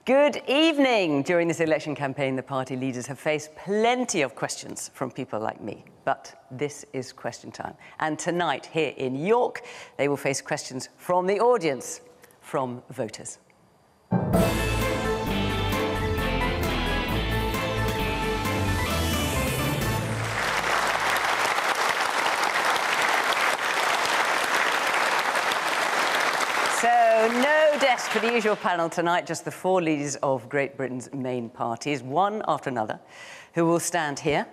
Good evening. During this election campaign, the party leaders have faced plenty of questions from people like me. But this is question time. And tonight, here in York, they will face questions from the audience, from voters. So, no desk for the usual panel tonight, just the four leaders of Great Britain's main parties, one after another, who will stand here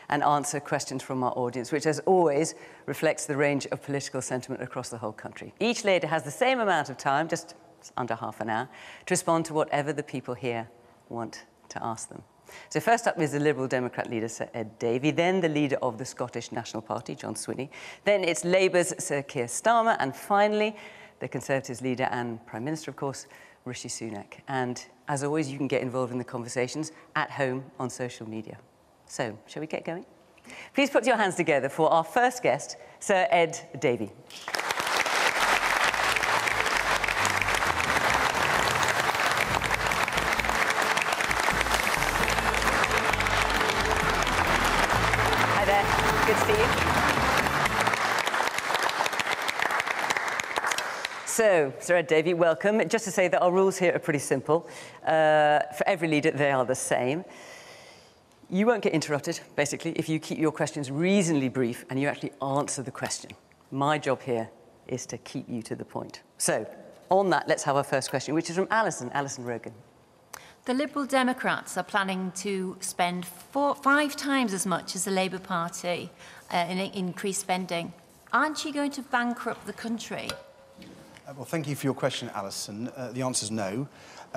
and answer questions from our audience, which, as always, reflects the range of political sentiment across the whole country. Each leader has the same amount of time, just under half an hour, to respond to whatever the people here want to ask them. So first up is the Liberal Democrat leader, Sir Ed Davey, then the leader of the Scottish National Party, John Swinney, then it's Labour's Sir Keir Starmer, and finally, the Conservatives leader and Prime Minister, of course, Rishi Sunak. And as always, you can get involved in the conversations at home on social media. So, shall we get going? Please put your hands together for our first guest, Sir Ed Davey. Hi there, good to see you. So, Sir Ed Davey, welcome. Just to say that our rules here are pretty simple. For every leader, they are the same. You won't get interrupted, basically, if you keep your questions reasonably brief and you actually answer the question. My job here is to keep you to the point. So, on that, let's have our first question, which is from Alison Rogan. The Liberal Democrats are planning to spend 5 times as much as the Labour Party in increased spending. Aren't you going to bankrupt the country? Well, thank you for your question, Alison. The answer is no.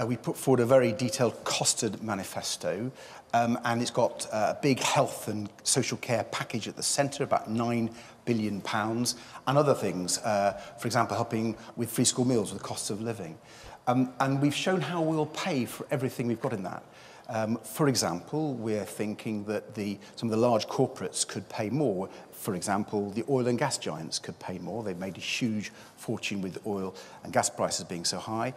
We put forward a very detailed costed manifesto, and it's got a big health and social care package at the centre, about £9 billion, and other things, for example, helping with free school meals with the cost of living. And we've shown how we'll pay for everything we've got in that. For example, we're thinking that some of the large corporates could pay more. For example, the oil and gas giants could pay more. They've made a huge fortune with oil and gas prices being so high.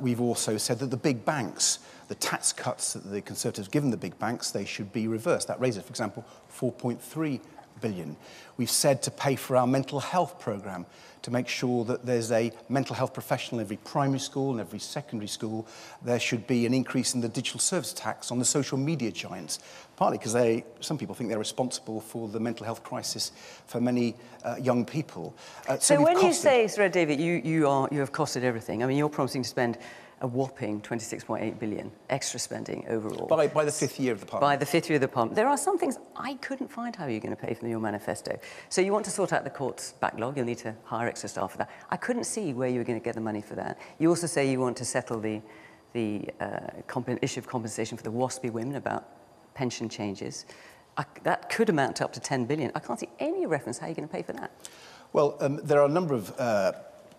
We've also said that the big banks, the tax cuts that the Conservatives have given the big banks, they should be reversed. That raises, for example, £4.3 billion. We've said to pay for our mental health programme, to make sure that there's a mental health professional in every primary school and every secondary school. There should be an increase in the digital service tax on the social media giants, partly because some people think they're responsible for the mental health crisis for many young people. So when you say, Sir Ed Davey, you have costed everything, I mean, you're promising to spend a whopping £26.8 billion extra spending overall. By the 5th year of the Parliament. By the 5th year of the Parliament. There are some things I couldn't find how you're going to pay for in your manifesto. So you want to sort out the court's backlog, you'll need to hire extra staff for that. I couldn't see where you were going to get the money for that. You also say you want to settle the issue of compensation for the WASPy women about pension changes. That could amount to up to £10 billion. I can't see any reference how you're going to pay for that. Well, there are a number of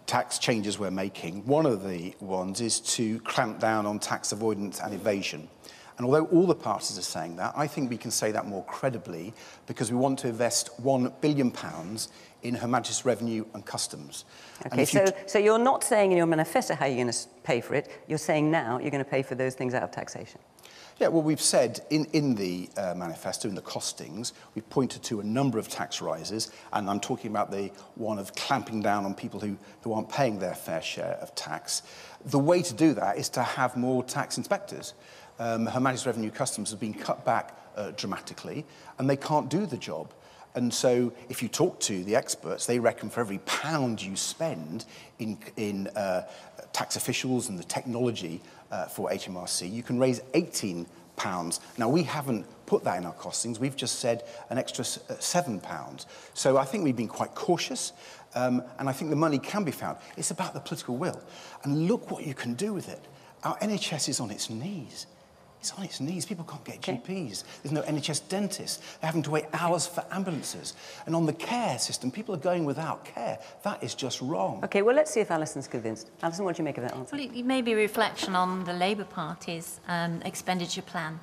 tax changes we're making. One of the ones is to clamp down on tax avoidance and evasion. And although all the parties are saying that, I think we can say that more credibly because we want to invest £1 billion in Her Majesty's Revenue and Customs. Okay, so you're not saying in your manifesto how you're going to pay for it. You're saying now you're going to pay for those things out of taxation. Yeah, well, we've said in the manifesto, in the costings, we've pointed to a number of tax rises, and I'm talking about the one of clamping down on people who aren't paying their fair share of tax. The way to do that is to have more tax inspectors. Her Majesty's Revenue Customs has been cut back dramatically, and they can't do the job. And so if you talk to the experts, they reckon for every £1 you spend in tax officials and the technology for HMRC, you can raise £18. Now, we haven't put that in our costings. We've just said an extra £7. So I think we've been quite cautious, and I think the money can be found. It's about the political will. And look what you can do with it. Our NHS is on its knees. It's on its knees. People can't get GPs. There's no NHS dentists. They're having to wait hours for ambulances. And on the care system, people are going without care. That is just wrong. OK, well, let's see if Alison's convinced. Alison, what do you make of that answer? Well, it may be a reflection on the Labour Party's expenditure plan.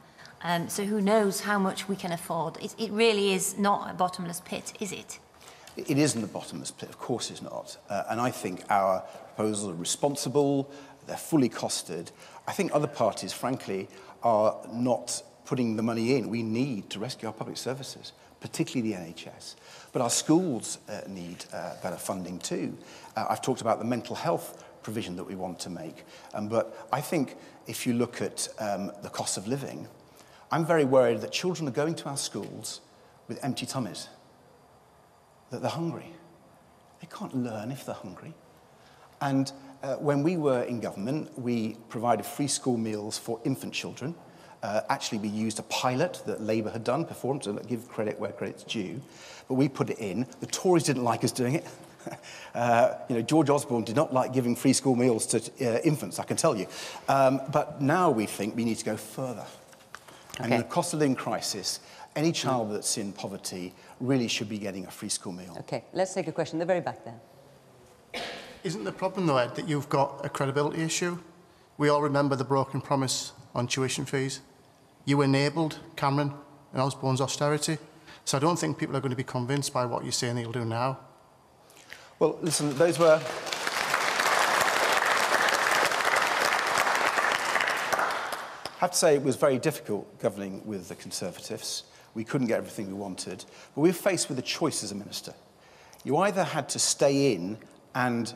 So who knows how much we can afford. It really is not a bottomless pit, is it? It isn't a bottomless pit, of course it's not. And I think our proposals are responsible, they're fully costed. I think other parties, frankly, are not putting the money in we need to rescue our public services, particularly the NHS. But our schools need better funding too. I've talked about the mental health provision that we want to make. But I think if you look at the cost of living, I'm very worried that children are going to our schools with empty tummies, that they're hungry. They can't learn if they're hungry. And when we were in government, we provided free school meals for infant children. Actually, we used a pilot that Labour had done before, to give credit where credit's due. But we put it in. The Tories didn't like us doing it. George Osborne did not like giving free school meals to infants, I can tell you. But now we think we need to go further. Okay. And in the cost of living crisis, any child that's in poverty really should be getting a free school meal. OK, let's take a question. The very back there. Isn't the problem, though, Ed, that you've got a credibility issue? We all remember the broken promise on tuition fees. You enabled Cameron and Osborne's austerity. So I don't think people are going to be convinced by what you're saying that you'll do now. Well, listen, those were... I have to say it was very difficult governing with the Conservatives. We couldn't get everything we wanted. But we were faced with a choice as a minister. You either had to stay in and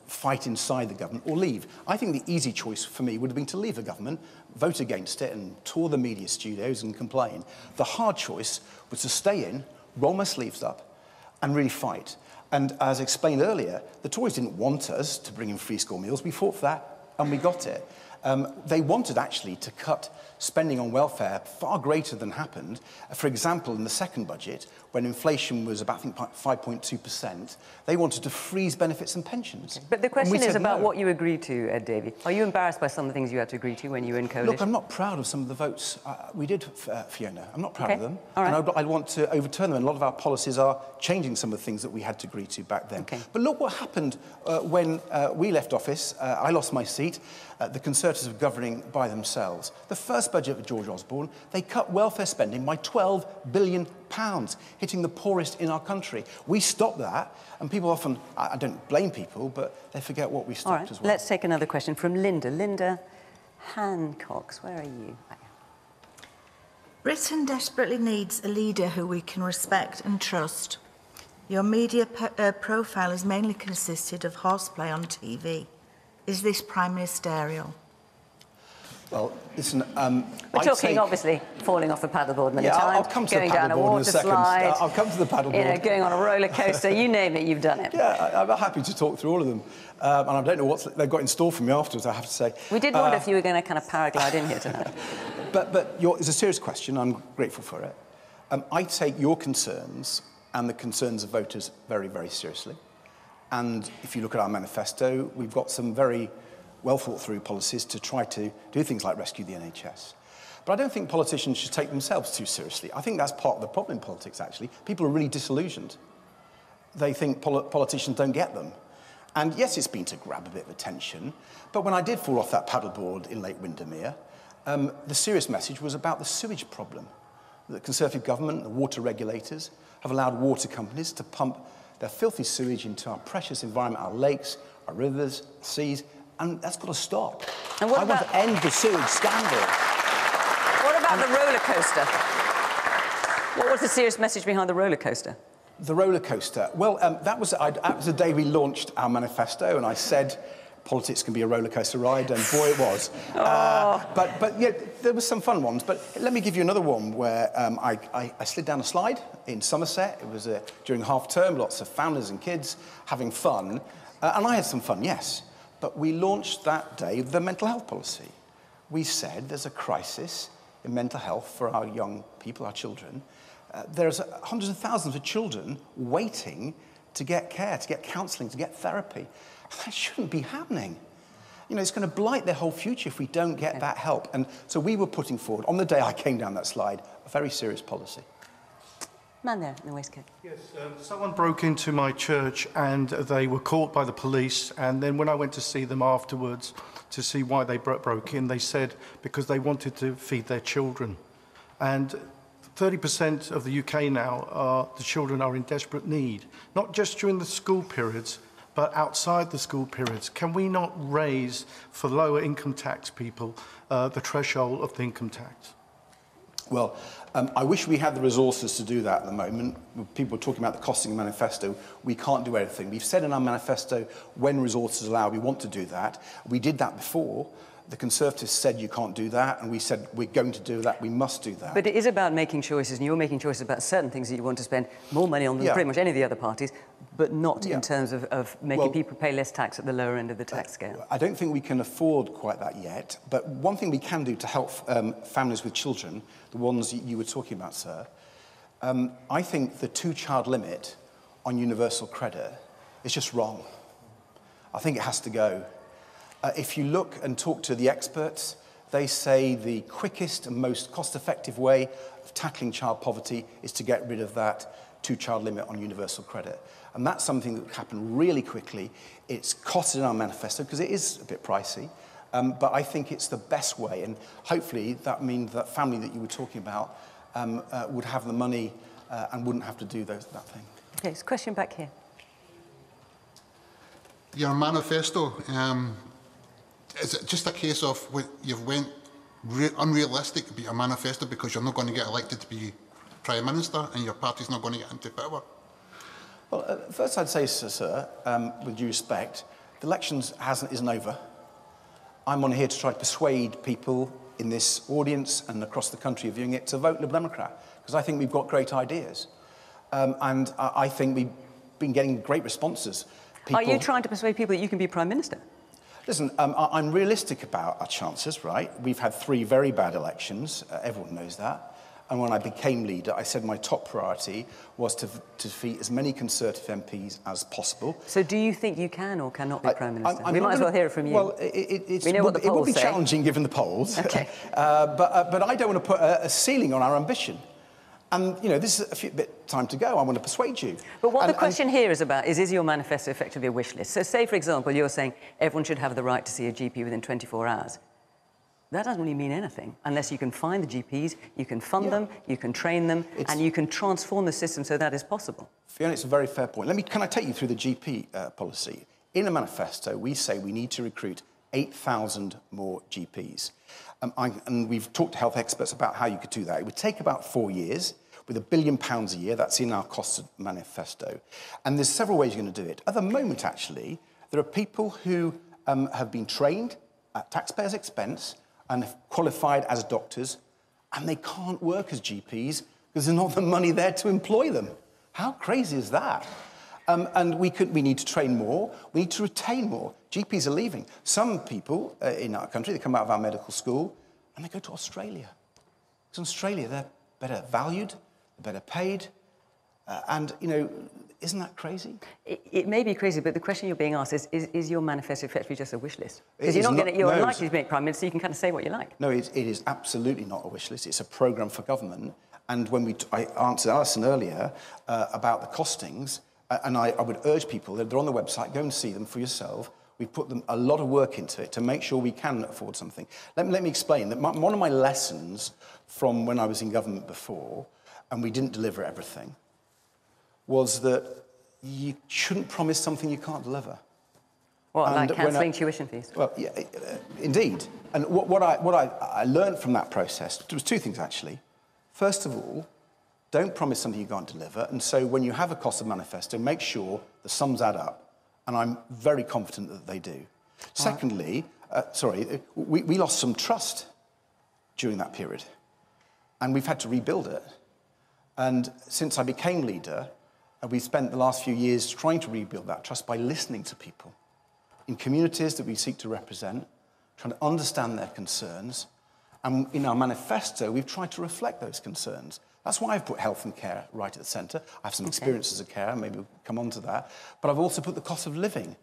fight inside the government or leave. I think the easy choice for me would have been to leave the government, vote against it and tour the media studios and complain. The hard choice was to stay in, roll my sleeves up and really fight. And as explained earlier, the Tories didn't want us to bring in free school meals. We fought for that and we got it. They wanted actually to cut spending on welfare far greater than happened. For example, in the second budget, when inflation was about, I think, 5.2%, they wanted to freeze benefits and pensions. Okay. But the question is about what you agreed to, Davey. Are you embarrassed by some of the things you had to agree to when you were in coalition? Look, I'm not proud of some of the votes we did, Fiona. I'm not proud of them. All right. And I want to overturn them. And a lot of our policies are changing some of the things that we had to agree to back then. Okay. But look what happened when we left office. I lost my seat. The Conservatives were governing by themselves. The first budget of George Osborne, they cut welfare spending by £12 billion, hitting the poorest in our country. We stopped that, and people often, I don't blame people, but they forget what we stopped as well. Let's take another question from Linda. Linda Hancox, where are you? Britain desperately needs a leader who we can respect and trust. Your media profile has mainly consisted of horseplay on TV. Is this prime ministerial? Well, listen, we're talking, obviously, falling off the paddleboard many times. I'll come to going the down a water slide. I'll come to the paddleboard. Going on a roller coaster, you name it, you've done it. Yeah, I'm happy to talk through all of them. And I don't know what they've got in store for me afterwards, I have to say. We did wonder if you were going to kind of paraglide in here tonight. But it's a serious question. I'm grateful for it. I take your concerns and the concerns of voters very, very seriously. And if you look at our manifesto, we've got some very well-thought-through policies to try to do things like rescue the NHS. But I don't think politicians should take themselves too seriously. I think that's part of the problem in politics, actually. People are really disillusioned. They think politicians don't get them. And yes, it's been to grab a bit of attention, but when I did fall off that paddleboard in Lake Windermere, the serious message was about the sewage problem. The Conservative government, the water regulators, have allowed water companies to pump their filthy sewage into our precious environment, our lakes, our rivers, seas, and that's got to stop. And I want to end the sewage scandal. What about the roller coaster? What was the serious message behind the roller coaster? The roller coaster. Well, that was the day we launched our manifesto, and I said politics can be a roller coaster ride, and boy, it was. But yeah, there were some fun ones. But let me give you another one where I slid down a slide in Somerset. It was during half term, lots of families and kids having fun, and I had some fun, yes. But we launched that day the mental health policy. We said there's a crisis in mental health for our young people, our children. There's hundreds of thousands of children waiting to get care, to get counselling, to get therapy. That shouldn't be happening. You know, it's going to blight their whole future if we don't get that help. And so we were putting forward, on the day I came down that slide, a very serious policy. Man there in the waistcoat. Yes, someone broke into my church and they were caught by the police, and then when I went to see them afterwards to see why they broke in, they said because they wanted to feed their children. And 30% of the UK now, the children are in desperate need, not just during the school periods, but outside the school periods, can we not raise, for lower income tax people, the threshold of the income tax? Well, I wish we had the resources to do that at the moment. People are talking about the costing manifesto. We can't do everything. We've said in our manifesto, when resources allow, we want to do that. We did that before. The Conservatives said you can't do that, and we said we're going to do that, we must do that. But it is about making choices, and you're making choices about certain things that you want to spend more money on than pretty much any of the other parties, but not in terms of making people pay less tax at the lower end of the tax scale. I don't think we can afford quite that yet, but one thing we can do to help families with children, the ones you were talking about, sir, I think the two-child limit on universal credit is just wrong. I think it has to go. If you look and talk to the experts, they say the quickest and most cost-effective way of tackling child poverty is to get rid of that two-child limit on universal credit. And that's something that would happen really quickly. It's costed in our manifesto because it is a bit pricey, but I think it's the best way. And hopefully that means that family that you were talking about would have the money and wouldn't have to do that thing. Okay, there's a question back here. Your manifesto, is it just a case of you've went unrealistic about your manifesto because you're not going to get elected to be Prime Minister and your party's not going to get into power? Well, first I'd say, sir, with due respect, the elections isn't over. I'm on here to try to persuade people in this audience and across the country viewing it to vote Liberal Democrat, because I think we've got great ideas. And I think we've been getting great responses. Are you trying to persuade people that you can be Prime Minister? Listen, I'm realistic about our chances, right? We've had 3 very bad elections. Everyone knows that. And when I became leader, I said my top priority was to defeat as many Conservative MPs as possible. So do you think you can or cannot be Prime Minister? We might as well hear it from you. Well, we know what the polls it would be say. challenging given the polls. Okay. But I don't want to put a ceiling on our ambition. And, you know, this is a bit time to go. I want to persuade you. But what the question here is about is your manifesto effectively a wish list? So say, for example, you're saying everyone should have the right to see a GP within 24 hours. That doesn't really mean anything unless you can find the GPs, you can fund them, you can train them, and you can transform the system so that is possible. Fiona, it's a very fair point. Can I take you through the GP policy? In a manifesto, we say we need to recruit 8,000 more GPs. And we've talked to health experts about how you could do that. It would take about 4 years. With £1 billion a year, that's in our cost manifesto. And there's several ways you're going to do it. At the moment, actually, there are people who have been trained at taxpayers' expense and have qualified as doctors, and they can't work as GPs because there's not the money there to employ them. How crazy is that? And we need to train more. We need to retain more. GPs are leaving. Some people in our country, they come out of our medical school and they go to Australia. Because in Australia, they're better valued, better paid, and, you know, isn't that crazy? It may be crazy, but the question you're being asked is your manifesto effectively just a wish list? Because you're unlikely to make Prime Minister, you can kind of say what you like. No, it is absolutely not a wish list. It's a programme for government. And when I answered Alison earlier about the costings, and I would urge people, they're on the website, go and see them for yourself. We put a lot of work into it to make sure we can afford something. Let me explain that one of my lessons from when I was in government before, and we didn't deliver everything, was that you shouldn't promise something you can't deliver. What, like cancelling tuition fees? Well, yeah, indeed. And what I learned from that process, there was 2 things, actually. First of all, don't promise something you can't deliver. And so when you have a cost of manifesto, make sure the sums add up. And I'm very confident that they do. Secondly, we lost some trust during that period. And we've had to rebuild it. And since I became leader, we've spent the last few years trying to rebuild that trust by listening to people in communities that we seek to represent, trying to understand their concerns. And in our manifesto, we've tried to reflect those concerns. That's why I've put health and care right at the centre. I have some experience as a carer, maybe we'll come on to that. But I've also put the cost of living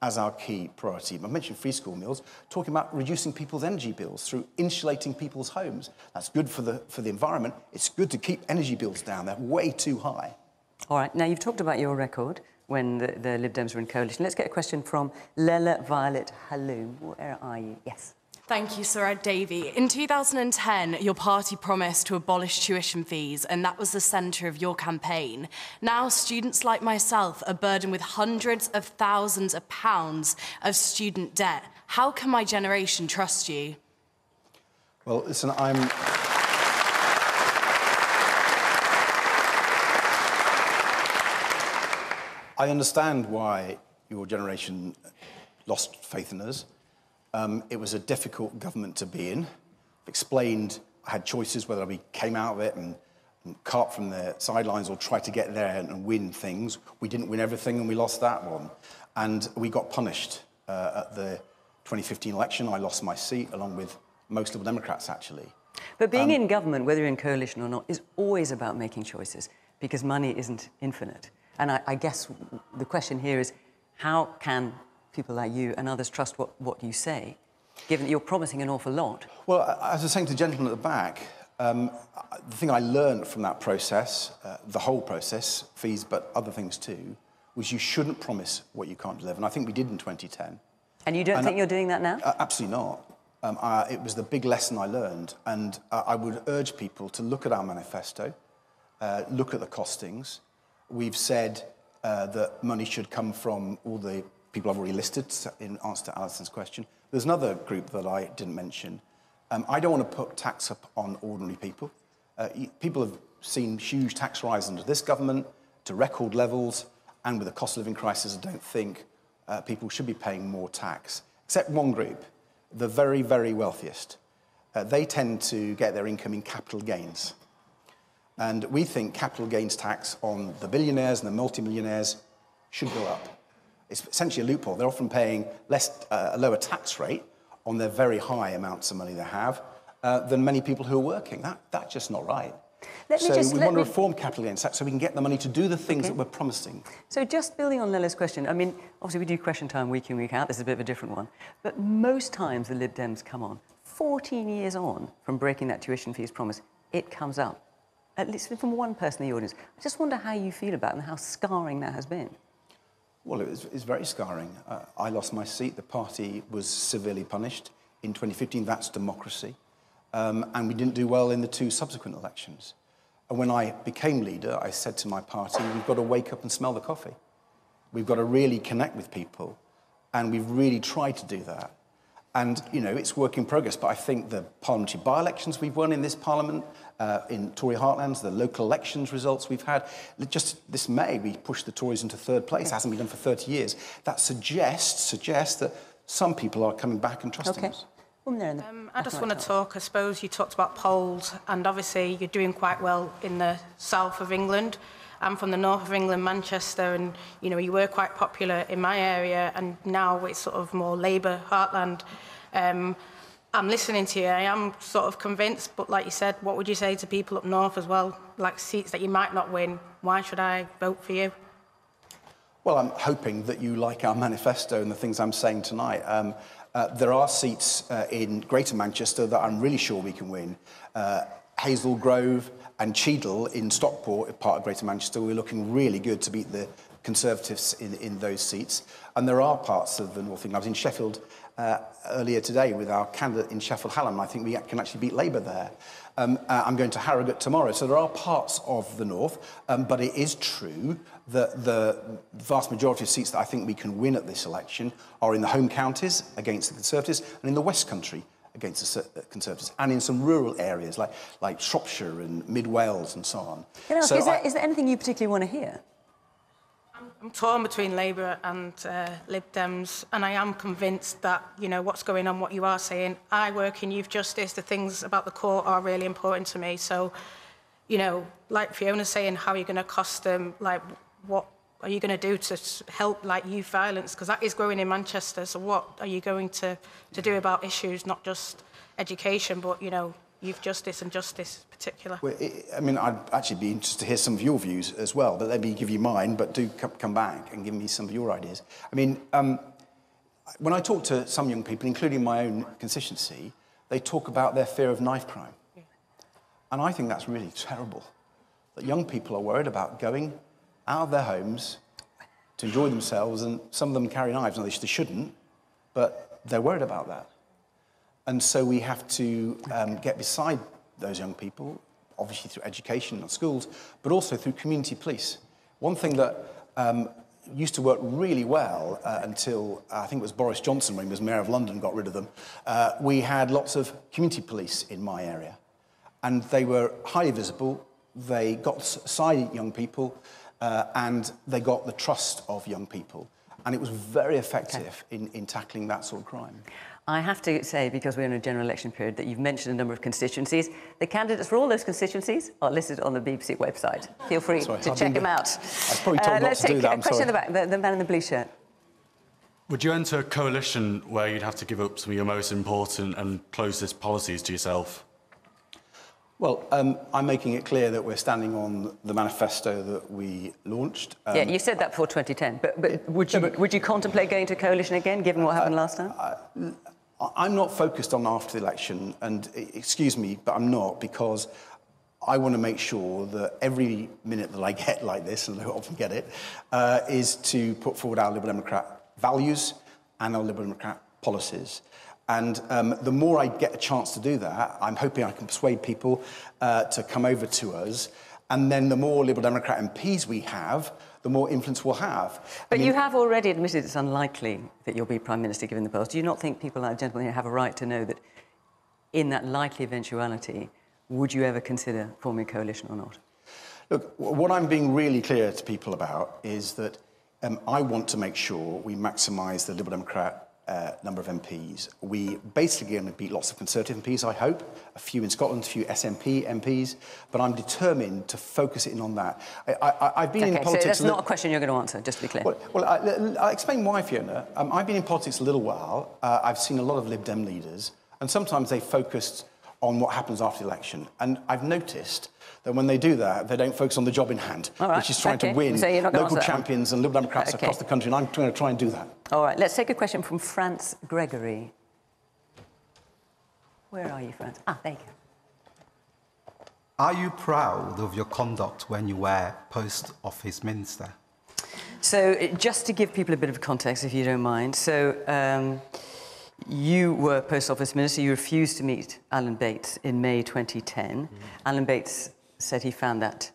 as our key priority. I mentioned free school meals, talking about reducing people's energy bills through insulating people's homes. That's good for the environment. It's good to keep energy bills down. They're way too high. All right, now you've talked about your record when the Lib Dems were in coalition. Let's get a question from Lela Violet Haloum. Where are you? Yes. Thank you, Sir Davey. In 2010, your party promised to abolish tuition fees, and that was the centre of your campaign. Now, students like myself are burdened with hundreds of thousands of pounds of student debt. How can my generation trust you? Well, listen, I understand why your generation lost faith in us. It was a difficult government to be in. Explained, I had choices whether we came out of it and cart from the sidelines or try to get there and win things. We didn't win everything and we lost that one. And we got punished at the 2015 election. I lost my seat along with most Liberal Democrats, actually. But being in government, whether you're in coalition or not, is always about making choices because money isn't infinite. And I guess the question here is, how can people like you and others trust what you say, given that you're promising an awful lot? Well, as I was saying to the gentleman at the back, the thing I learned from that process, the whole process, fees, but other things too, was you shouldn't promise what you can't deliver. And I think we did in 2010. And you don't think you're doing that now? Absolutely not. It was the big lesson I learned. And I would urge people to look at our manifesto, look at the costings. We've said that money should come from all the people I've already listed in answer to Alison's question. There's another group that I didn't mention. I don't want to put tax up on ordinary people. People have seen huge tax rise under this government to record levels, and with the cost of living crisis, I don't think people should be paying more tax, except one group, the very, very wealthiest. They tend to get their income in capital gains. And we think capital gains tax on the billionaires and the multimillionaires should go up. It's essentially a loophole. They're often paying a lower tax rate on their very high amounts of money they have than many people who are working. That's just not right. We want to reform capital gains tax so we can get the money to do the things that we're promising. So just building on Lilla's question, I mean, obviously we do question time week in, week out. This is a bit of a different one. But most times the Lib Dems come on, 14 years on from breaking that tuition fees promise, it comes up. At least from one person in the audience. I just wonder how you feel about it and how scarring that has been. Well, it's very scarring. I lost my seat. The party was severely punished. In 2015, that's democracy. And we didn't do well in the two subsequent elections. And when I became leader, I said to my party, we've got to wake up and smell the coffee. We've got to really connect with people. And we've really tried to do that. And, you know, it's work in progress. But I think the parliamentary by-elections we've won in this parliament, in Tory heartlands, the local elections results we've had, just this May, we pushed the Tories into third place. It hasn't been done for 30 years. That suggests that some people are coming back and trusting us. I just want to talk, I suppose you talked about polls, and obviously you're doing quite well in the south of England. I'm from the north of England, Manchester, and you know, you were quite popular in my area, and now it's sort of more Labour heartland. I'm listening to you, I am sort of convinced, but like you said, what would you say to people up north as well, like seats that you might not win? Why should I vote for you? Well, I'm hoping that you like our manifesto and the things I'm saying tonight. There are seats in Greater Manchester that I'm really sure we can win. Hazel Grove and Cheadle in Stockport, part of Greater Manchester, we're looking really good to beat the Conservatives in those seats. And there are parts of the North England. I was in Sheffield earlier today with our candidate in Sheffield Hallam. I think we can actually beat Labour there. I'm going to Harrogate tomorrow. So there are parts of the North, but it is true that the vast majority of seats that I think we can win at this election are in the home counties against the Conservatives and in the West Country against the Conservatives, and in some rural areas like Shropshire and Mid Wales and so on. Can I ask, is there anything you particularly want to hear? I'm torn between Labour and Lib Dems, and I am convinced that, you know, what's going on, what you are saying. I work in youth justice. The things about the court are really important to me. So, you know, like Fiona's saying, how are you going to cost them? Like, what are you going to do to help, like, youth violence? Because that is growing in Manchester. So what are you going to do about issues, not just education, but, you know, youth justice and justice in particular? Well, I mean, I'd actually be interested to hear some of your views as well, but let me give you mine, but do come back and give me some of your ideas. I mean, when I talk to some young people, including my own constituency, they talk about their fear of knife crime. Yeah. And I think that's really terrible, that young people are worried about going out of their homes to enjoy themselves, and some of them carry knives. Now, they shouldn't, but they're worried about that. And so we have to get beside those young people, obviously through education and schools, but also through community police. One thing that used to work really well until I think it was Boris Johnson, when he was Mayor of London, got rid of them. We had lots of community police in my area, and they were highly visible. They got beside young people, and they got the trust of young people. And it was very effective in tackling that sort of crime. I have to say, because we're in a general election period, that you've mentioned a number of constituencies. The candidates for all those constituencies are listed on the BBC website. Feel free to check them out. I was probably told not to do that. Let's take a question in the back, the man in the blue shirt. Would you enter a coalition where you'd have to give up some of your most important and closest policies to yourself? Well, I'm making it clear that we're standing on the manifesto that we launched. Yeah, you said that before 2010, but would you contemplate going to coalition again, given what happened last time? I'm not focused on after the election, and excuse me, but I'm not, because I want to make sure that every minute that I get like this, and I often get it, is to put forward our Liberal Democrat values and our Liberal Democrat policies. And the more I get a chance to do that, I'm hoping I can persuade people to come over to us. And then the more Liberal Democrat MPs we have, the more influence we'll have. But you have already admitted it's unlikely that you'll be Prime Minister given the polls. Do you not think people like gentlemen here have a right to know that in that likely eventuality, would you ever consider forming a coalition or not? Look, what I'm being really clear to people about is that I want to make sure we maximise the Liberal Democrat number of MPs. We basically going to beat lots of Conservative MPs, I hope, a few in Scotland, a few SNP MPs, but I'm determined to focus in on that. I've been in politics... So that's not a question you're going to answer, just to be clear. Well, I'll explain why, Fiona. I've been in politics a little while. I've seen a lot of Lib Dem leaders, and sometimes they focused on what happens after the election. And I've noticed that when they do that, they don't focus on the job in hand, which is trying to win local champions and Liberal Democrats across the country, and I'm going to try and do that. All right, let's take a question from France Gregory. Where are you, France? Ah, there you go. Are you proud of your conduct when you were Post Office Minister? So, just to give people a bit of context, if you don't mind. So, you were Post Office Minister. You refused to meet Alan Bates in May 2010. Alan Bates said he found that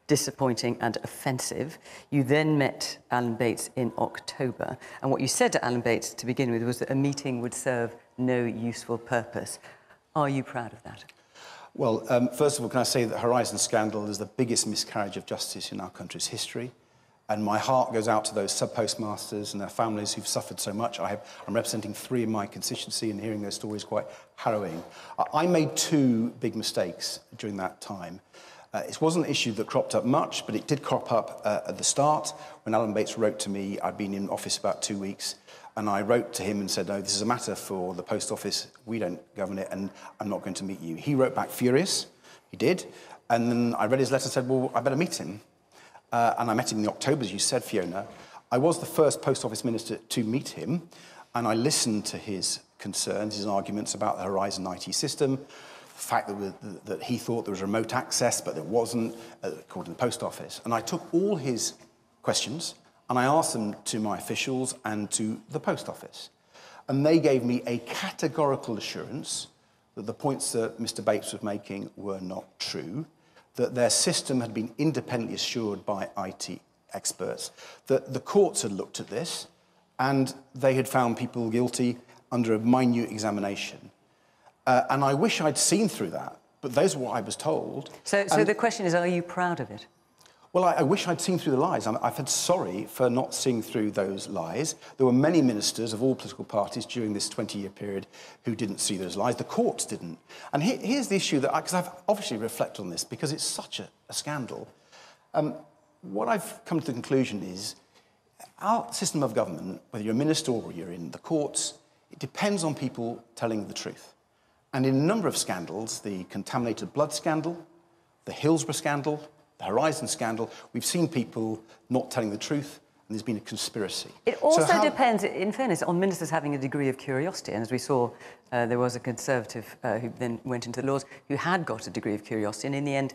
disappointing and offensive. You then met Alan Bates in October. And what you said to Alan Bates to begin with was that a meeting would serve no useful purpose. Are you proud of that? Well, first of all, can I say that Horizon scandal is the biggest miscarriage of justice in our country's history. And my heart goes out to those sub-postmasters and their families who've suffered so much. I'm representing 3 in my constituency, and hearing their stories is quite harrowing. I made 2 big mistakes during that time. It wasn't an issue that cropped up much, but it did crop up at the start. When Alan Bates wrote to me, I'd been in office about 2 weeks, and I wrote to him and said, no, this is a matter for the Post Office. We don't govern it, and I'm not going to meet you. He wrote back furious. He did. And then I read his letter and said, well, I better meet him. And I met him in October, as you said, Fiona. I was the first Post Office Minister to meet him, and I listened to his concerns, his arguments about the Horizon IT system, the fact that he thought there was remote access, but there wasn't, according to the Post Office. And I took all his questions, and I asked them to my officials and to the Post Office. And they gave me a categorical assurance that the points that Mr. Bates was making were not true, that their system had been independently assured by IT experts, that the courts had looked at this, and they had found people guilty under a minute examination. And I wish I'd seen through that, but those are what I was told. So the question is, are you proud of it? Well, I wish I'd seen through the lies. I felt sorry for not seeing through those lies. There were many ministers of all political parties during this 20-year period who didn't see those lies. The courts didn't. And here's the issue that, because I've obviously reflected on this, because it's such a scandal. What I've come to the conclusion is our system of government, whether you're a minister or you're in the courts, it depends on people telling the truth. And in a number of scandals, the contaminated blood scandal, the Hillsborough scandal, the Horizon scandal, we've seen people not telling the truth, and there's been a conspiracy. It also depends, in fairness, on ministers having a degree of curiosity. And as we saw, there was a Conservative who then went into the Lords who had got a degree of curiosity, and in the end,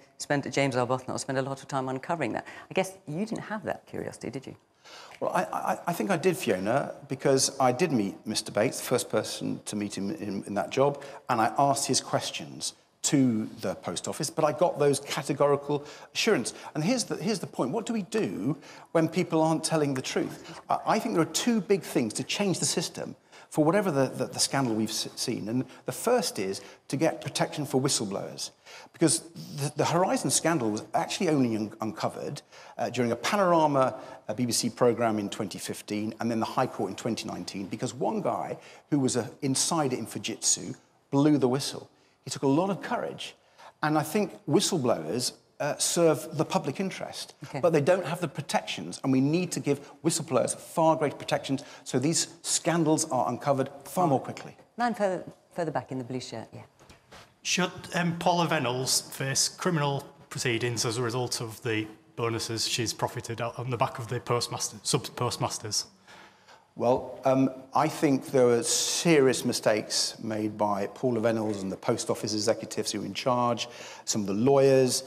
James Arbuthnot spent a lot of time uncovering that. I guess you didn't have that curiosity, did you? Well, I think I did, Fiona, because I did meet Mr. Bates, the first person to meet him in that job, and I asked his questions to the post office, but I got those categorical assurance. And here's the point. What do we do when people aren't telling the truth? I think there are two big things to change the system for whatever the scandal we've seen. And the first is to get protection for whistleblowers. Because the Horizon scandal was actually only uncovered during a Panorama BBC programme in 2015 and then the High Court in 2019 because one guy who was an insider in Fujitsu blew the whistle. It took a lot of courage. And I think whistleblowers serve the public interest, but they don't have the protections, and we need to give whistleblowers far greater protections so these scandals are uncovered far more quickly. Man further back in the blue shirt, yeah. Should Paula Venables face criminal proceedings as a result of the bonuses she's profited out on the back of the sub-postmasters? Well, I think there were serious mistakes made by Paula Venables and the post office executives who were in charge, some of the lawyers,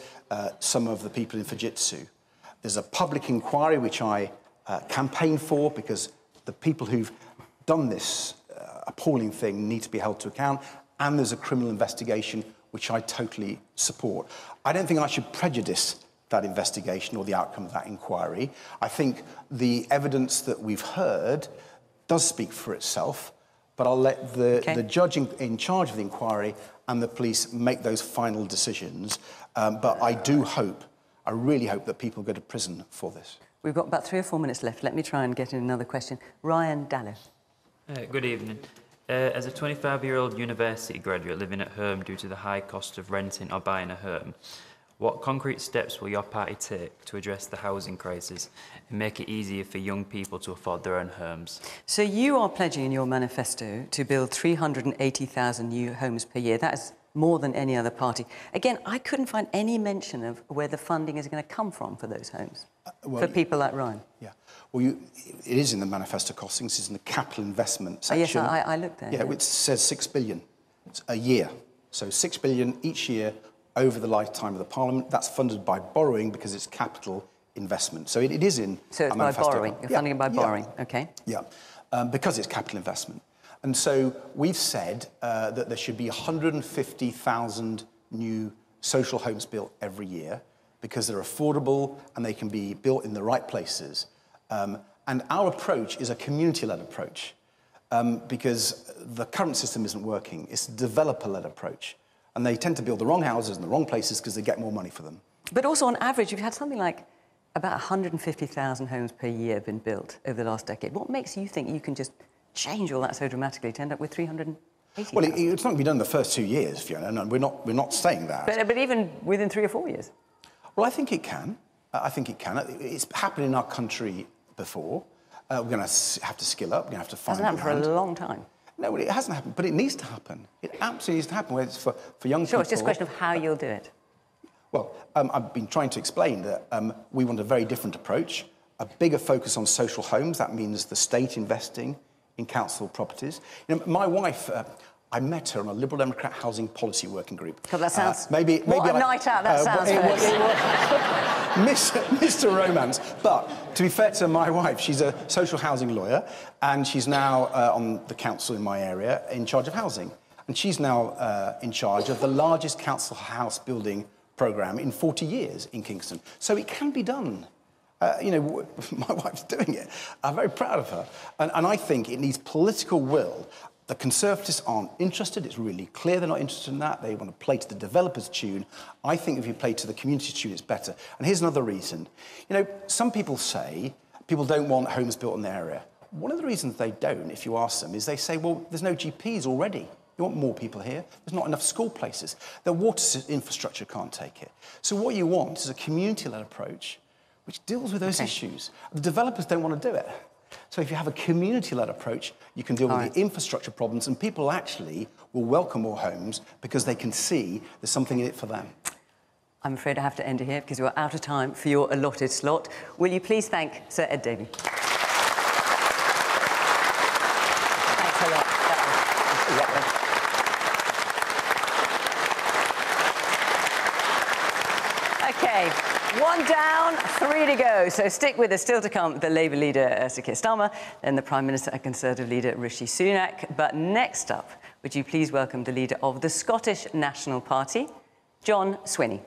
some of the people in Fujitsu. There's a public inquiry which I campaign for because the people who've done this appalling thing need to be held to account, and there's a criminal investigation which I totally support. I don't think I should prejudice that investigation or the outcome of that inquiry. I think the evidence that we've heard does speak for itself, but I'll let the judge in charge of the inquiry and the police make those final decisions. But I do hope, I really hope that people go to prison for this. We've got about 3 or 4 minutes left. Let me try and get in another question. Ryan Dallow. Good evening. As a 25-year-old university graduate living at home due to the high cost of renting or buying a home, what concrete steps will your party take to address the housing crisis and make it easier for young people to afford their own homes? So you are pledging in your manifesto to build 380,000 new homes per year. That is more than any other party. Again, I couldn't find any mention of where the funding is going to come from for those homes, for people like Ryan. Yeah. Well, it is in the manifesto costings. It's in the capital investment section. Oh, yes, I looked there. Yeah, it says 6 billion a year. So 6 billion each year over the lifetime of the Parliament. That's funded by borrowing because it's capital investment. So it is in So it's by borrowing. You're funding it by borrowing. OK. Yeah, because it's capital investment. And so we've said that there should be 150,000 new social homes built every year because they're affordable and they can be built in the right places. And our approach is a community-led approach because the current system isn't working. It's a developer-led approach. And they tend to build the wrong houses in the wrong places because they get more money for them. But also, on average, you've had something like about 150,000 homes per year been built over the last decade. What makes you think you can just change all that so dramatically to end up with 380,000? Well, it's not going to be done in the first 2 years, Fiona. No, we're not saying that. But even within 3 or 4 years? Well, I think it can. I think it can. It's happened in our country before. We're going to have to skill up. We're going to have to find Hasn't happened for a long time. No, it hasn't happened, but it needs to happen. It absolutely needs to happen, whether it's for young people. Sure, it's just a question of how you'll do it. Well, I've been trying to explain that we want a very different approach, a bigger focus on social homes. That means the state investing in council properties. You know, my wife, I met her on a Liberal Democrat housing policy working group. God, that sounds... maybe what a night out that sounds, Mr. Romance. But to be fair to my wife, she's a social housing lawyer, and she's now on the council in my area in charge of housing. And she's now in charge of the largest council house building programme in 40 years in Kingston. So it can be done. You know, my wife's doing it. I'm very proud of her. And I think it needs political will. The Conservatives aren't interested. It's really clear they're not interested in that. They want to play to the developers' tune. I think if you play to the community tune, it's better. And here's another reason. You know, some people say people don't want homes built in their area. One of the reasons they don't, if you ask them, is they say, well, there's no GPs already. You want more people here. There's not enough school places. The water infrastructure can't take it. So what you want is a community-led approach which deals with those issues. The developers don't want to do it. So if you have a community-led approach, you can deal with the infrastructure problems, and people actually will welcome more homes because they can see there's something in it for them. I'm afraid I have to end it here because we're out of time for your allotted slot. Will you please thank Sir Ed Davey? Thanks a lot. OK, 1 down, 3 to go. So stick with us. Still to come, the Labour leader, Sir Keir Starmer, then the Prime Minister and Conservative leader, Rishi Sunak. But next up, would you please welcome the leader of the Scottish National Party, John Swinney.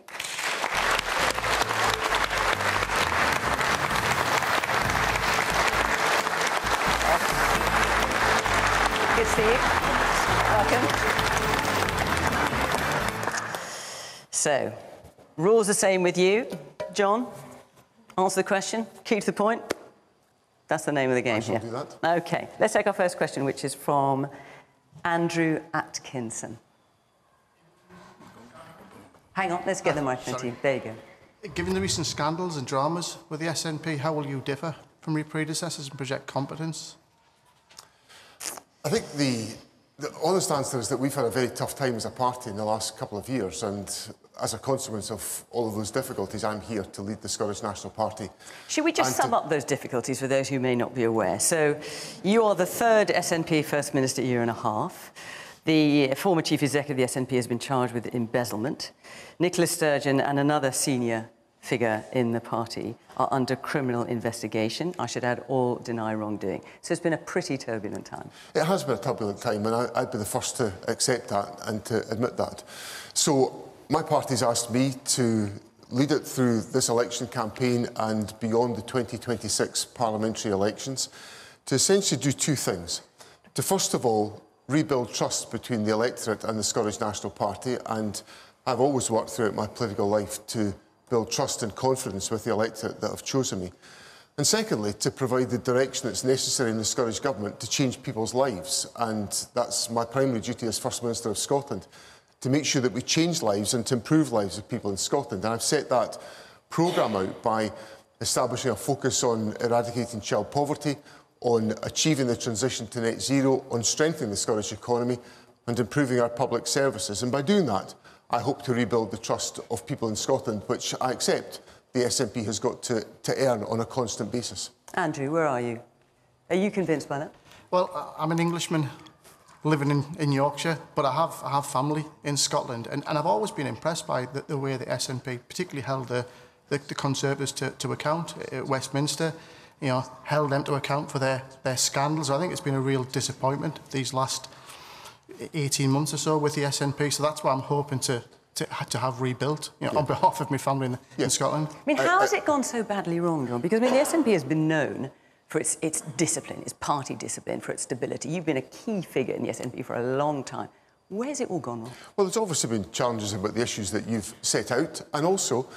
Good to see you. Welcome. So, rules the same with you. John, answer the question, keep to the point. That's the name of the game here. I shall do that. OK, let's take our first question, which is from Andrew Atkinson. Hang on, let's get the microphone to you. There you go. Given the recent scandals and dramas with the SNP, how will you differ from your predecessors and project competence? I think the honest answer is that we've had a very tough time as a party in the last couple of years, and as a consequence of all of those difficulties, I'm here to lead the Scottish National Party. Should we just sum up those difficulties for those who may not be aware? So, you are the third SNP First Minister year and a half. The former Chief Executive of the SNP has been charged with embezzlement. Nicola Sturgeon and another senior figure in the party are under criminal investigation. I should add, all deny wrongdoing. So it's been a pretty turbulent time. It has been a turbulent time, and I'd be the first to accept that and to admit that. So my party's asked me to lead it through this election campaign and beyond the 2026 parliamentary elections to essentially do two things. To first of all, rebuild trust between the electorate and the Scottish National Party, and I've always worked throughout my political life to build trust and confidence with the electorate that have chosen me. And secondly, to provide the direction that's necessary in the Scottish Government to change people's lives. And that's my primary duty as First Minister of Scotland, to make sure that we change lives and to improve lives of people in Scotland. And I've set that programme out by establishing a focus on eradicating child poverty, on achieving the transition to net zero, on strengthening the Scottish economy and improving our public services. And by doing that, I hope to rebuild the trust of people in Scotland, which I accept the SNP has got to earn on a constant basis. Andrew, where are you? Are you convinced by that? Well, I'm an Englishman living in Yorkshire, but I have family in Scotland, and I've always been impressed by the way the SNP particularly held the Conservatives to account at Westminster, you know, held them to account for their scandals. I think it's been a real disappointment these last 18 months or so with the SNP, so that's why I'm hoping to have rebuilt, you know, on behalf of my family in Scotland. I mean, how has it gone so badly wrong, John? Because, I mean, the SNP has been known for its discipline, its party discipline, for its stability. You've been a key figure in the SNP for a long time. Where's it all gone wrong? Well, there's obviously been challenges about the issues that you've set out, and also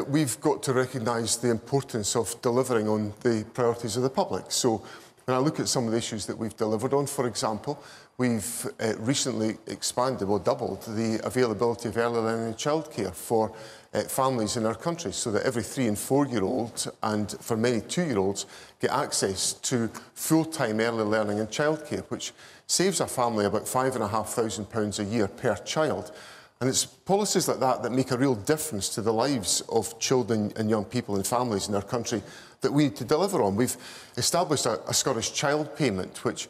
we've got to recognise the importance of delivering on the priorities of the public. So when I look at some of the issues that we've delivered on, for example, we've recently expanded, or doubled, the availability of early learning and childcare for families in our country, so that every 3- and 4-year-old, and for many 2-year-olds, get access to full-time early learning and childcare, which saves a family about £5,500 a year per child. And it's policies like that that make a real difference to the lives of children and young people and families in our country that we need to deliver on. We've established a Scottish child payment, which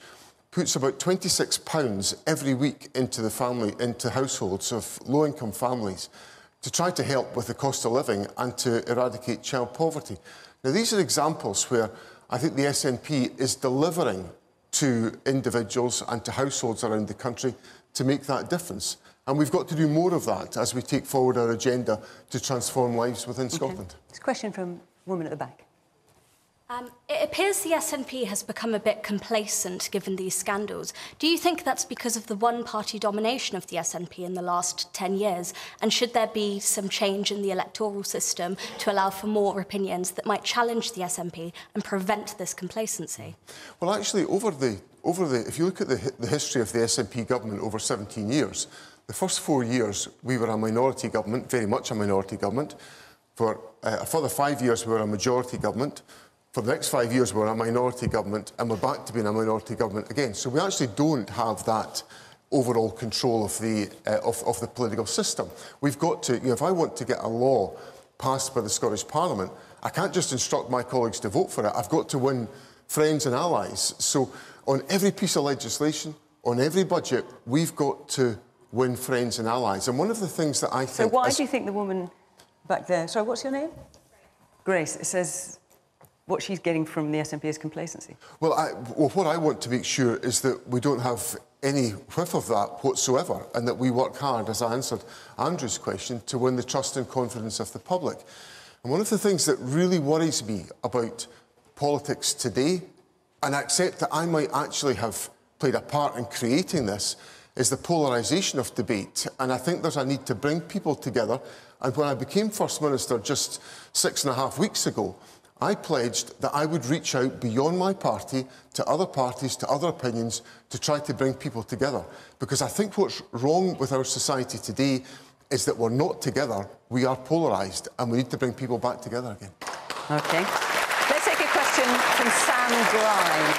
puts about £26 every week into households of low-income families to try to help with the cost of living and to eradicate child poverty. Now, these are examples where I think the SNP is delivering to individuals and to households around the country to make that difference. And we've got to do more of that as we take forward our agenda to transform lives within Scotland. It's a question from a woman at the back. It appears the SNP has become a bit complacent given these scandals. Do you think that's because of the one-party domination of the SNP in the last 10 years? And should there be some change in the electoral system to allow for more opinions that might challenge the SNP and prevent this complacency? Well, actually, if you look at the history of the SNP government over 17 years, the first 4 years we were a minority government, very much a minority government. For a further 5 years we were a majority government. For the next 5 years, we're a minority government, and we're back to being a minority government again. So we actually don't have that overall control of the political system. We've got to, if I want to get a law passed by the Scottish Parliament, I can't just instruct my colleagues to vote for it. I've got to win friends and allies. So on every piece of legislation, on every budget, we've got to win friends and allies. And one of the things that I think... So why do you think the woman back there... Sorry, what's your name? Grace says what she's getting from the SNP is complacency. Well, what I want to make sure is that we don't have any whiff of that whatsoever, and that we work hard, as I answered Andrew's question, to win the trust and confidence of the public. And one of the things that really worries me about politics today, and I accept that I might actually have played a part in creating this, is the polarisation of debate. And I think there's a need to bring people together. And when I became First Minister just 6.5 weeks ago, I pledged that I would reach out beyond my party to other parties, to other opinions, to try to bring people together. Because I think what's wrong with our society today is that we're not together, we are polarised, and we need to bring people back together again. OK. Let's take a question from Sam Grime.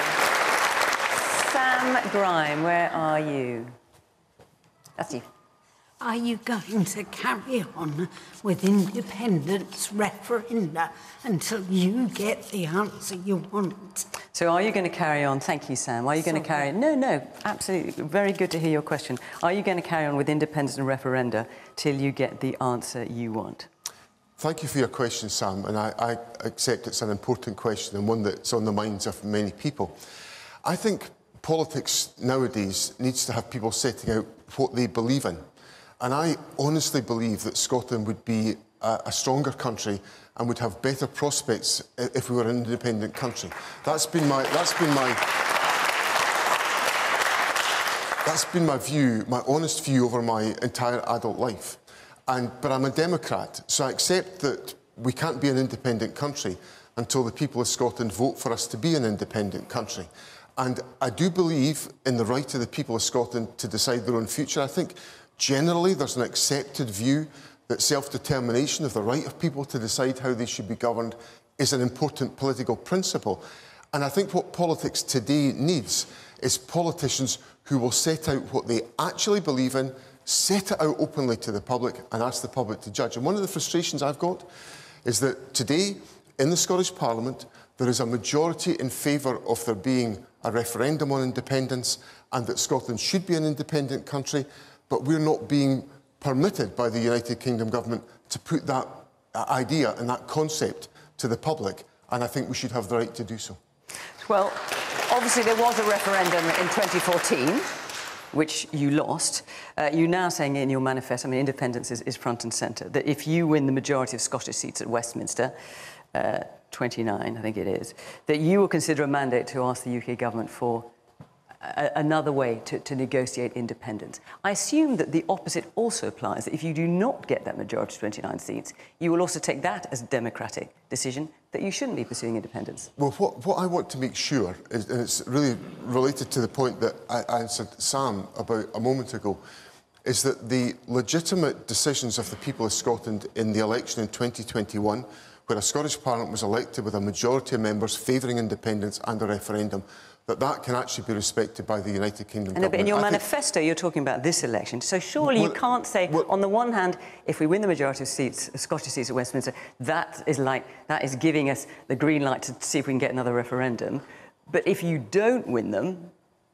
Sam Grime, where are you? That's you. Are you going to carry on with independence referenda until you get the answer you want? So are you going to carry on? Thank you, Sam. Are you going to carry on? No, absolutely. Very good to hear your question. Are you going to carry on with independence and referenda till you get the answer you want? Thank you for your question, Sam, and I accept it's an important question and one that's on the minds of many people. I think politics nowadays needs to have people setting out what they believe in. And I honestly believe that Scotland would be a stronger country and would have better prospects if we were an independent country. That's been my view, my honest view over my entire adult life. But I'm a Democrat, so I accept that we can't be an independent country until the people of Scotland vote for us to be an independent country. And I do believe in the right of the people of Scotland to decide their own future. I think generally there's an accepted view that self-determination of the right of people to decide how they should be governed is an important political principle. And I think what politics today needs is politicians who will set out what they actually believe in, set it out openly to the public and ask the public to judge. And one of the frustrations I've got is that today in the Scottish Parliament there is a majority in favour of there being a referendum on independence and that Scotland should be an independent country, but we're not being permitted by the United Kingdom government to put that idea and that concept to the public, and I think we should have the right to do so. Well, obviously there was a referendum in 2014, which you lost. You're now saying in your manifesto, I mean, independence is front and centre, that if you win the majority of Scottish seats at Westminster, 29, I think it is, that you will consider a mandate to ask the UK government for another way to negotiate independence. I assume that the opposite also applies, that if you do not get that majority of 29 seats, you will also take that as a democratic decision that you shouldn't be pursuing independence. Well, what I want to make sure, is, and it's really related to the point that I answered Sam about a moment ago, is that the legitimate decisions of the people of Scotland in the election in 2021, where a Scottish Parliament was elected with a majority of members favouring independence and a referendum, that can actually be respected by the United Kingdom government. But in your manifesto, you're talking about this election. So surely you can't say, on the one hand, if we win the majority of seats, Scottish seats at Westminster, that is giving us the green light to see if we can get another referendum. But if you don't win them,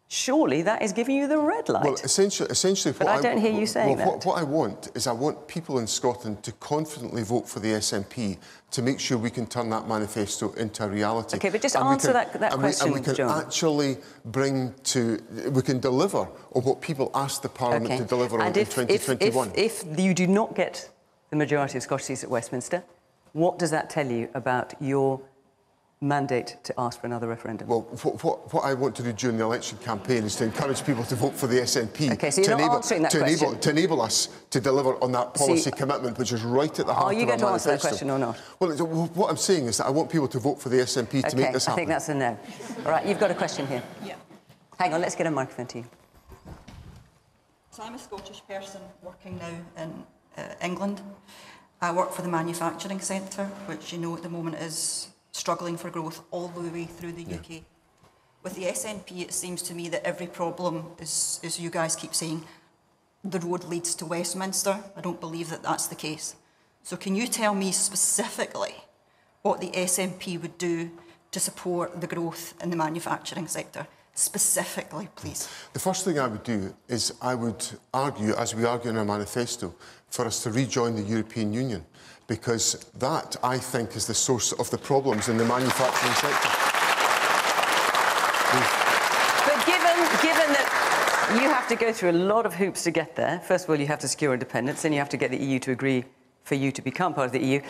surely that is giving you the red light. Well, essentially but I don't hear you saying that. What I want is I want people in Scotland to confidently vote for the SNP to make sure we can turn that manifesto into a reality. OK, but just answer that question, and we can John. actually we can deliver on what people asked the Parliament to deliver on in 2021. If you do not get the majority of Scottish seats at Westminster, what does that tell you about your mandate to ask for another referendum? Well, what I want to do during the election campaign is to encourage people to vote for the SNP. OK, so you're not answering that question. To enable us to deliver on that policy commitment, which is right at the heart of our manifesto. Are you going to answer that question or not? Well, what I'm saying is that I want people to vote for the SNP to make this happen. I think that's a no. All right, you've got a question here. Yeah. Hang on, let's get a microphone to you. So I'm a Scottish person working now in England. I work for the manufacturing sector, which you know at the moment is struggling for growth all the way through the UK. With the SNP, it seems to me that every problem is, as you guys keep saying, the road leads to Westminster. I don't believe that that's the case. So can you tell me specifically what the SNP would do to support the growth in the manufacturing sector? specifically, please? The first thing I would do is I would argue, as we argue in our manifesto, for us to rejoin the European Union, because that, I think, is the source of the problems in the manufacturing sector. But given that you have to go through a lot of hoops to get there, first of all, you have to secure independence, then you have to get the EU to agree for you to become part of the EU.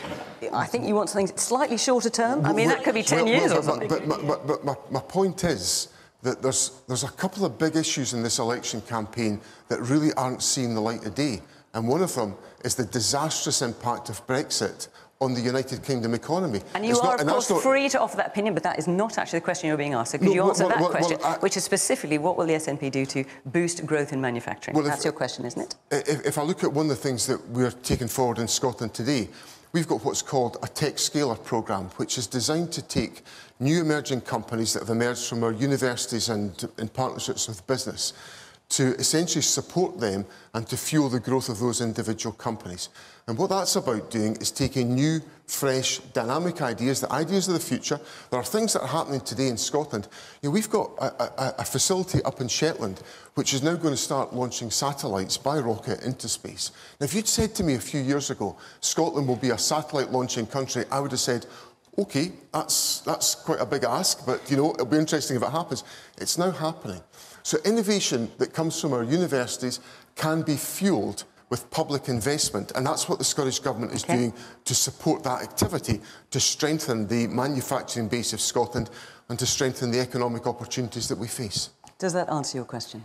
I think you want something slightly shorter term. I mean, that could be 10 years or something. But my point is that there's a couple of big issues in this election campaign that really aren't seeing the light of day. And one of them is the disastrous impact of Brexit on the United Kingdom economy. And you are, of course, free to offer that opinion, but that is not actually the question you're being asked. So could you answer that question, which is specifically what will the SNP do to boost growth in manufacturing? That's your question, isn't it? If I look at one of the things that we're taking forward in Scotland today, we've got what's called a Tech Scaler programme, which is designed to take new emerging companies that have emerged from our universities and in partnerships with business to essentially support them and to fuel the growth of those individual companies. And what that's about doing is taking new, fresh, dynamic ideas, the ideas of the future. There are things that are happening today in Scotland. You know, we've got a facility up in Shetland which is now going to start launching satellites by rocket into space. Now, if you'd said to me a few years ago, Scotland will be a satellite launching country, I would have said, OK, that's quite a big ask, but, you know, it'll be interesting if it happens. It's now happening. So innovation that comes from our universities can be fuelled with public investment, and that's what the Scottish Government is doing to support that activity, to strengthen the manufacturing base of Scotland and to strengthen the economic opportunities that we face. Does that answer your question?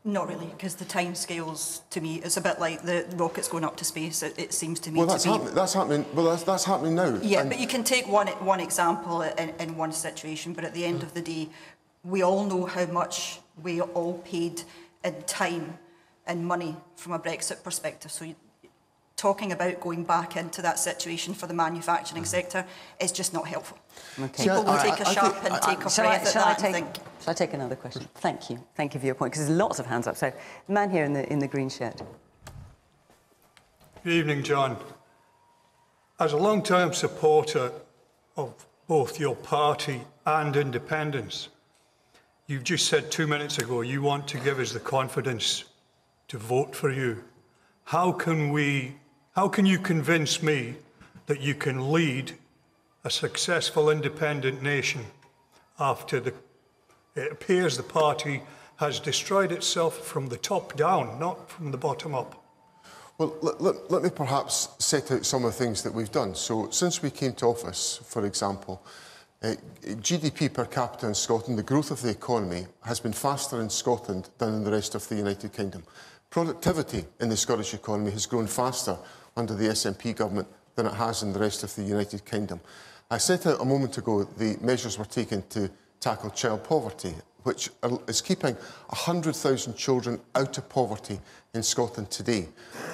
Not really, because the timescales, to me, it's a bit like the rockets going up to space. It seems to me that's happening. Well, that's happening now. Yeah, but you can take one example in one situation, but at the end of the day, we all know how much we all paid in time and money from a Brexit perspective. So talking about going back into that situation for the manufacturing sector is just not helpful. Okay. People will take a sharp intake of breath at that and think... Shall I take another question? Thank you. Thank you for your point, because there's lots of hands up. So, the man here in the green shirt. Good evening, John. As a long-term supporter of both your party and independence, you've just said 2 minutes ago you want to give us the confidence to vote for you. How can you convince me that you can lead a successful independent nation after it appears the party has destroyed itself from the top down, not from the bottom up? Well, let me perhaps set out some of the things that we've done. So, since we came to office, for example, GDP per capita in Scotland, the growth of the economy, has been faster in Scotland than in the rest of the United Kingdom. Productivity in the Scottish economy has grown faster under the SNP government than it has in the rest of the United Kingdom. I set out a moment ago the measures were taken to tackle child poverty, which is keeping 100,000 children out of poverty in Scotland today.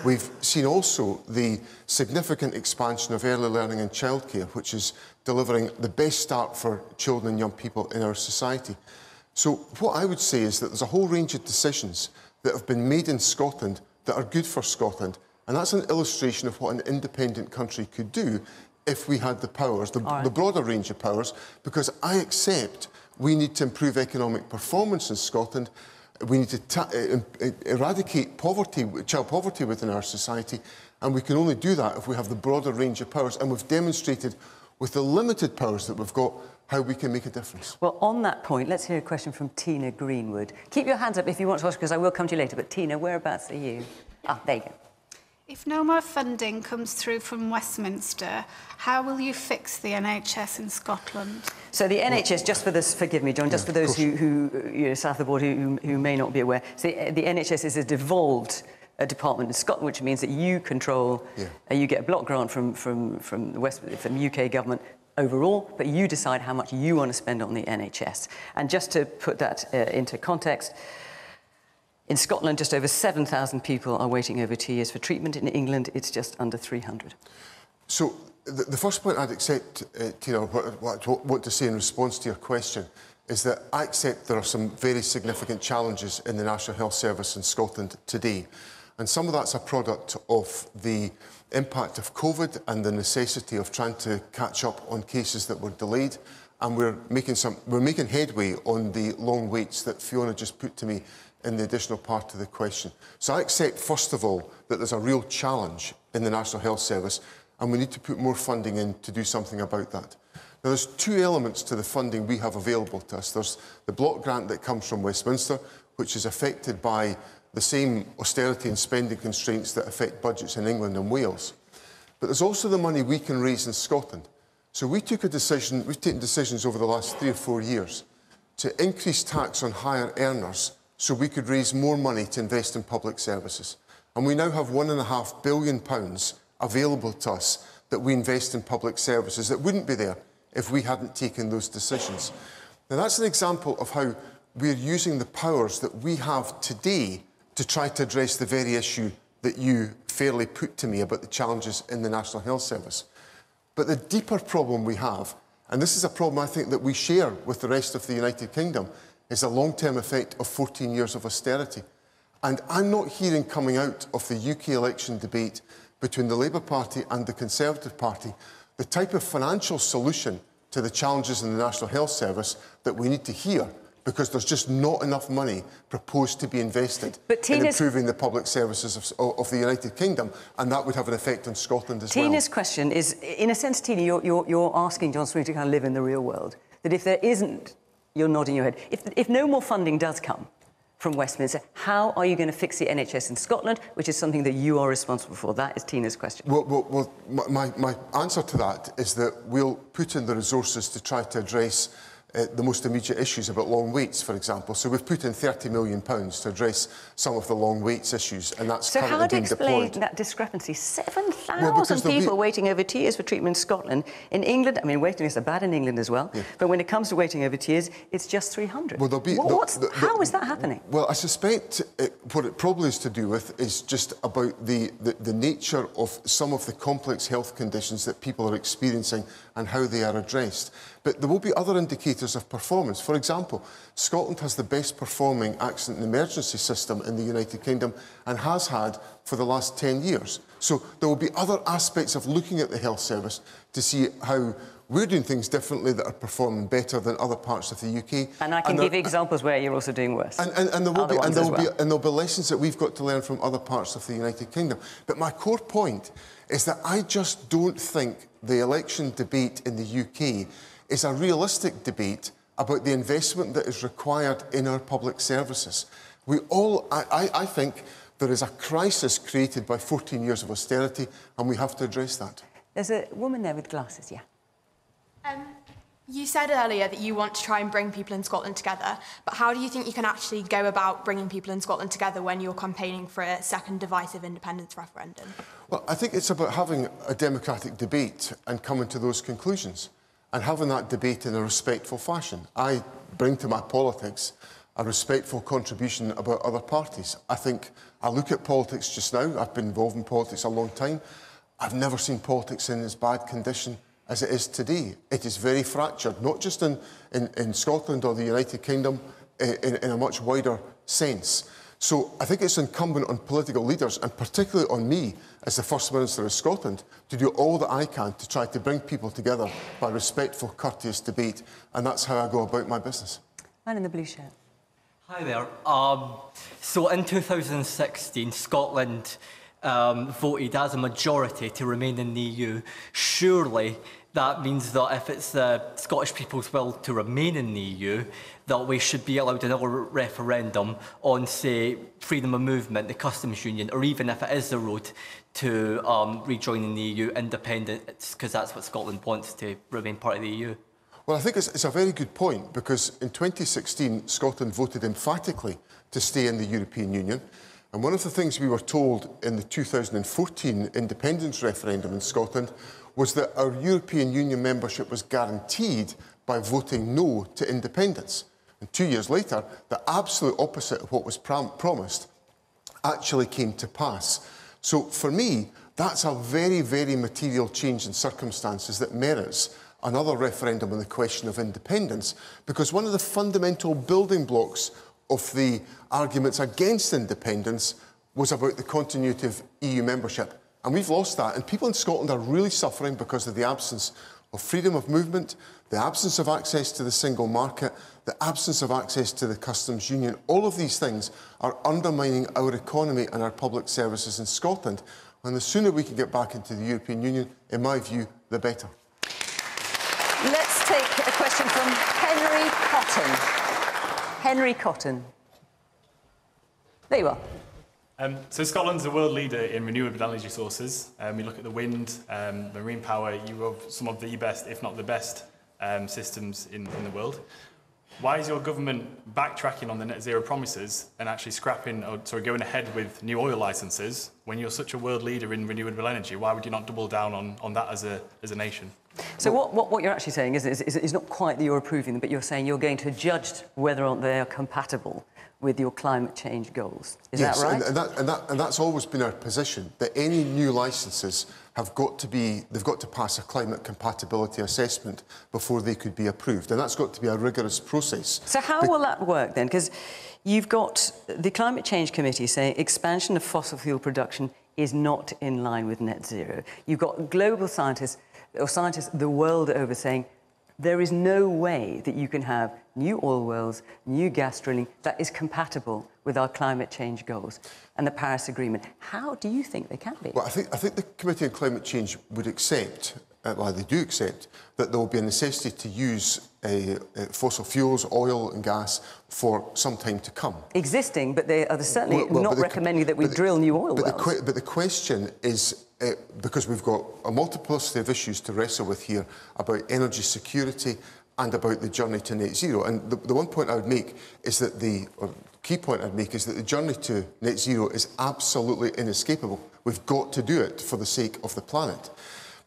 We've seen also the significant expansion of early learning and childcare, which is delivering the best start for children and young people in our society. So what I would say is that there's a whole range of decisions that have been made in Scotland that are good for Scotland, and that's an illustration of what an independent country could do if we had the powers, the broader range of powers, because I accept we need to improve economic performance in Scotland. We need to eradicate poverty, child poverty within our society, and we can only do that if we have the broader range of powers, and we've demonstrated with the limited powers that we've got how we can make a difference. Well, on that point, let's hear a question from Tina Greenwood. Keep your hands up if you want to ask, because I will come to you later, but Tina, whereabouts are you? Ah, there you go. If no more funding comes through from Westminster, how will you fix the NHS in Scotland? So the NHS, just for this, forgive me, John, just for those who you know, south of the border who may not be aware, so the NHS is a devolved department in Scotland, which means that you control, you get a block grant from the UK government overall, but you decide how much you want to spend on the NHS. And just to put that into context, in Scotland, just over 7,000 people are waiting over 2 years for treatment. In England, it's just under 300. So the first point I'd accept, Tina, what I want to say in response to your question, is that I accept there are some very significant challenges in the National Health Service in Scotland today. And some of that's a product of the impact of COVID and the necessity of trying to catch up on cases that were delayed and we're making headway on the long waits that Fiona just put to me in the additional part of the question. So I accept, first of all, that there's a real challenge in the National Health Service, and we need to put more funding in to do something about that. Now, there's two elements to the funding we have available to us. There's the block grant that comes from Westminster, which is affected by the same austerity and spending constraints that affect budgets in England and Wales. But there's also the money we can raise in Scotland. So we've taken decisions over the last 3 or 4 years to increase tax on higher earners so we could raise more money to invest in public services. And we now have £1.5 billion available to us that we invest in public services that wouldn't be there if we hadn't taken those decisions. Now, that's an example of how we're using the powers that we have today to try to address the very issue that you fairly put to me about the challenges in the National Health Service. But the deeper problem we have, and this is a problem I think that we share with the rest of the United Kingdom, is the long-term effect of 14 years of austerity. And I'm not hearing coming out of the UK election debate between the Labour Party and the Conservative Party the type of financial solution to the challenges in the National Health Service that we need to hear, because there's just not enough money proposed to be invested in improving the public services of the United Kingdom, and that would have an effect on Scotland as well. Tina's question is, in a sense, Tina, you're asking John Swinney to kind of live in the real world, that if there isn't, you're nodding your head, if no more funding does come from Westminster, how are you going to fix the NHS in Scotland, which is something that you are responsible for? That is Tina's question. Well, my answer to that is that we'll put in the resources to try to address the most immediate issues about long waits, for example. So we've put in £30 million to address some of the long waits issues, and that's currently being deployed. So how do you explain that discrepancy? 7,000 people waiting over 2 years for treatment in Scotland. In England, I mean, waiting lists are bad in England as well, but when it comes to waiting over 2 years, it's just 300. Well, how is that happening? Well, I suspect what it probably is to do with is just about the nature of some of the complex health conditions that people are experiencing and how they are addressed. But there will be other indicators of performance. For example, Scotland has the best performing accident and emergency system in the United Kingdom and has had for the last 10 years. So there will be other aspects of looking at the health service to see how we're doing things differently that are performing better than other parts of the UK. And I can give you examples where you're also doing worse. And there'll be lessons that we've got to learn from other parts of the United Kingdom. But my core point is that I just don't think the election debate in the UK is a realistic debate about the investment that is required in our public services. I think there is a crisis created by 14 years of austerity, and we have to address that. There's a woman there with glasses, yeah. You said earlier that you want to try and bring people in Scotland together, but how do you think you can actually go about bringing people in Scotland together when you're campaigning for a second divisive independence referendum? Well, I think it's about having a democratic debate and coming to those conclusions, and having that debate in a respectful fashion. I bring to my politics a respectful contribution about other parties. I think I look at politics just now. I've been involved in politics a long time. I've never seen politics in as bad condition as it is today. It is very fractured, not just in Scotland or the United Kingdom, in a much wider sense. So I think it's incumbent on political leaders, and particularly on me as the First Minister of Scotland, to do all that I can to try to bring people together by respectful, courteous debate, and that's how I go about my business. Man in the blue shirt. Hi there. So in 2016, Scotland voted as a majority to remain in the EU. Surely that means that if it's the Scottish people's will to remain in the EU, that we should be allowed another referendum on, say, freedom of movement, the customs union, or even if it is the road to rejoining the EU, independence, because that's what Scotland wants, to remain part of the EU. Well, I think it's a very good point, because in 2016, Scotland voted emphatically to stay in the European Union. And one of the things we were told in the 2014 independence referendum in Scotland was that our European Union membership was guaranteed by voting no to independence. And 2 years later, the absolute opposite of what was promised actually came to pass. So for me, that's a very, very material change in circumstances that merits another referendum on the question of independence, because one of the fundamental building blocks of the arguments against independence was about the continuity of EU membership. And we've lost that, and people in Scotland are really suffering because of the absence of freedom of movement, the absence of access to the single market, the absence of access to the customs union. All of these things are undermining our economy and our public services in Scotland. And the sooner we can get back into the European Union, in my view, the better. Let's take a question from Henry Cotton. Henry Cotton. There you are. So Scotland's a world leader in renewable energy sources. You look at the wind, marine power, you have some of the best, if not the best, systems in the world. Why is your government backtracking on the net zero promises and actually going ahead with new oil licences when you're such a world leader in renewable energy? Why would you not double down on that as a nation? So what you're actually saying is not quite that you're approving them, but you're saying you're going to judge whether or not they are compatible with your climate change goals. Is that right? And that's always been our position, that any new licences they've got to pass a climate compatibility assessment before they could be approved. And that's got to be a rigorous process. So how will that work then? Because you've got the Climate Change Committee saying expansion of fossil fuel production is not in line with net zero. You've got global scientists, or scientists the world over, saying there is no way that you can have new oil wells, new gas drilling that is compatible with our climate change goals and the Paris Agreement. How do you think they can be? Well, I think the Committee on Climate Change would accept, well, they do accept, that there will be a necessity to use fossil fuels, oil and gas for some time to come. Existing, but they are certainly not recommending that we drill new oil wells. But the question is, because we've got a multiplicity of issues to wrestle with here about energy security and about the journey to net zero. And the one point I would make is that key point I'd make is that the journey to net zero is absolutely inescapable. We've got to do it for the sake of the planet.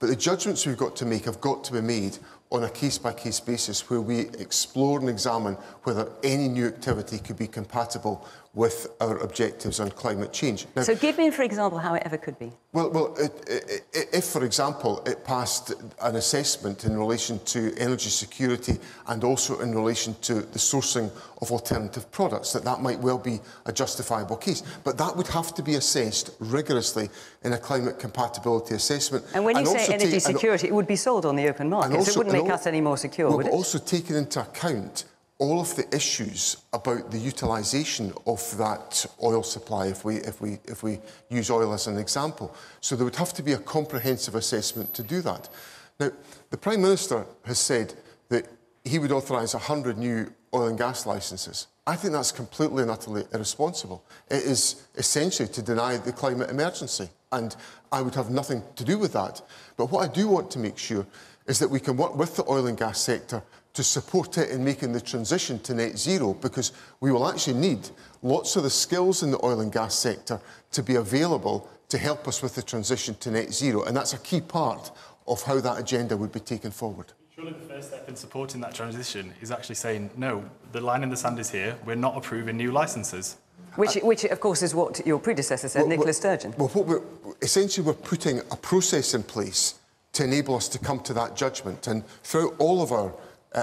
But the judgments we've got to make have got to be made on a case-by-case basis where we explore and examine whether any new activity could be compatible with our objectives on climate change. Now, so give me, for example, how it ever could be. Well, if, for example, it passed an assessment in relation to energy security and also in relation to the sourcing of alternative products, that might well be a justifiable case. But that would have to be assessed rigorously in a climate compatibility assessment. And when you say energy security, it would be sold on the open market, so it wouldn't make us any more secure, would it? But also taking into account all of the issues about the utilisation of that oil supply if we use oil as an example. So there would have to be a comprehensive assessment to do that. Now, the Prime Minister has said that he would authorise 100 new oil and gas licences. I think that's completely and utterly irresponsible. It is essentially to deny the climate emergency, and I would have nothing to do with that. But what I do want to make sure is that we can work with the oil and gas sector to support it in making the transition to net zero, because we will actually need lots of the skills in the oil and gas sector to be available to help us with the transition to net zero. And that's a key part of how that agenda would be taken forward. Surely the first step in supporting that transition is actually saying, no, the line in the sand is here, we're not approving new licences. Which, of course, is what your predecessor said, Nicola Sturgeon. Well, essentially we're putting a process in place to enable us to come to that judgment. And throughout all of our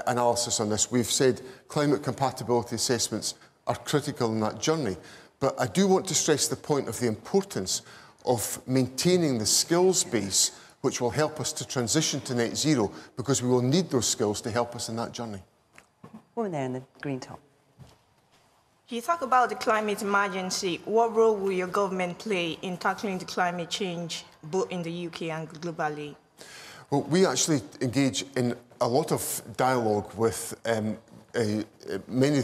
analysis on this, we've said climate compatibility assessments are critical in that journey. But I do want to stress the point of the importance of maintaining the skills base which will help us to transition to net zero, because we will need those skills to help us in that journey. Woman there in the green top. You talk about the climate emergency. What role will your government play in tackling the climate change, both in the UK and globally? Well, we actually engage in a lot of dialogue with many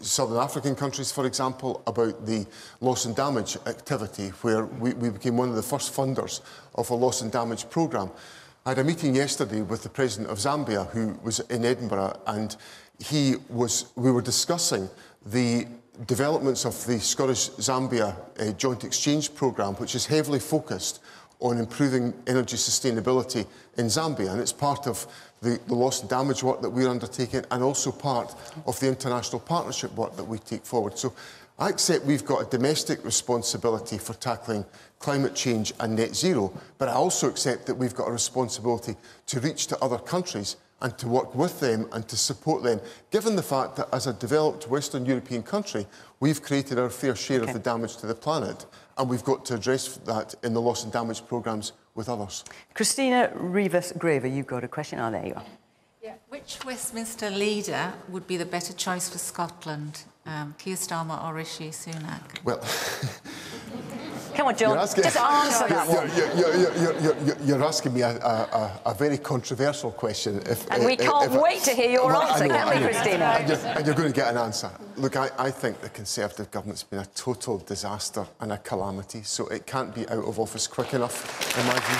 Southern African countries, for example, about the loss and damage activity, where we became one of the first funders of a loss and damage programme. I had a meeting yesterday with the President of Zambia, who was in Edinburgh, and we were discussing the developments of the Scottish-Zambia Joint Exchange Programme, which is heavily focused on improving energy sustainability in Zambia, and it's part of the loss and damage work that we're undertaking, and also part of the international partnership work that we take forward. So I accept we've got a domestic responsibility for tackling climate change and net zero, but I also accept that we've got a responsibility to reach to other countries and to work with them and to support them, given the fact that as a developed Western European country, we've created our fair share of the damage to the planet, and we've got to address that in the loss and damage programmes with others. Christina Rivas-Graver, you've got a question. Oh, there you are. Yeah. Which Westminster leader would be the better choice for Scotland, Keir Starmer or Rishi Sunak? Well, come on, John, just answer that one. You're asking me a very controversial question. And we can't wait to hear your answer, can we, Christina? And you're going to get an answer. Look, I think the Conservative government's been a total disaster and a calamity, so it can't be out of office quick enough, in my view.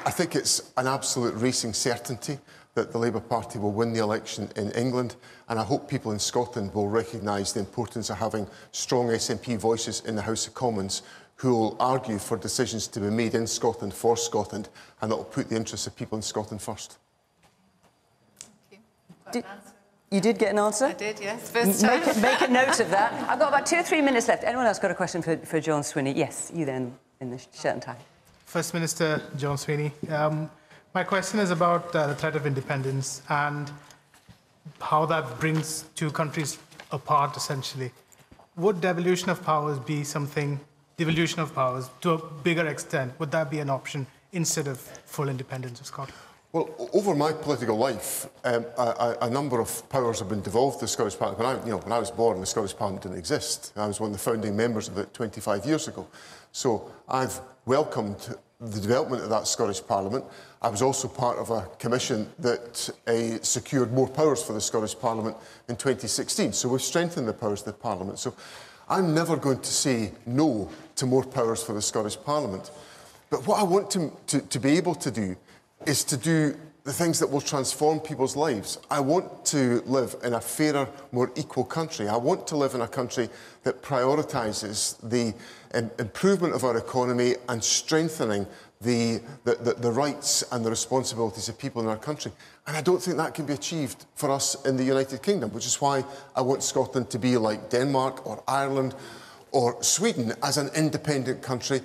I think it's an absolute racing certainty that the Labour Party will win the election in England, and I hope people in Scotland will recognise the importance of having strong SNP voices in the House of Commons who will argue for decisions to be made in Scotland for Scotland, and that will put the interests of people in Scotland first. You did get an answer? I did, yes. First time. Make a note of that. I've got about 2 or 3 minutes left. Anyone else got a question for John Swinney? Yes, you then in the shirt and tie. First Minister John Swinney. My question is about the threat of independence and how that brings two countries apart, essentially. Would devolution of powers be something, devolution of powers to a bigger extent, would that be an option instead of full independence of Scotland? Well, over my political life, a number of powers have been devolved to the Scottish Parliament. When I was born, the Scottish Parliament didn't exist. I was one of the founding members of it 25 years ago. So I've welcomed the development of that Scottish Parliament. I was also part of a commission that secured more powers for the Scottish Parliament in 2016. So we've strengthened the powers of the Parliament. So I'm never going to say no to more powers for the Scottish Parliament. But what I want to be able to do is to do the things that will transform people's lives. I want to live in a fairer, more equal country. I want to live in a country that prioritises the improvement of our economy and strengthening the rights and the responsibilities of people in our country. And I don't think that can be achieved for us in the United Kingdom, which is why I want Scotland to be like Denmark or Ireland or Sweden as an independent country.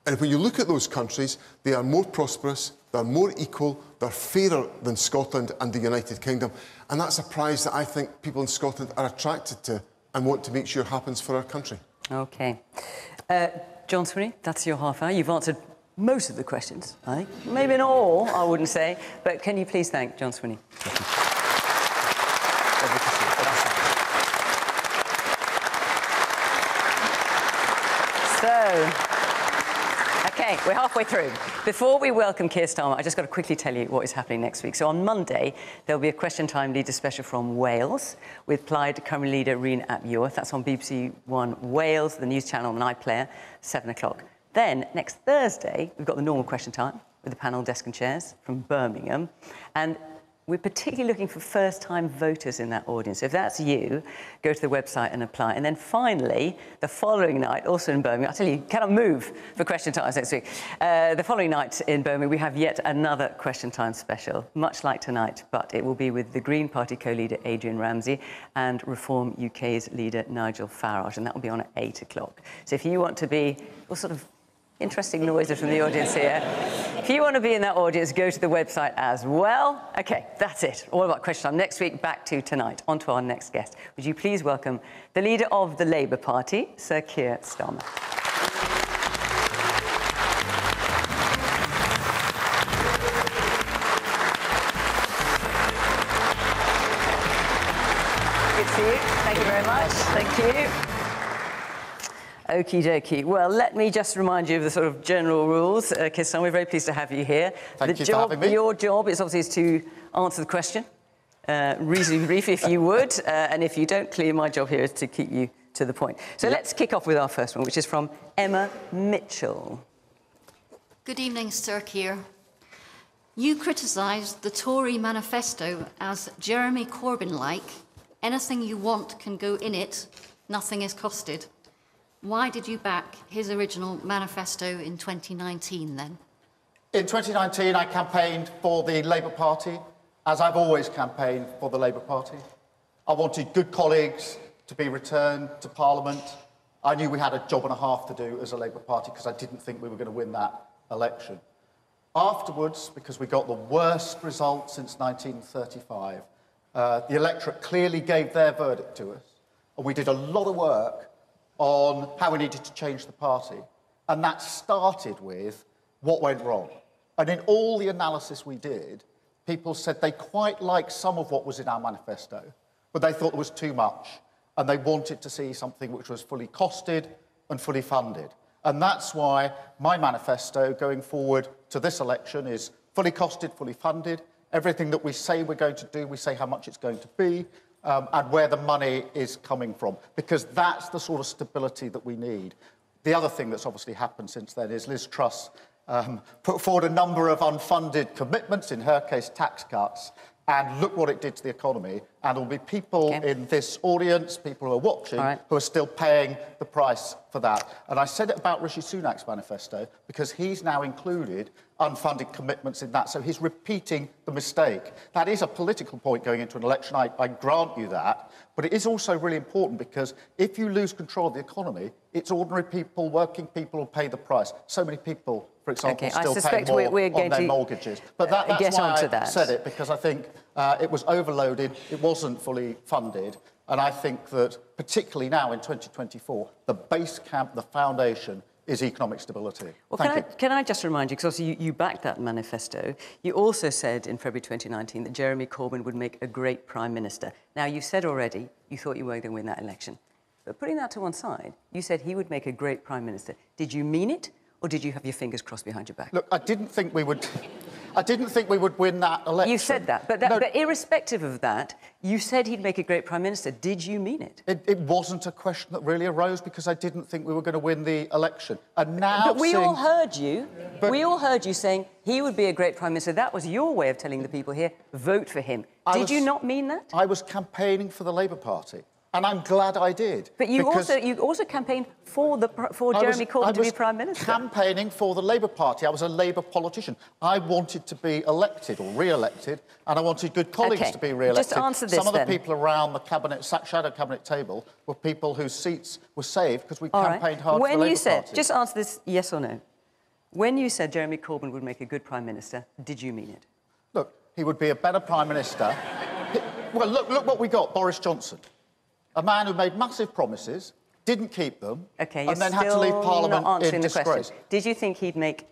And when you look at those countries, they are more prosperous, they're more equal, they're fairer than Scotland and the United Kingdom. And that's a prize that I think people in Scotland are attracted to and want to make sure happens for our country. OK. John Swinney, that's your half hour. You've answered most of the questions, I think. Maybe not all, I wouldn't say. But can you please thank John Swinney? OK, we're halfway through. Before we welcome Keir Starmer, I just got to quickly tell you what is happening next week. So on Monday, there'll be a Question Time Leader special from Wales with Plaid Cymru leader Rhyn ap Iorwerth. That's on BBC One Wales, the news channel on iPlayer, 7 o'clock. Then, next Thursday, we've got the normal Question Time with the panel, desk and chairs from Birmingham. And we're particularly looking for first-time voters in that audience. If that's you, go to the website and apply. And then finally, the following night, also in Birmingham, I tell you, you cannot move for Question Times next week. The following night in Birmingham, we have yet another Question Time special, much like tonight, but it will be with the Green Party co-leader Adrian Ramsey and Reform UK's leader Nigel Farage, and that will be on at 8 o'clock. So if you want to be, well, sort of interesting noises from the audience here. If you want to be in that audience, go to the website as well. OK, that's it. All about Question Time. Next week, back to tonight. On to our next guest. Would you please welcome the leader of the Labour Party, Sir Keir Starmer. Good to see you. Thank you very much. Thank you. Okie dokie. Well, let me just remind you of the sort of general rules. Keir Starmer, we're very pleased to have you here. Thank you for having me. Your job is obviously to answer the question, reasonably brief if you would, and if you don't, clearly my job here is to keep you to the point. So let's kick off with our first one, which is from Emma Mitchell. Good evening, Sir Keir. You criticised the Tory manifesto as Jeremy Corbyn-like. Anything you want can go in it, nothing is costed. Why did you back his original manifesto in 2019, then? In 2019, I campaigned for the Labour Party, as I've always campaigned for the Labour Party. I wanted good colleagues to be returned to Parliament. I knew we had a job and a half to do as a Labour Party because I didn't think we were going to win that election. Afterwards, because we got the worst result since 1935, the electorate clearly gave their verdict to us. and we did a lot of work on how we needed to change the party. And that started with what went wrong. And in all the analysis we did, people said they quite liked some of what was in our manifesto, but they thought there was too much. And they wanted to see something which was fully costed and fully funded. And that's why my manifesto going forward to this election is fully costed, fully funded. Everything that we say we're going to do, we say how much it's going to be, and where the money is coming from, because that's the sort of stability that we need. The other thing that's obviously happened since then is Liz Truss put forward a number of unfunded commitments, in her case tax cuts, and look what it did to the economy. And there will be people in this audience, people who are watching, who are still paying the price for that. And I said it about Rishi Sunak's manifesto because he's now included unfunded commitments in that. So he's repeating the mistake. That is a political point going into an election, I grant you that. But it is also really important because if you lose control of the economy, it's ordinary people, working people who pay the price. So many people, for example, still pay more on their mortgages. But that's why I said it, because I think it was overloaded, it wasn't fully funded. And I think that, particularly now in 2024, the base camp, the foundation, is economic stability. Well, can I just remind you, because obviously you backed that manifesto, you also said in February 2019 that Jeremy Corbyn would make a great Prime Minister. Now, you said already you thought you weren't going to win that election. But putting that to one side, you said he would make a great Prime Minister. Did you mean it, or did you have your fingers crossed behind your back? Look, I didn't think we would win that election. You said that, but irrespective of that, you said he'd make a great Prime Minister. Did you mean it? It wasn't a question that really arose because I didn't think we were going to win the election. And now, but we all heard you. We all heard you saying he would be a great Prime Minister. That was your way of telling the people here, vote for him. Did you not mean that? I was campaigning for the Labour Party. And I'm glad I did. But you also campaigned for Jeremy Corbyn to be Prime Minister. I was campaigning for the Labour Party. I was a Labour politician. I wanted to be elected or re-elected, and I wanted good colleagues to be re-elected. Just answer this, Some of the people around the shadow cabinet table were people whose seats were saved because we campaigned hard for the Labour Party. Just answer this yes or no. When you said Jeremy Corbyn would make a good Prime Minister, did you mean it? Look, he would be a better Prime Minister. Well, look what we got, Boris Johnson. A man who made massive promises, didn't keep them, and then had to leave Parliament in disgrace. Did you think he'd make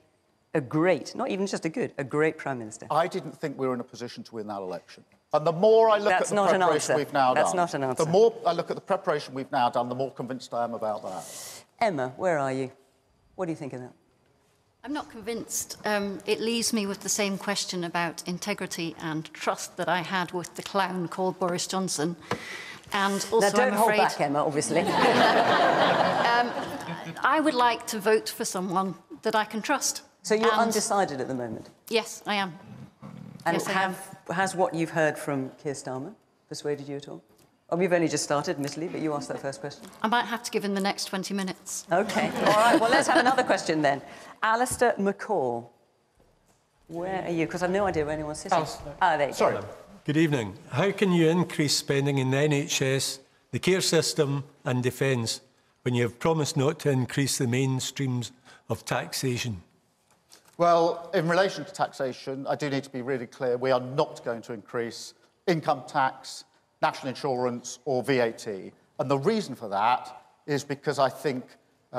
a great, not even just a good, a great Prime Minister? I didn't think we were in a position to win that election. And the more I look at the preparation we've now done... That's not an answer. The more I look at the preparation we've now done, the more convinced I am about that. Emma, where are you? What do you think of that? I'm not convinced. It leaves me with the same question about integrity and trust that I had with the clown called Boris Johnson. And also, now, don't hold back, Emma, obviously. I would like to vote for someone that I can trust. So you're undecided at the moment? Yes, I am. And has what you've heard from Keir Starmer persuaded you at all? Oh, we've only just started, admittedly, but you asked that first question. I might have to give him the next 20 minutes. OK. All right, well, let's have another question then. Alistair McCall. Where are you? Because I've no idea where anyone's sitting. There you Sorry. go. Good evening. How can you increase spending in the NHS, the care system and defence when you have promised not to increase the mainstreams of taxation? Well, in relation to taxation, I do need to be really clear. We are not going to increase income tax, national insurance or VAT. And the reason for that is because I think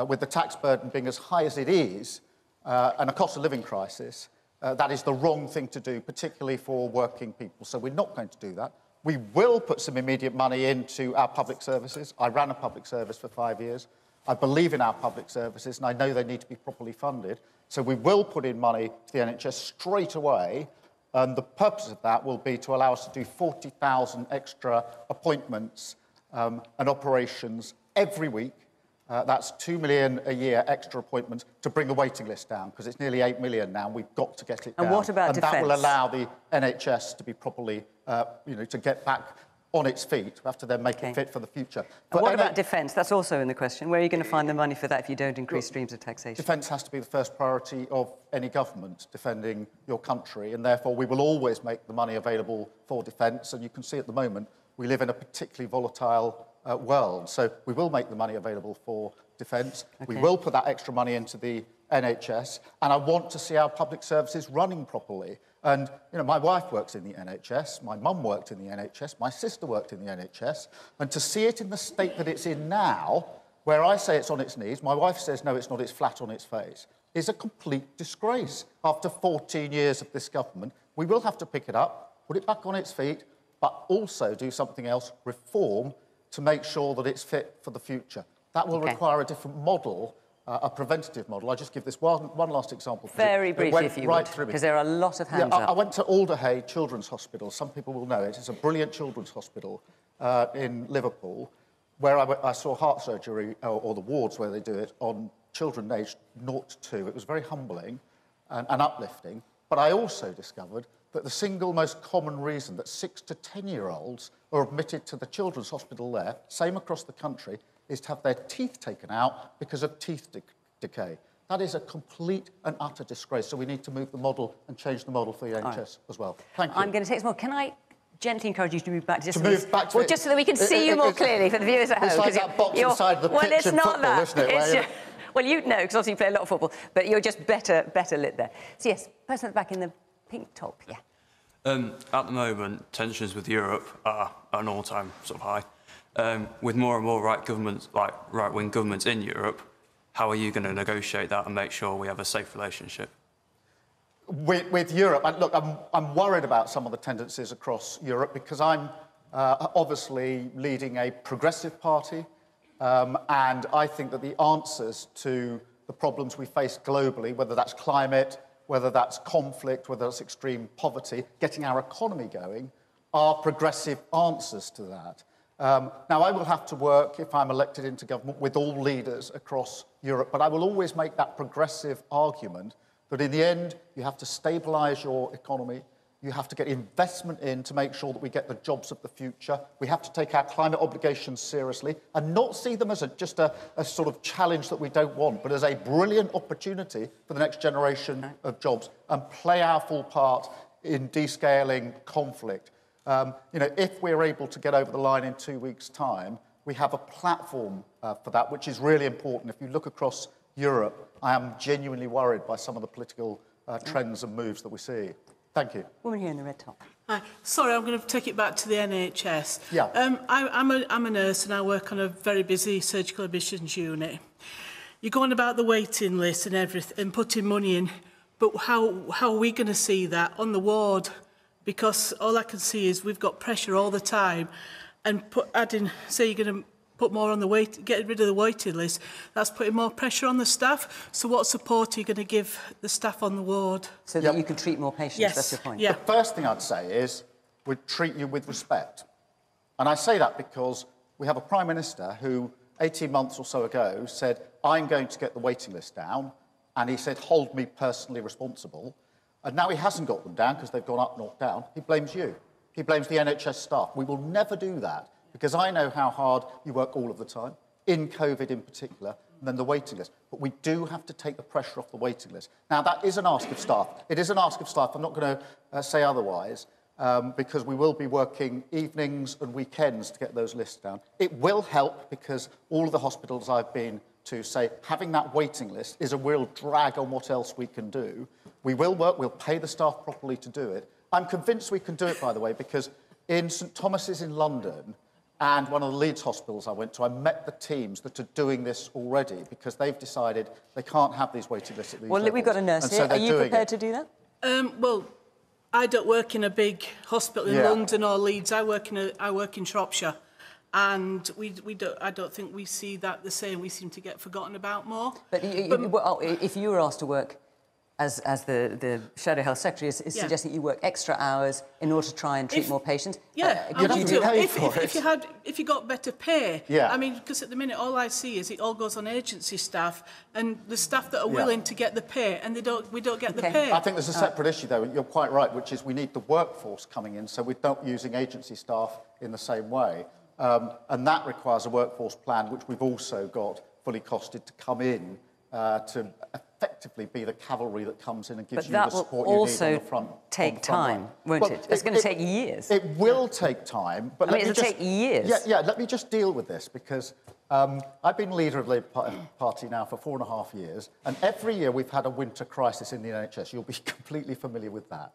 with the tax burden being as high as it is and a cost of living crisis, that is the wrong thing to do, particularly for working people. So we're not going to do that. We will put some immediate money into our public services. I ran a public service for 5 years. I believe in our public services, and I know they need to be properly funded. So we will put in money to the NHS straight away, and the purpose of that will be to allow us to do 40,000 extra appointments and operations every week. That's 2 million a year extra appointments to bring the waiting list down, because it's nearly 8 million now. We've got to get it down. And what about defence? And that will allow the NHS to be properly, to get back on its feet after then make it fit for the future. But what about defence? That's also in the question. Where are you going to find the money for that if you don't increase streams of taxation? Defence has to be the first priority of any government, defending your country, and therefore we will always make the money available for defence. And you can see at the moment we live in a particularly volatile world. So we will make the money available for defence. We will put that extra money into the NHS. And I want to see our public services running properly. And, you know, my wife works in the NHS, my mum worked in the NHS, my sister worked in the NHS, and to see it in the state that it's in now, where I say it's on its knees, my wife says, no, it's not, it's flat on its face, is a complete disgrace. After 14 years of this government, we will have to pick it up, put it back on its feet, but also do something else, reform, to make sure that it's fit for the future. That will require a different model, a preventative model. I'll just give this one last example. Very briefly, if you would, because there are a lot of hands up. I went to Alderhay Children's Hospital. Some people will know it. It's a brilliant children's hospital in Liverpool, where I saw heart surgery, or the wards where they do it, on children aged 0 to 2. It was very humbling and uplifting. But I also discovered that the single most common reason that 6 to 10-year-olds are admitted to the children's hospital there, same across the country, is to have their teeth taken out because of teeth decay. That is a complete and utter disgrace. So we need to move the model and change the model for the NHS as well. Thank you. I'm going to take some more. Can I gently encourage you to move back just just so that we can see you more clearly for the viewers at home? It's like that box inside the pitch in football, isn't it? Well, you'd know, because obviously you play a lot of football, but you're just better lit there. So, yes, person at the back in the pink top, yeah. At the moment, tensions with Europe are at an all-time sort of high. With more and more right-wing governments in Europe, how are you going to negotiate that and make sure we have a safe relationship? With Europe, look, I'm worried about some of the tendencies across Europe because I'm obviously leading a progressive party, and I think that the answers to the problems we face globally, whether that's climate, whether that's conflict, whether that's extreme poverty, getting our economy going, are progressive answers to that. Now, I will have to work, if I'm elected into government, with all leaders across Europe, but I will always make that progressive argument that in the end, you have to stabilise your economy, you have to get investment in to make sure that we get the jobs of the future, we have to take our climate obligations seriously and not see them as just a sort of challenge that we don't want, but as a brilliant opportunity for the next generation of jobs, and play our full part in descaling conflict. You know, if we're able to get over the line in 2 weeks' time, we have a platform for that, which is really important. If you look across Europe, I am genuinely worried by some of the political trends and moves that we see. Thank you. Woman here in the red top. Hi. Sorry, I'm going to take it back to the NHS. Yeah. I'm a nurse and I work on a very busy surgical admissions unit. You're going about the waiting list and everything and putting money in, but how are we going to see that on the ward? Because all I can see is we've got pressure all the time, and say you're going to put more on the get rid of the waiting list, that's putting more pressure on the staff. So what support are you going to give the staff on the ward? So that you can treat more patients, yes. That's your point. The first thing I'd say is we'd treat you with respect. And I say that because we have a Prime Minister who 18 months or so ago said, I'm going to get the waiting list down, and he said, hold me personally responsible. And now he hasn't got them down because they've gone up, not down. He blames you. He blames the NHS staff. We will never do that because I know how hard you work all of the time, in COVID in particular, and then the waiting list. But we do have to take the pressure off the waiting list. Now, that is an ask of staff. It is an ask of staff. I'm not going to say otherwise because we will be working evenings and weekends to get those lists down. It will help because all of the hospitals I've been to say having that waiting list is a real drag on what else we can do. We will work, we'll pay the staff properly to do it. I'm convinced we can do it, by the way, because in St Thomas's in London and one of the Leeds hospitals I went to, I met the teams that are doing this already because they've decided they can't have these waiting lists at these levels. We've got a nurse here. Are you prepared to do that? Well, I don't work in a big hospital in London or Leeds. I work in Shropshire. And I don't think we see that the same. We seem to get forgotten about more. But if you were asked to work as the Shadow Health Secretary is suggesting you work extra hours in order to try and treat more patients. If you got better pay. Yeah. I mean, because at the minute all I see is it all goes on agency staff and the staff that are willing to get the pay, and we don't get the pay. I think there's a separate issue though. You're quite right, which is we need the workforce coming in, so we're not using agency staff in the same way. And that requires a workforce plan, which we've also got fully costed to come in to effectively be the cavalry that comes in and gives you the support you need on the front. But that will also take time, won't it? It's going to take years. It will take time. But it'll take years. Yeah, let me just deal with this because I've been leader of the Labour Party now for 4.5 years, and every year we've had a winter crisis in the NHS. You'll be completely familiar with that.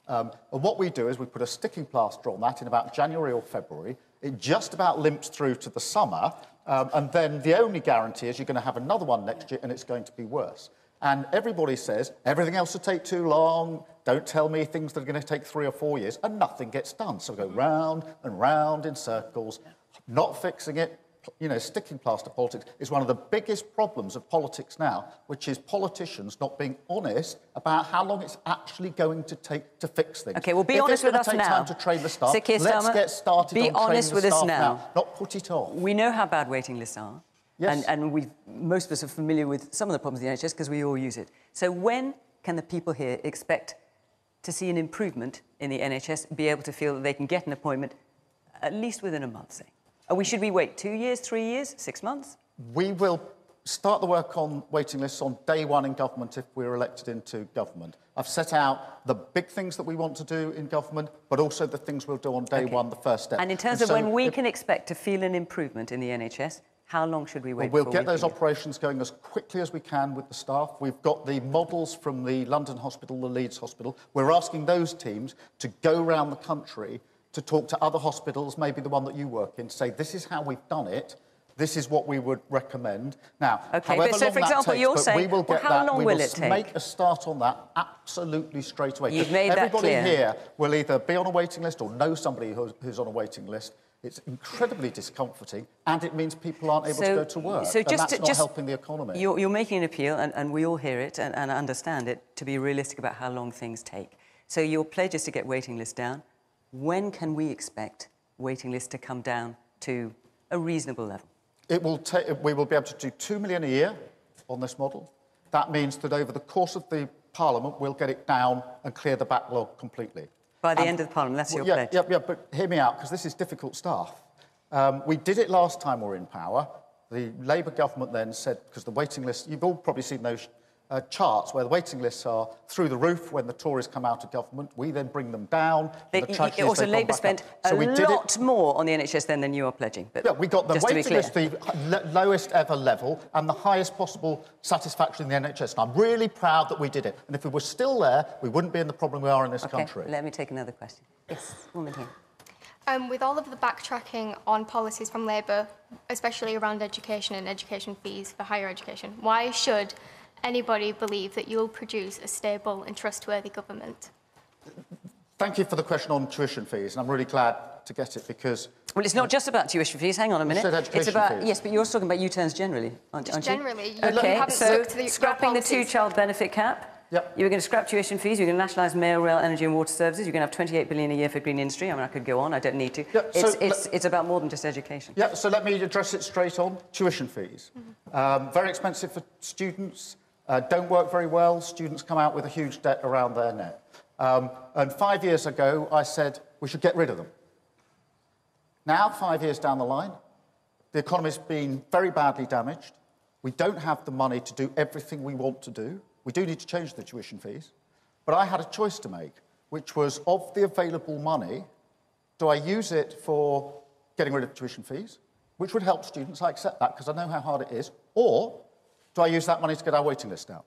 And what we do is we put a sticking plaster on that in about January or February. It just about limps through to the summer, and then the only guarantee is you're going to have another one next year and it's going to be worse. And everybody says, everything else will take too long, don't tell me things that are going to take 3 or 4 years, and nothing gets done. So we go round and round in circles, not fixing it. You know, sticking plaster politics is one of the biggest problems of politics now, which is politicians not being honest about how long it's actually going to take to fix things. OK, well, be honest with us now. If it's going to take time to train the staff, So, Keir let's Starmer, get started on honest training with the us staff now. not put it off. We know how bad waiting lists are. Yes. And most of us are familiar with some of the problems of the NHS because we all use it. So when can the people here expect to see an improvement in the NHS, be able to feel that they can get an appointment at least within a month, say? Should we wait 2 years, 3 years, 6 months? We will start the work on waiting lists on day one in government if we're elected into government. I've set out the big things that we want to do in government, but also the things we'll do on day one, the first step. And in terms of when we can expect to feel an improvement in the NHS, how long should we wait? Well, we'll get those operations going as quickly as we can with the staff. We've got the models from the London Hospital, the Leeds Hospital. We're asking those teams to go around the country to talk to other hospitals, maybe the one that you work in, say, this is how we've done it, this is what we would recommend. Now, however so long for example, that takes, you're but saying, we will get how long will it take? Make a start on that absolutely straight away. You've made that clear. Everybody here will either be on a waiting list or know somebody who's on a waiting list. It's incredibly discomforting, and it means people aren't able to go to work, and that's not helping the economy. You're making an appeal, and we all hear it and understand it, to be realistic about how long things take. So your pledge is to get waiting lists down. When can we expect waiting lists to come down to a reasonable level? It will we will be able to do 2 million a year on this model. That means that over the course of the Parliament, we'll get it down and clear the backlog completely. By the end of the Parliament, that's your pledge? Yeah, but hear me out, because this is difficult stuff. We did it last time we were in power. The Labour government then said, because the waiting list, you've all probably seen those charts where the waiting lists are through the roof when the Tories come out of government. We then bring them down. Also, Labour spent a lot more on the NHS then than you are pledging. But yeah, we got the waiting list the lowest ever level and the highest possible satisfaction in the NHS. And I'm really proud that we did it. And if we were still there, we wouldn't be in the problem we are in this country. Let me take another question. Yes, woman here. With all of the backtracking on policies from Labour, especially around education and education fees for higher education, why should anybody believe that you'll produce a stable and trustworthy government? Thank you for the question on tuition fees, and I'm really glad to get it because... Well, it's not just about tuition fees. Hang on a minute. It's about fees. Yes, but you're talking about U-turns generally, aren't you? Generally. OK, so scrapping the two-child benefit cap. Yep. You were going to scrap tuition fees, you're going to nationalise mail, rail, energy and water services, you're going to have 28 billion a year for green industry. I mean, I could go on, I don't need to. Yep, it's about more than just education. Yeah, so let me address it straight on. Tuition fees. Very expensive for students, don't work very well. Students come out with a huge debt around their neck. And 5 years ago, I said we should get rid of them. Now, 5 years down the line, the economy's been very badly damaged. We don't have the money to do everything we want to do. We do need to change the tuition fees. But I had a choice to make, which was, of the available money, do I use it for getting rid of tuition fees, which would help students, I accept that, because I know how hard it is, or do I use that money to get our waiting list down?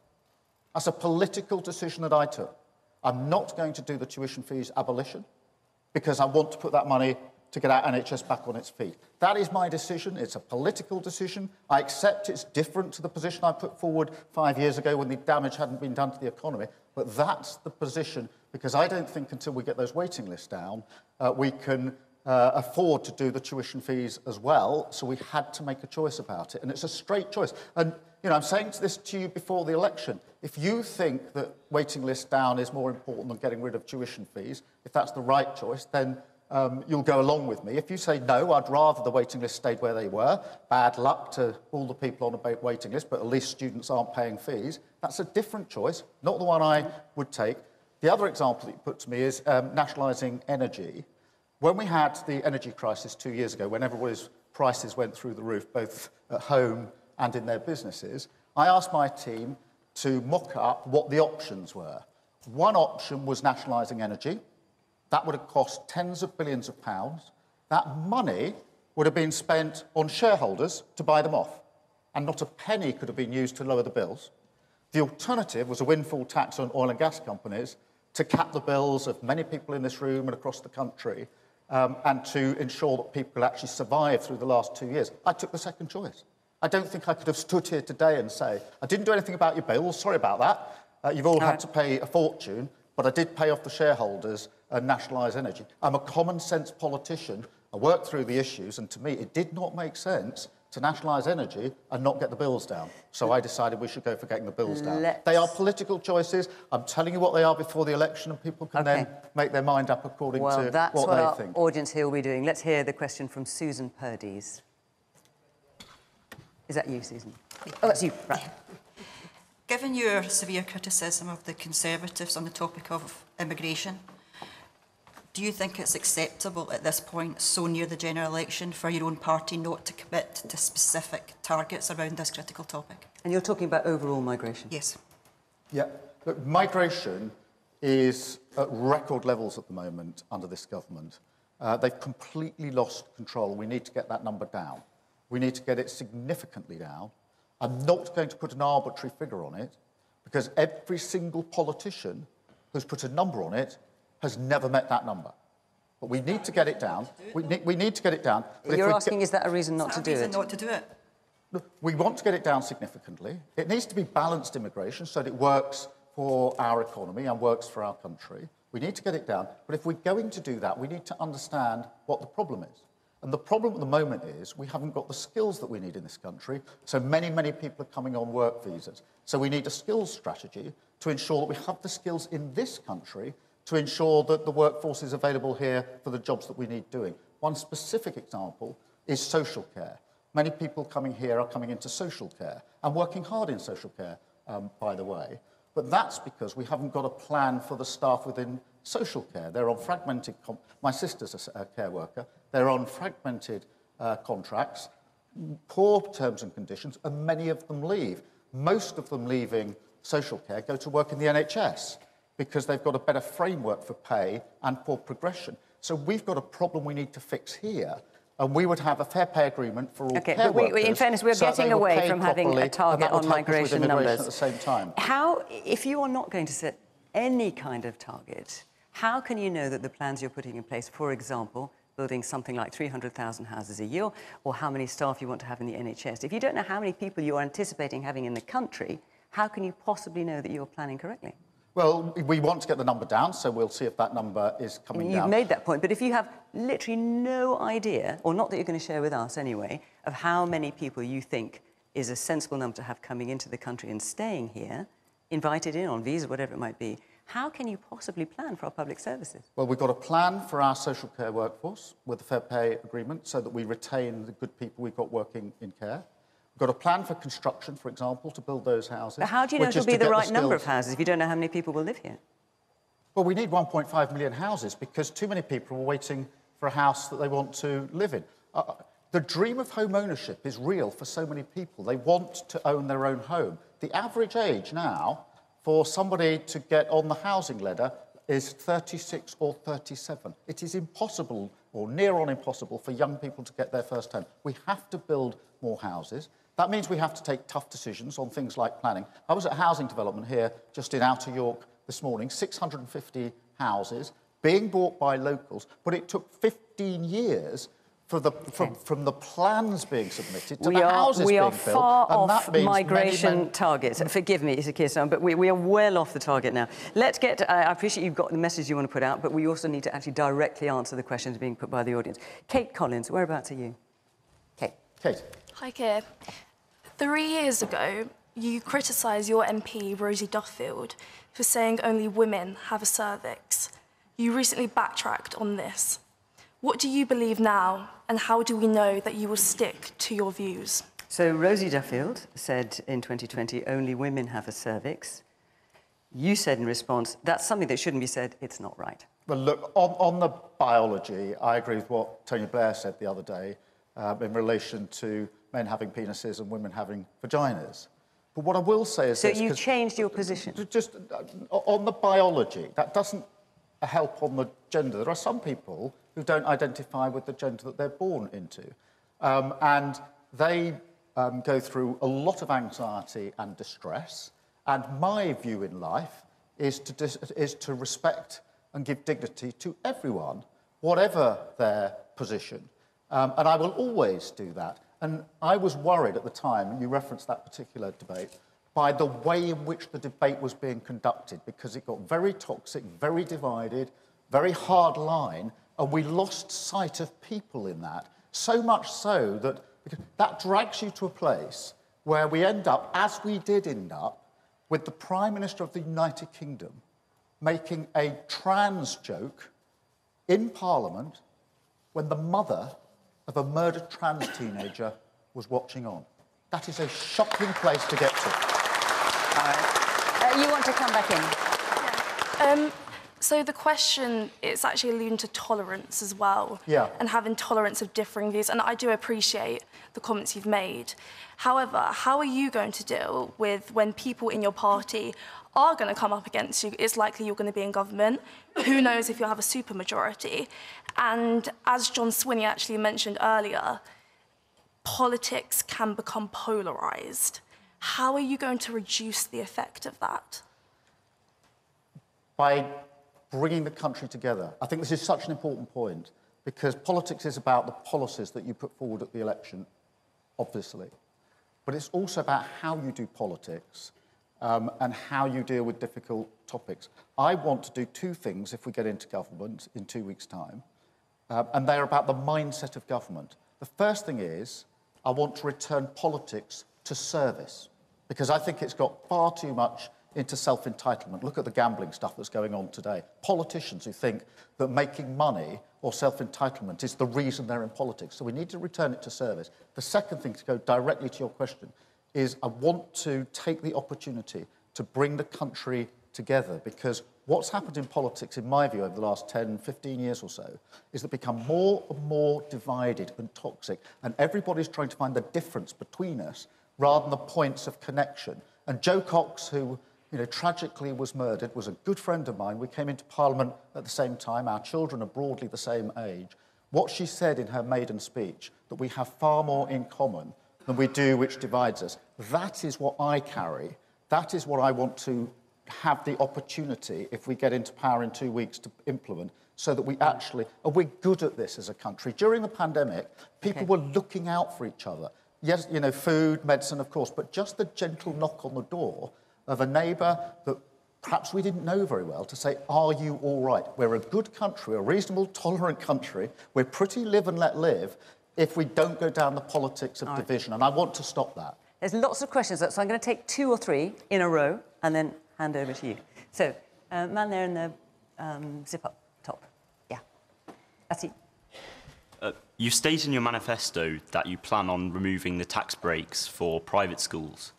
That's a political decision that I took. I'm not going to do the tuition fees abolition, because I want to put that money to get our NHS back on its feet. That is my decision. It's a political decision. I accept it's different to the position I put forward 5 years ago when the damage hadn't been done to the economy, but that's the position, because I don't think until we get those waiting lists down, we can afford to do the tuition fees as well, so we had to make a choice about it, and it's a straight choice. And, you know, I'm saying this to you before the election. If you think that waiting lists down is more important than getting rid of tuition fees, if that's the right choice, then you'll go along with me. If you say, no, I'd rather the waiting list stayed where they were, bad luck to all the people on a waiting list, but at least students aren't paying fees, that's a different choice, not the one I would take. The other example that you put to me is nationalising energy. When we had the energy crisis 2 years ago, when everybody's prices went through the roof, both at home and in their businesses, I asked my team to mock up what the options were. One option was nationalising energy. That would have cost tens of billions of pounds. That money would have been spent on shareholders to buy them off, and not a penny could have been used to lower the bills. The alternative was a windfall tax on oil and gas companies to cap the bills of many people in this room and across the country, and to ensure that people could actually survive through the last 2 years. I took the second choice. I don't think I could have stood here today and say, I didn't do anything about your bills, sorry about that. You've all had to pay a fortune, but I did pay off the shareholders and nationalise energy. I'm a common sense politician. I worked through the issues, and to me, it did not make sense to nationalise energy and not get the bills down. So I decided we should go for getting the bills down. They are political choices. I'm telling you what they are before the election, and people can then make their mind up according to what they think. Well, that's what our audience here will be doing. Let's hear the question from Susan Purdy's. Is that you, Susan? Oh, that's you, right. Given your severe criticism of the Conservatives on the topic of immigration, do you think it's acceptable at this point, so near the general election, for your own party not to commit to specific targets around this critical topic? And you're talking about overall migration? Yes. Yeah. Look, migration is at record levels at the moment under this government. They've completely lost control. We need to get that number down. We need to get it significantly down. I'm not going to put an arbitrary figure on it, because every single politician who's put a number on it has never met that number. But we need to get it down. We need to get it down. But you're asking, is that a reason not to do it? Is that a reason not to do it? Look, we want to get it down significantly. It needs to be balanced immigration so that it works for our economy and works for our country. We need to get it down. But if we're going to do that, we need to understand what the problem is. And the problem at the moment is we haven't got the skills that we need in this country. So many, many people are coming on work visas. So we need a skills strategy to ensure that we have the skills in this country to ensure that the workforce is available here for the jobs that we need doing. One specific example is social care. Many people coming here are coming into social care and working hard in social care, by the way. But that's because we haven't got a plan for the staff within social care. They're on fragmented... My sister's a care worker. They're on fragmented contracts, poor terms and conditions, and many of them leave. Most of them leaving social care go to work in the NHS because they've got a better framework for pay and for progression. So we've got a problem we need to fix here, and we would have a fair pay agreement for all care workers. In fairness, we're getting away from having a target on migration numbers. At the same time. How, if you are not going to set any kind of target, how can you know that the plans you're putting in place, for example, building something like 300,000 houses a year, or how many staff you want to have in the NHS, if you don't know how many people you are anticipating having in the country, how can you possibly know that you're planning correctly? Well, we want to get the number down, so we'll see if that number is coming down. You've made that point, but if you have literally no idea, or not that you're going to share with us anyway, of how many people you think is a sensible number to have coming into the country and staying here, invited in on visa, whatever it might be, how can you possibly plan for our public services? Well, we've got a plan for our social care workforce with a fair pay agreement so that we retain the good people we've got working in care. We've got a plan for construction, for example, to build those houses. But how do you know it'll be the right number of houses if you don't know how many people will live here? Well, we need 1.5 million houses because too many people are waiting for a house that they want to live in. The dream of home ownership is real for so many people. They want to own their own home. The average age now for somebody to get on the housing ladder is 36 or 37. It is impossible, or near on impossible, for young people to get their first home. We have to build more houses. That means we have to take tough decisions on things like planning. I was at a housing development here just in Outer York this morning, 650 houses being bought by locals, but it took 15 years for from the plans being submitted to the houses being built. We are far off migration targets. Forgive me, Keir Starmer, but we are well off the target now. Let's get to, I appreciate you've got the message you want to put out, but we also need to actually directly answer the questions being put by the audience. Kate Collins, whereabouts are you? Kate. Hi, Keir. 3 years ago, you criticised your MP, Rosie Duffield, for saying only women have a cervix. You recently backtracked on this. What do you believe now, and how do we know that you will stick to your views? So Rosie Duffield said in 2020, only women have a cervix. You said in response, that's something that shouldn't be said, it's not right. Well, look, on the biology, I agree with what Tony Blair said the other day in relation to men having penises and women having vaginas. But what I will say is so you changed your position? Just on the biology, that doesn't help on the gender. There are some people who don't identify with the gender that they're born into. And they go through a lot of anxiety and distress. And my view in life is to respect and give dignity to everyone, whatever their position. And I will always do that. And I was worried at the time, and you referenced that particular debate, by the way in which the debate was being conducted, because it got very toxic, very divided, very hard line, and we lost sight of people in that. So much so that drags you to a place where we end up, as we did end up, with the Prime Minister of the United Kingdom making a trans joke in Parliament when the mother of a murdered trans teenager was watching on. That is a shocking place to get to. All right. You want to come back in? So the question is actually alluding to tolerance as well. Yeah. And having tolerance of differing views. And I do appreciate the comments you've made. However, how are you going to deal with when people in your party are going to come up against you? It's likely you're going to be in government. Who knows if you'll have a supermajority? And as John Swinney actually mentioned earlier, politics can become polarised. How are you going to reduce the effect of that? By bringing the country together. I think this is such an important point, because politics is about the policies that you put forward at the election, obviously. But it's also about how you do politics and how you deal with difficult topics. I want to do two things if we get into government in 2 weeks' time, and they're about the mindset of government. The first thing is I want to return politics to service, because I think it's got far too much into self-entitlement. Look at the gambling stuff that's going on today. Politicians who think that making money or self-entitlement is the reason they're in politics. So we need to return it to service. The second thing, to go directly to your question, is I want to take the opportunity to bring the country together, because what's happened in politics, in my view, over the last 10, 15 years or so, is that become more and more divided and toxic, and everybody's trying to find the difference between us rather than the points of connection. And Jo Cox, who tragically was murdered, was a good friend of mine. We came into Parliament at the same time. Our children are broadly the same age. What she said in her maiden speech, that we have far more in common than we do which divides us, that is what I carry. That is what I want to have the opportunity, if we get into power in 2 weeks, to implement, so that we actually, we're good at this as a country. During the pandemic, people were looking out for each other. Yes, food, medicine, of course, but just the gentle knock on the door of a neighbour that perhaps we didn't know very well, to say, are you all right? We're a good country, a reasonable, tolerant country. We're pretty live and let live if we don't go down the politics of division, and I want to stop that. There's lots of questions, so I'm going to take 2 or 3 in a row and then hand over to you. So, man there in the zip-up top. Yeah, that's it. You state in your manifesto that you plan on removing the tax breaks for private schools.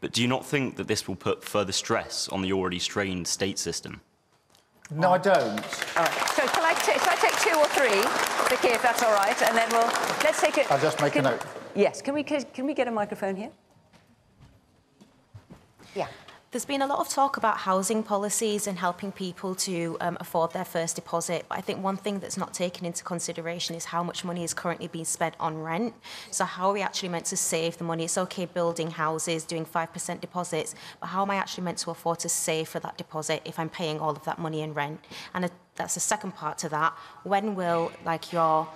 But do you not think that this will put further stress on the already strained state system? No, I don't. All right. So shall I take 2 or 3, Vicky, if that's all right, and then let's take it. I'll just make a note. Yes. Can we get a microphone here? Yeah. There's been a lot of talk about housing policies and helping people to afford their first deposit. But I think one thing that's not taken into consideration is how much money is currently being spent on rent. So how are we actually meant to save the money? It's okay building houses, doing 5% deposits, but how am I actually meant to afford to save for that deposit if I'm paying all of that money in rent? And that's the second part to that. When will, your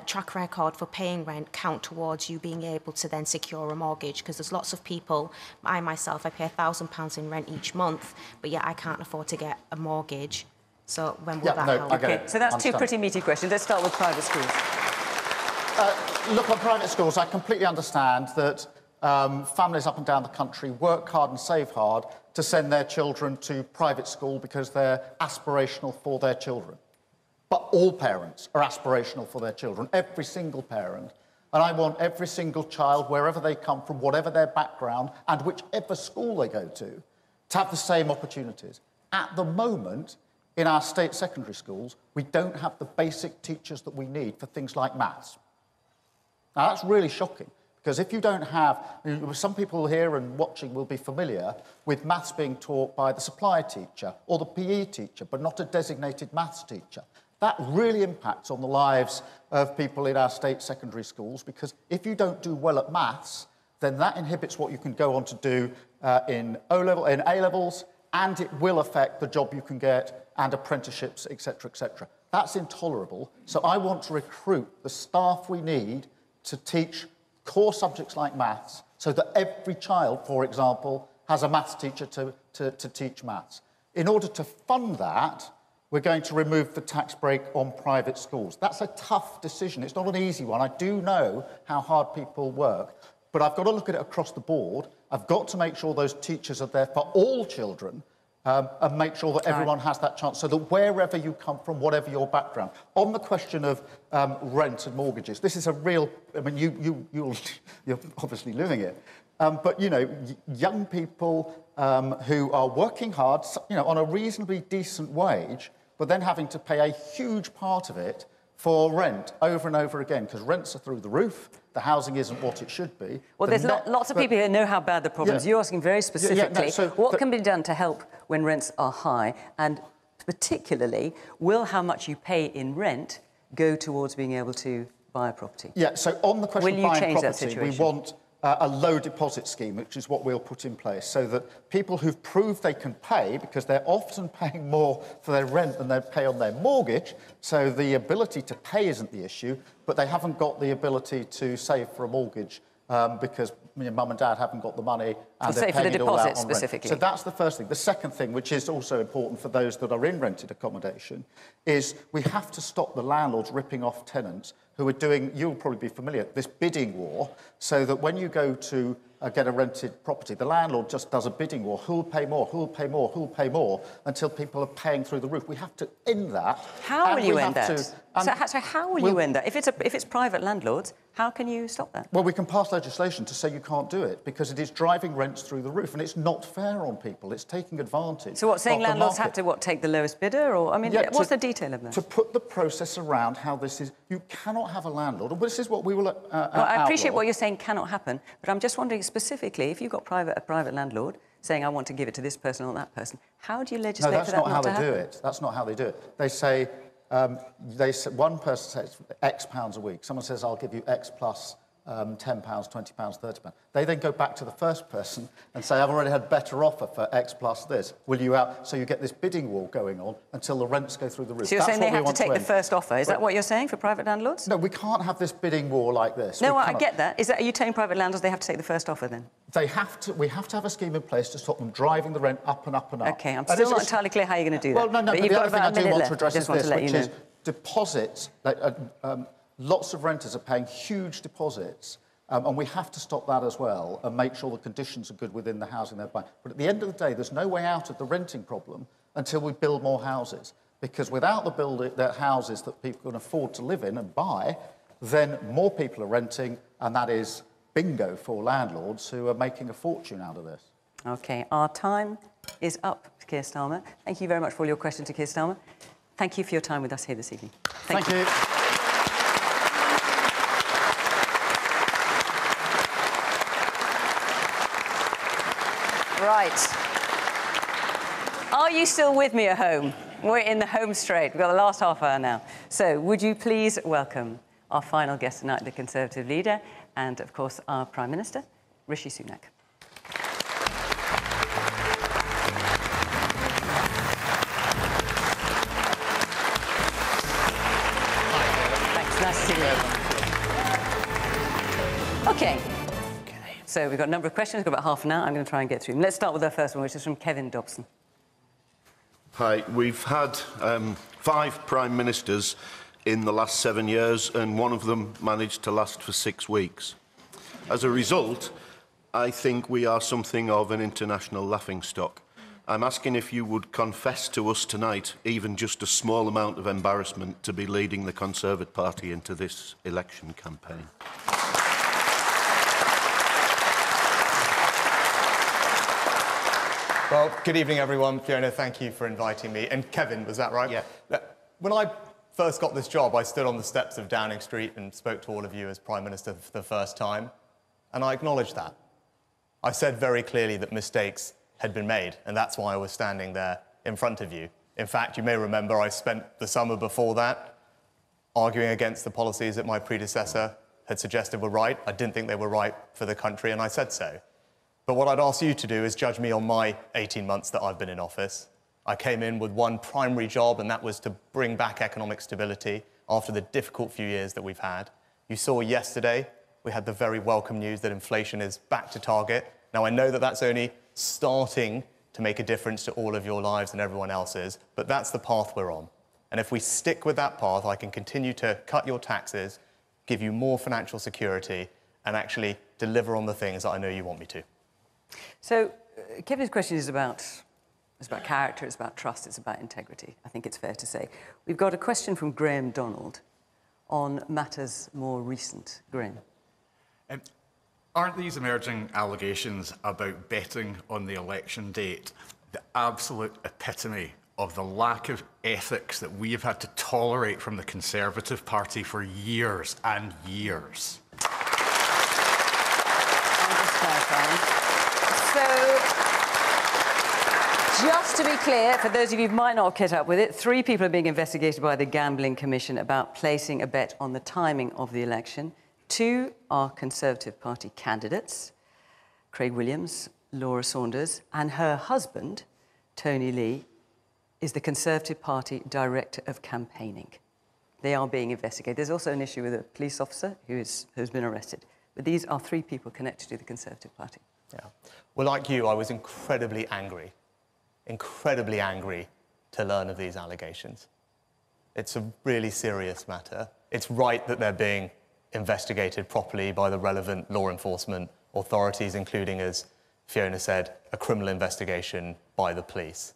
track record for paying rent count towards you being able to then secure a mortgage? Because there's lots of people, I myself, I pay £1,000 in rent each month, but yet I can't afford to get a mortgage. So when will that help? Okay, so that's 2 pretty meaty questions. Let's start with private schools. Look, on private schools, I completely understand that families up and down the country work hard and save hard to send their children to private school because they're aspirational for their children. But all parents are aspirational for their children, every single parent. And I want every single child, wherever they come from, whatever their background, and whichever school they go to have the same opportunities. At the moment, in our state secondary schools, we don't have the basic teachers that we need for things like maths. Now, that's really shocking, because if you don't have... Some people here and watching will be familiar with maths being taught by the supply teacher or the PE teacher, but not a designated maths teacher. That really impacts on the lives of people in our state secondary schools, because if you don't do well at maths, then that inhibits what you can go on to do in A-levels and it will affect the job you can get and apprenticeships, etc., etc. That's intolerable. So I want to recruit the staff we need to teach core subjects like maths so that every child, for example, has a maths teacher to teach maths. In order to fund that, we're going to remove the tax break on private schools. That's a tough decision. It's not an easy one. I do know how hard people work, but I've got to look at it across the board. I've got to make sure those teachers are there for all children and make sure that everyone has that chance, so that wherever you come from, whatever your background. On the question of rent and mortgages, this is a real... I mean, you're obviously living it. But, you know, young people who are working hard, you know, on a reasonably decent wage, but then having to pay a huge part of it for rent over and over again, because rents are through the roof, the housing isn't what it should be. Well, there's lots of people who know how bad the problem is. You're asking very specifically, what can be done to help when rents are high, and particularly, will how much you pay in rent go towards being able to buy a property? Yeah, so on the question of buying property, we want a low deposit scheme, which is what we'll put in place, so that people who've proved they can pay, because they're often paying more for their rent than they pay on their mortgage, so the ability to pay isn't the issue, but they haven't got the ability to save for a mortgage because mum and dad haven't got the money and they're paying it all out on rent. So that's the first thing. The second thing, which is also important for those that are in rented accommodation, is we have to stop the landlords ripping off tenants who are doing, you'll probably be familiar, this bidding war, so that when you go to get a rented property, the landlord just does a bidding war. Who'll pay more, who'll pay more, who'll pay more, until people are paying through the roof. We have to end that. How will you end that? So how will you end that? If it's private landlords, how can you stop that? Well, we can pass legislation to say you can't do it, because it is driving rents through the roof, and it's not fair on people. It's taking advantage. So what, saying landlords have to, take the lowest bidder? Or, I mean, what's the detail of that? To put the process around how this is, you cannot have a landlord, and this is what we will well, I appreciate what you're saying cannot happen, but I'm just wondering specifically, if you've got a private landlord saying, I want to give it to this person or that person, how do you legislate for that not to happen? No, that's not how they do it. That's not how they do it. They say, one person says X pounds a week. Someone says, I'll give you X plus £10, £20, £30. They then go back to the first person and say, I've already had better offer for X plus this. Will you out? So you get this bidding war going on until the rents go through the roof. So you're saying they have to take the first offer. Is that what you're saying for private landlords? No, we can't have this bidding war like this. No, I get that. Are you telling private landlords they have to take the first offer then? They have to. We have to have a scheme in place to stop them driving the rent up and up and up. OK, I'm still not entirely clear how you're going to do that. Well, no, but the other thing I do want to address is this, which is deposits. Lots of renters are paying huge deposits. And we have to stop that as well and make sure the conditions are good within the housing they're buying. But at the end of the day, there's no way out of the renting problem until we build more houses. Because without the houses that people can afford to live in and buy, then more people are renting, and that is bingo for landlords who are making a fortune out of this. OK, our time is up, Keir Starmer. Thank you very much for all your questions to Keir Starmer. Thank you for your time with us here this evening. Thank you. Right. Are you still with me at home? We're in the home straight. We've got the last half hour now. So would you please welcome our final guest tonight, the Conservative leader, and, of course, our Prime Minister, Rishi Sunak. Thanks. Nice to see you. OK. So we've got a number of questions. We've got about half an hour. I'm going to try and get through them. Let's start with our first one, which is from Kevin Dobson. Hi. We've had 5 Prime Ministers in the last 7 years, and one of them managed to last for 6 weeks. As a result, I think we are something of an international laughingstock. I'm asking if you would confess to us tonight, even just a small amount of embarrassment, to be leading the Conservative Party into this election campaign. Well, good evening, everyone. Fiona, thank you for inviting me. And Kevin, was that right? Yeah. When I first got this job, I stood on the steps of Downing Street and spoke to all of you as Prime Minister for the first time, and I acknowledged that. I said very clearly that mistakes had been made, and that's why I was standing there in front of you. In fact, you may remember I spent the summer before that arguing against the policies that my predecessor had suggested were right. I didn't think they were right for the country, and I said so. But what I'd ask you to do is judge me on my 18 months that I've been in office. I came in with one primary job, and that was to bring back economic stability after the difficult few years that we've had. You saw yesterday, we had the very welcome news that inflation is back to target. Now, I know that that's only starting to make a difference to all of your lives and everyone else's, but that's the path we're on. And if we stick with that path, I can continue to cut your taxes, give you more financial security, and actually deliver on the things that I know you want me to. So, Kevin's question is about character, it's about trust, it's about integrity, I think it's fair to say. We've got a question from Graham Donald on matters more recent. Graham. Aren't these emerging allegations about betting on the election date the absolute epitome of the lack of ethics that we have had to tolerate from the Conservative Party for years and years? So, just to be clear, for those of you who might not have kept up with it, 3 people are being investigated by the Gambling Commission about placing a bet on the timing of the election. 2 are Conservative Party candidates, Craig Williams, Laura Saunders, and her husband, Tony Lee, is the Conservative Party Director of Campaigning. They are being investigated. There's also an issue with a police officer who's been arrested. But these are 3 people connected to the Conservative Party. Yeah. Well, like you, I was incredibly angry to learn of these allegations. It's a really serious matter. It's right that they're being investigated properly by the relevant law enforcement authorities, including, as Fiona said, a criminal investigation by the police.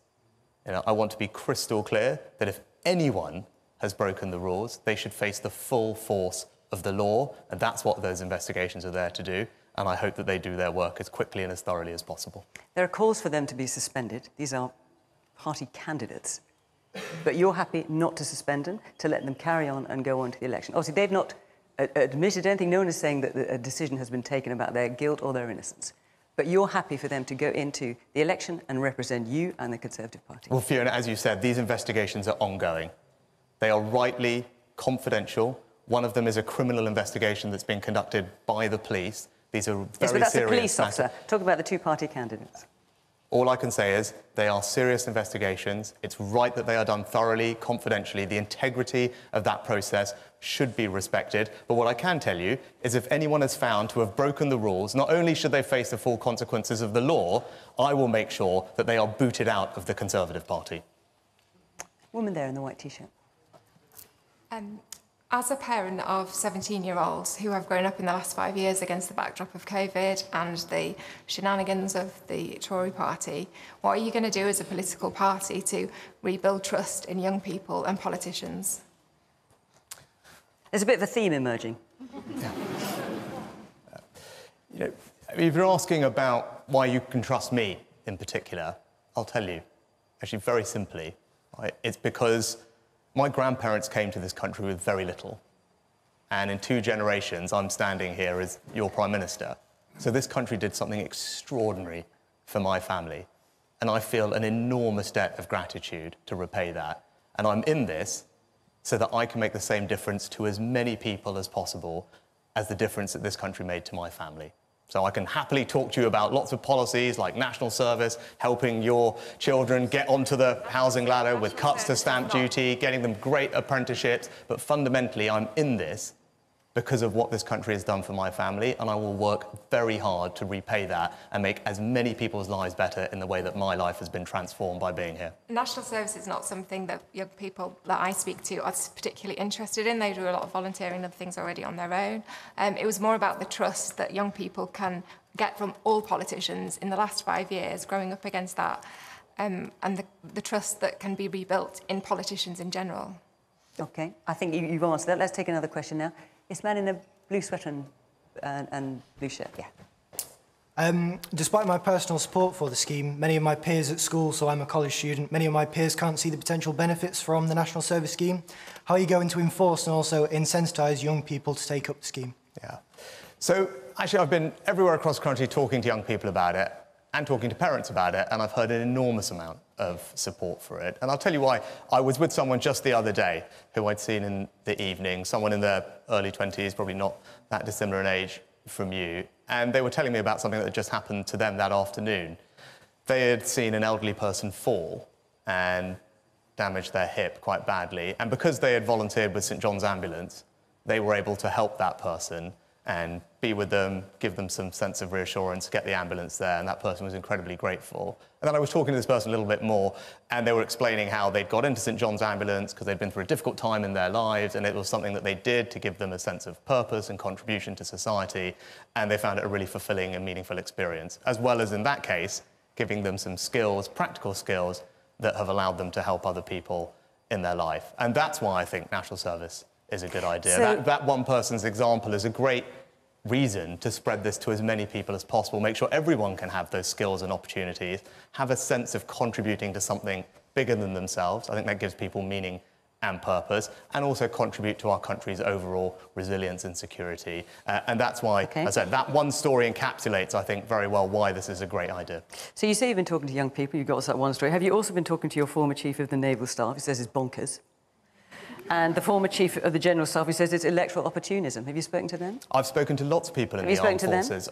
You know, I want to be crystal clear that if anyone has broken the rules, they should face the full force of the law, and that's what those investigations are there to do, and I hope that they do their work as quickly and as thoroughly as possible. There are calls for them to be suspended. These are party candidates. But you're happy not to suspend them, to let them carry on and go on to the election. Obviously, they've not admitted anything. No one is saying that a decision has been taken about their guilt or their innocence. But you're happy for them to go into the election and represent you and the Conservative Party. Well, Fiona, as you said, these investigations are ongoing. They are rightly confidential. One of them is a criminal investigation that's being conducted by the police. These are very serious. Yes, but that's a police officer. Talk about the 2 party candidates. All I can say is they are serious investigations. It's right that they are done thoroughly, confidentially. The integrity of that process should be respected. But what I can tell you is if anyone is found to have broken the rules, not only should they face the full consequences of the law, I will make sure that they are booted out of the Conservative Party. Woman there in the white T-shirt. As a parent of 17-year-olds who have grown up in the last 5 years against the backdrop of COVID and the shenanigans of the Tory party, what are you going to do as a political party to rebuild trust in young people and politicians? There's a bit of a theme emerging. You know, if you're asking about why you can trust me in particular, I'll tell you, actually very simply, right? It's because my grandparents came to this country with very little. And in 2 generations, I'm standing here as your Prime Minister. So this country did something extraordinary for my family. And I feel an enormous debt of gratitude to repay that. And I'm in this so that I can make the same difference to as many people as possible as the difference that this country made to my family. So I can happily talk to you about lots of policies like national service, helping your children get onto the housing ladder with cuts to stamp duty, getting them great apprenticeships. But fundamentally, I'm in this because of what this country has done for my family, and I will work very hard to repay that and make as many people's lives better in the way that my life has been transformed by being here. National service is not something that young people that I speak to are particularly interested in. They do a lot of volunteering and things already on their own. It was more about the trust that young people can get from all politicians in the last 5 years, growing up against that, and the trust that can be rebuilt in politicians in general. OK, I think you've answered that. Let's take another question now. This man in a blue sweater and blue shirt, yeah. Despite my personal support for the scheme, many of my peers at school, so I'm a college student, many of my peers can't see the potential benefits from the National Service Scheme. How are you going to enforce and also incensitise young people to take up the scheme? Yeah. So, actually, I've been everywhere across the country talking to young people about it and talking to parents about it, and I've heard an enormous amount of support for it. And I'll tell you why. I was with someone just the other day who I'd seen in the evening, someone in their early 20s, probably not that dissimilar in age from you, and they were telling me about something that had just happened to them that afternoon. They had seen an elderly person fall and damage their hip quite badly, and because they had volunteered with St John's Ambulance, they were able to help that person and be with them, give them some sense of reassurance, get the ambulance there, and that person was incredibly grateful. And then I was talking to this person a little bit more, and they were explaining how they'd got into St John's Ambulance because they'd been through a difficult time in their lives, and it was something that they did to give them a sense of purpose and contribution to society, and they found it a really fulfilling and meaningful experience, as well as, in that case, giving them some skills, practical skills, that have allowed them to help other people in their life. And that's why I think national service is a good idea. So, that one person's example is a great reason to spread this to as many people as possible, make sure everyone can have those skills and opportunities, have a sense of contributing to something bigger than themselves. I think that gives people meaning and purpose, and also contribute to our country's overall resilience and security. And that's why, as I said, that one story encapsulates, I think, very well why this is a great idea. So you say you've been talking to young people, you've got us that one story. Have you also been talking to your former Chief of the Naval Staff, who says it's bonkers? And the former Chief of the General Staff, who says it's electoral opportunism. Have you spoken to them? I've spoken to lots of people in the armed forces.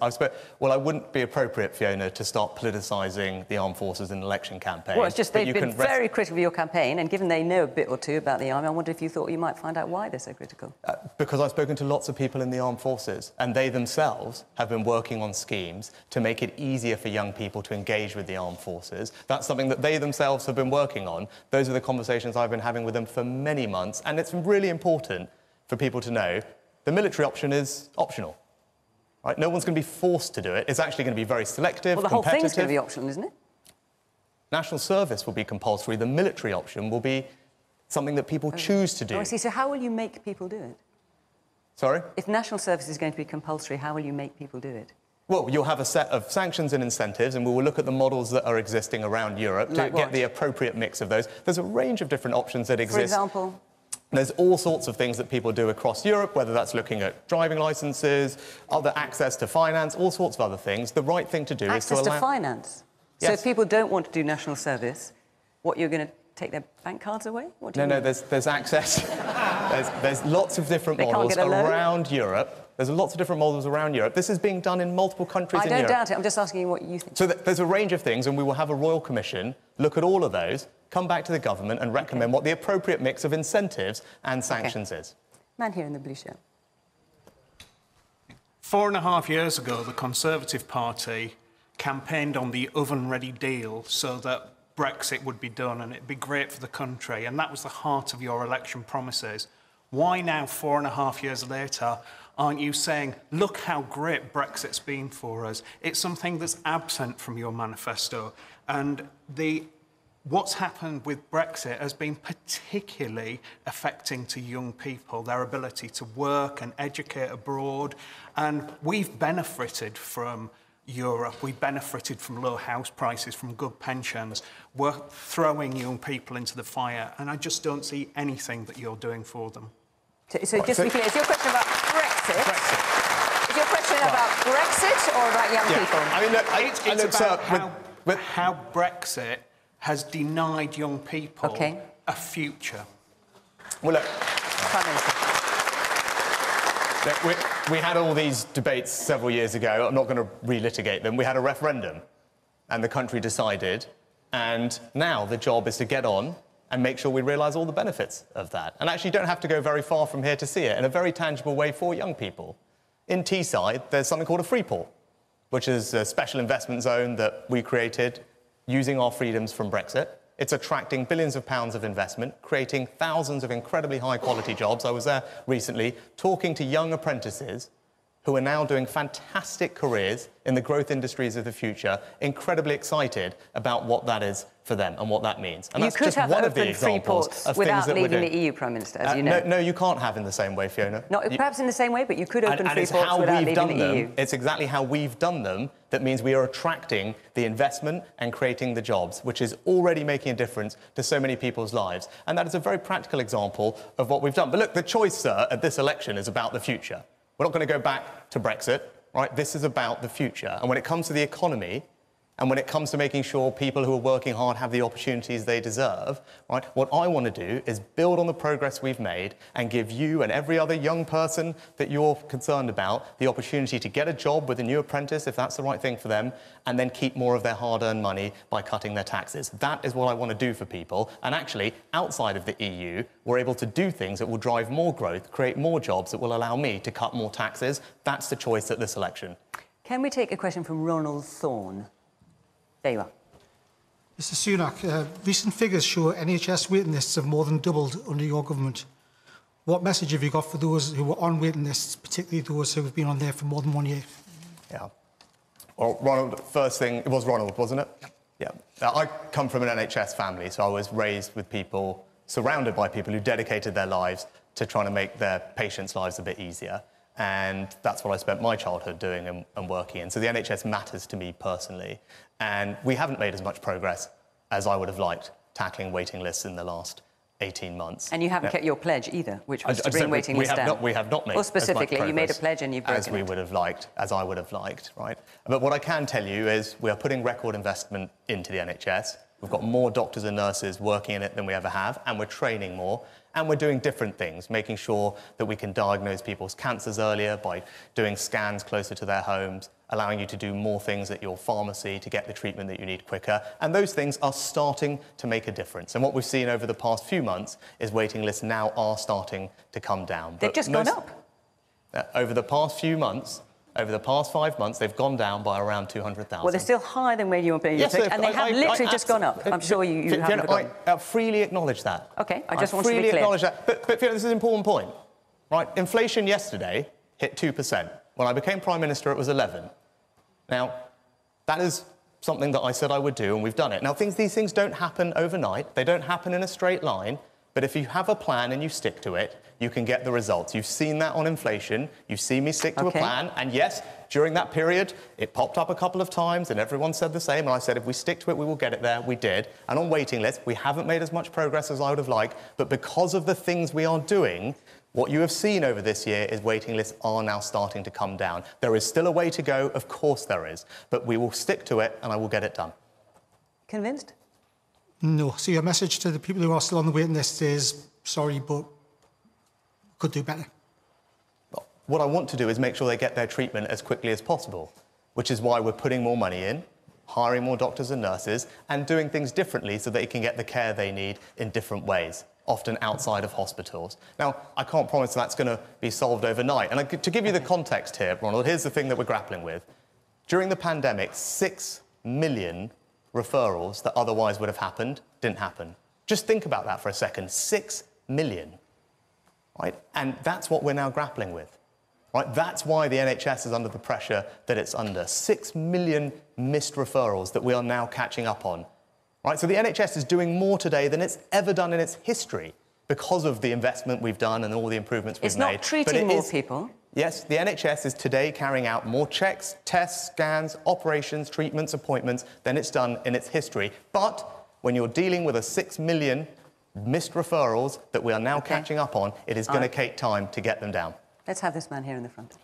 Well, I wouldn't be appropriate, Fiona, to start politicising the armed forces in an election campaign. Well, it's just they've been very critical of your campaign, and given they know a bit or two about the army, I wonder if you thought you might find out why they're so critical. Because I've spoken to lots of people in the armed forces, and they themselves have been working on schemes to make it easier for young people to engage with the armed forces. That's something that they themselves have been working on. Those are the conversations I've been having with them for many months. And it's really important for people to know the military option is optional. Right? No one's going to be forced to do it. It's actually going to be very selective, well, the whole competitive. thing's going to be optional, isn't it? National service will be compulsory. The military option will be something that people choose to do. Oh, I see. So how will you make people do it? Sorry? If national service is going to be compulsory, how will you make people do it? Well, you'll have a set of sanctions and incentives, and we will look at the models that are existing around Europe to get the appropriate mix of those. There's a range of different options that exist. For example? There's all sorts of things that people do across Europe, whether that's looking at driving licences, other access to finance, all sorts of other things. The right thing to do is to allow... Access to finance? Yes. So if people don't want to do national service, what, you're going to take their bank cards away? What do you mean? There's access. there's lots of different models around Europe. There's lots of different models around Europe. This is being done in multiple countries in Europe. I don't doubt it. I'm just asking you what you think. So there's a range of things, and we will have a Royal Commission look at all of those, come back to the government and recommend what the appropriate mix of incentives and sanctions is. Man here in the blue shirt. 4.5 years ago, the Conservative Party campaigned on the oven-ready deal so that Brexit would be done and it'd be great for the country, and that was the heart of your election promises. Why now, 4.5 years later, aren't you saying, look how great Brexit's been for us? It's something that's absent from your manifesto. And what's happened with Brexit has been particularly affecting to young people, their ability to work and educate abroad. And we've benefited from Europe. We benefited from low house prices, from good pensions. We're throwing young people into the fire, and I just don't see anything that you're doing for them. So just to be clear, is your question about Brexit? Is your question about Brexit or about young people? I mean, look, it's about how Brexit has denied young people a future. Well, look, we had all these debates several years ago. I'm not going to relitigate them. We had a referendum, and the country decided, and now the job is to get on and make sure we realise all the benefits of that. And actually, you don't have to go very far from here to see it in a very tangible way for young people. In Teesside, there's something called a free port, which is a special investment zone that we created using our freedoms from Brexit. It's attracting billions of pounds of investment, creating thousands of incredibly high-quality jobs. I was there recently talking to young apprentices who are now doing fantastic careers in the growth industries of the future, incredibly excited about what that is for them and what that means. And that's just one of the examples of things that we're doing. Without leaving the EU, Prime Minister, as you know. No, you can't have in the same way, Fiona. Not perhaps in the same way, but you could open free ports without leaving the EU. It's exactly how we've done them that means we are attracting the investment and creating the jobs, which is already making a difference to so many people's lives. And that is a very practical example of what we've done. But look, the choice, sir, at this election is about the future. We're not going to go back to Brexit, right? This is about the future. And when it comes to the economy, And when it comes to making sure people who are working hard have the opportunities they deserve, right, what I want to do is build on the progress we've made and give you and every other young person that you're concerned about the opportunity to get a job with a new apprentice, if that's the right thing for them, and then keep more of their hard-earned money by cutting their taxes. That is what I want to do for people. And actually, outside of the EU, we're able to do things that will drive more growth, create more jobs that will allow me to cut more taxes. That's the choice at this election. Can we take a question from Ronald Thorne? There you are. Mr Sunak, recent figures show NHS waiting lists have more than doubled under your government. What message have you got for those who were on waiting lists, particularly those who have been on there for more than 1 year? Yeah. Well, Ronald, first thing, it was Ronald, wasn't it? Yeah. I come from an NHS family, so I was raised with people, surrounded by people who dedicated their lives to trying to make their patients' lives a bit easier. And that's what I spent my childhood doing and working in. So the NHS matters to me personally. And we haven't made as much progress as I would have liked tackling waiting lists in the last 18 months. And you haven't kept your pledge either, which was to bring waiting lists down. We have not made Or specifically, as much you made a pledge and you've broken as we would have liked, as I would have liked, right? But what I can tell you is we are putting record investment into the NHS. We've got more doctors and nurses working in it than we ever have, and we're training more. And we're doing different things, making sure that we can diagnose people's cancers earlier by doing scans closer to their homes, allowing you to do more things at your pharmacy to get the treatment that you need quicker. And those things are starting to make a difference. And what we've seen over the past few months is waiting lists now are starting to come down. They've just gone up. Over the past few months, over the past 5 months, they've gone down by around 200,000. Well, they're still higher than where you were being. Yes, and they have literally just gone up. I'm sure you haven't forgotten. I freely acknowledge that. OK, I just want to be clear. freely acknowledge that. But Fiona, this is an important point. Right? Inflation yesterday hit 2%. When I became Prime Minister, it was 11. Now, that is something that I said I would do, and we've done it. Now, these things don't happen overnight. They don't happen in a straight line. But if you have a plan and you stick to it, you can get the results. You've seen that on inflation. You've seen me stick to a plan. And yes, during that period, it popped up a couple of times and everyone said the same. And I said, if we stick to it, we will get it there. We did. And on waiting lists, we haven't made as much progress as I would have liked. But because of the things we are doing, what you have seen over this year is waiting lists are now starting to come down. There is still a way to go. Of course there is. But we will stick to it and I will get it done. Convinced? No. So your message to the people who are still on the waiting list is, sorry, but could do better. What I want to do is make sure they get their treatment as quickly as possible, which is why we're putting more money in, hiring more doctors and nurses, and doing things differently so they can get the care they need in different ways, often outside of hospitals. Now, I can't promise that's going to be solved overnight. And to give you the context here, Ronald, here's the thing that we're grappling with. During the pandemic, 6 million referrals that otherwise would have happened didn't happen. Just think about that for a second. 6 million. Right? And that's what we're now grappling with. Right? That's why the NHS is under the pressure that it's under. 6 million missed referrals that we are now catching up on. Right? So the NHS is doing more today than it's ever done in its history because of the investment we've done and all the improvements we've made. It's not treating more people. Yes, the NHS is today carrying out more checks, tests, scans, operations, treatments, appointments than it's done in its history. But when you're dealing with a 6 million missed referrals that we are now catching up on, it is going to take time to get them down. Let's have this man here in the front.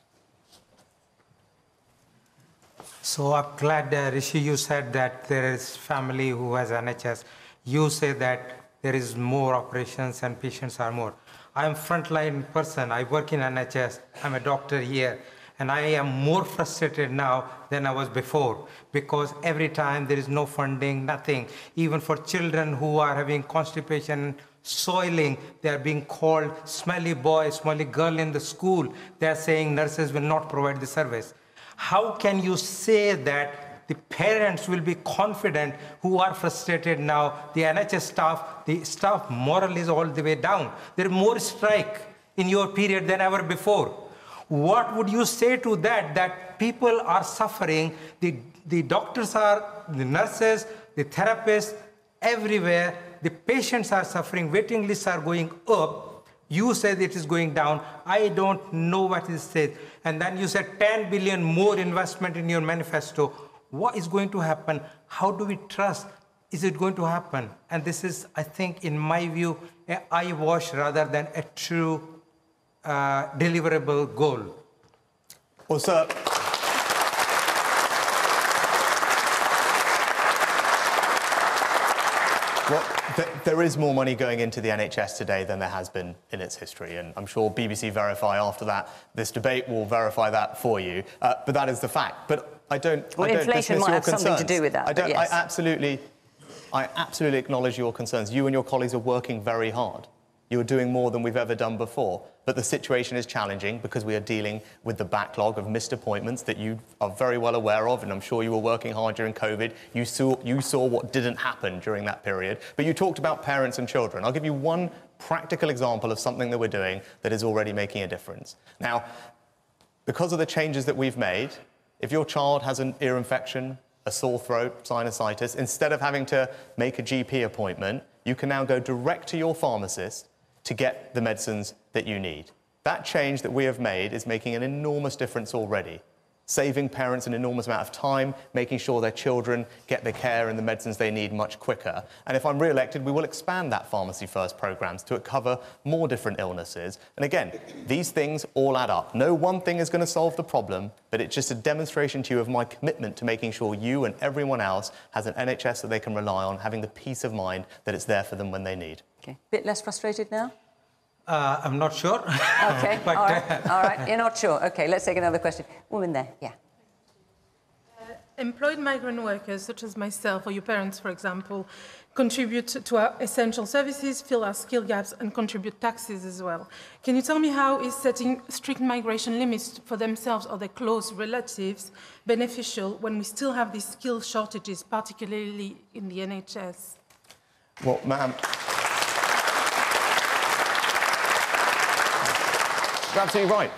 So I'm glad, Rishi, you said that there is family who has NHS. You say that there is more operations and patients are more. I'm a frontline person. I work in NHS. I'm a doctor here. And I am more frustrated now than I was before because every time there is no funding, nothing. Even for children who are having constipation, soiling, they are being called smelly boy, smelly girl in the school. They are saying nurses will not provide the service. How can you say that the parents will be confident who are frustrated now? The NHS staff, the staff morale is all the way down. There is more strike in your period than ever before. What would you say to that people are suffering, the doctors are, the nurses, the therapists, everywhere, the patients are suffering, waiting lists are going up. You said it is going down. I don't know what it says. And then you said 10 billion more investment in your manifesto. What is going to happen? How do we trust? Is it going to happen? And this is, I think, in my view, an eyewash rather than a true deliverable goal. Well, sir, Well, there is more money going into the NHS today than there has been in its history, and I'm sure BBC Verify after that, this debate will verify that for you. But that is the fact. But I don't. Well, I don't inflation might have something to do with that. I absolutely acknowledge your concerns. You and your colleagues are working very hard. You are doing more than we've ever done before. But the situation is challenging because we are dealing with the backlog of missed appointments that you are very well aware of, and I'm sure you were working hard during COVID. You saw what didn't happen during that period. But you talked about parents and children. I'll give you one practical example of something that we're doing that is already making a difference. Now, because of the changes that we've made, if your child has an ear infection, a sore throat, sinusitis, instead of having to make a GP appointment, you can now go direct to your pharmacist to get the medicines that you need. That change that we have made is making an enormous difference already, saving parents an enormous amount of time, making sure their children get the care and the medicines they need much quicker. And if I'm re-elected, we will expand that Pharmacy First programmes to cover more different illnesses. And again, these things all add up. No one thing is going to solve the problem, but it's just a demonstration to you of my commitment to making sure you and everyone else has an NHS that they can rely on, having the peace of mind that it's there for them when they need. Okay. Bit less frustrated now? I'm not sure. OK, but, all right, you're not sure. OK, let's take another question. Woman there, yeah. Employed migrant workers, such as myself or your parents, for example, contribute to our essential services, fill our skill gaps and contribute taxes as well. Can you tell me how is setting strict migration limits for themselves or their close relatives beneficial when we still have these skill shortages, particularly in the NHS? Well, ma'am, you're absolutely right.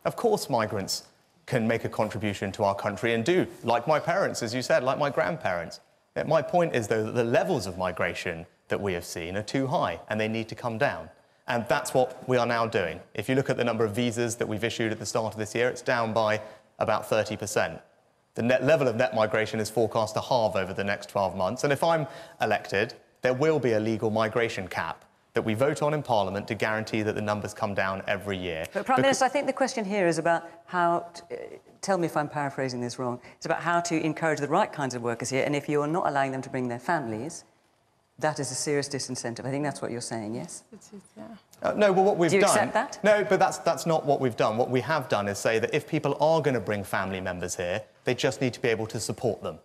Of course migrants can make a contribution to our country and do, like my parents, as you said, like my grandparents. My point is, though, that the levels of migration that we have seen are too high and they need to come down. And that's what we are now doing. If you look at the number of visas that we've issued at the start of this year, it's down by about 30%. The net level of net migration is forecast to halve over the next 12 months. And if I'm elected, there will be a legal migration cap that we vote on in Parliament to guarantee that the numbers come down every year. But Prime Minister, I think the question here is about how, tell me if I'm paraphrasing this wrong, it's about how to encourage the right kinds of workers here, and if you're not allowing them to bring their families, that is a serious disincentive. I think that's what you're saying, yes? It is, yeah. No, well, what we've done... Do you accept that? No, but that's not what we've done. What we have done is say that if people are going to bring family members here, they just need to be able to support them.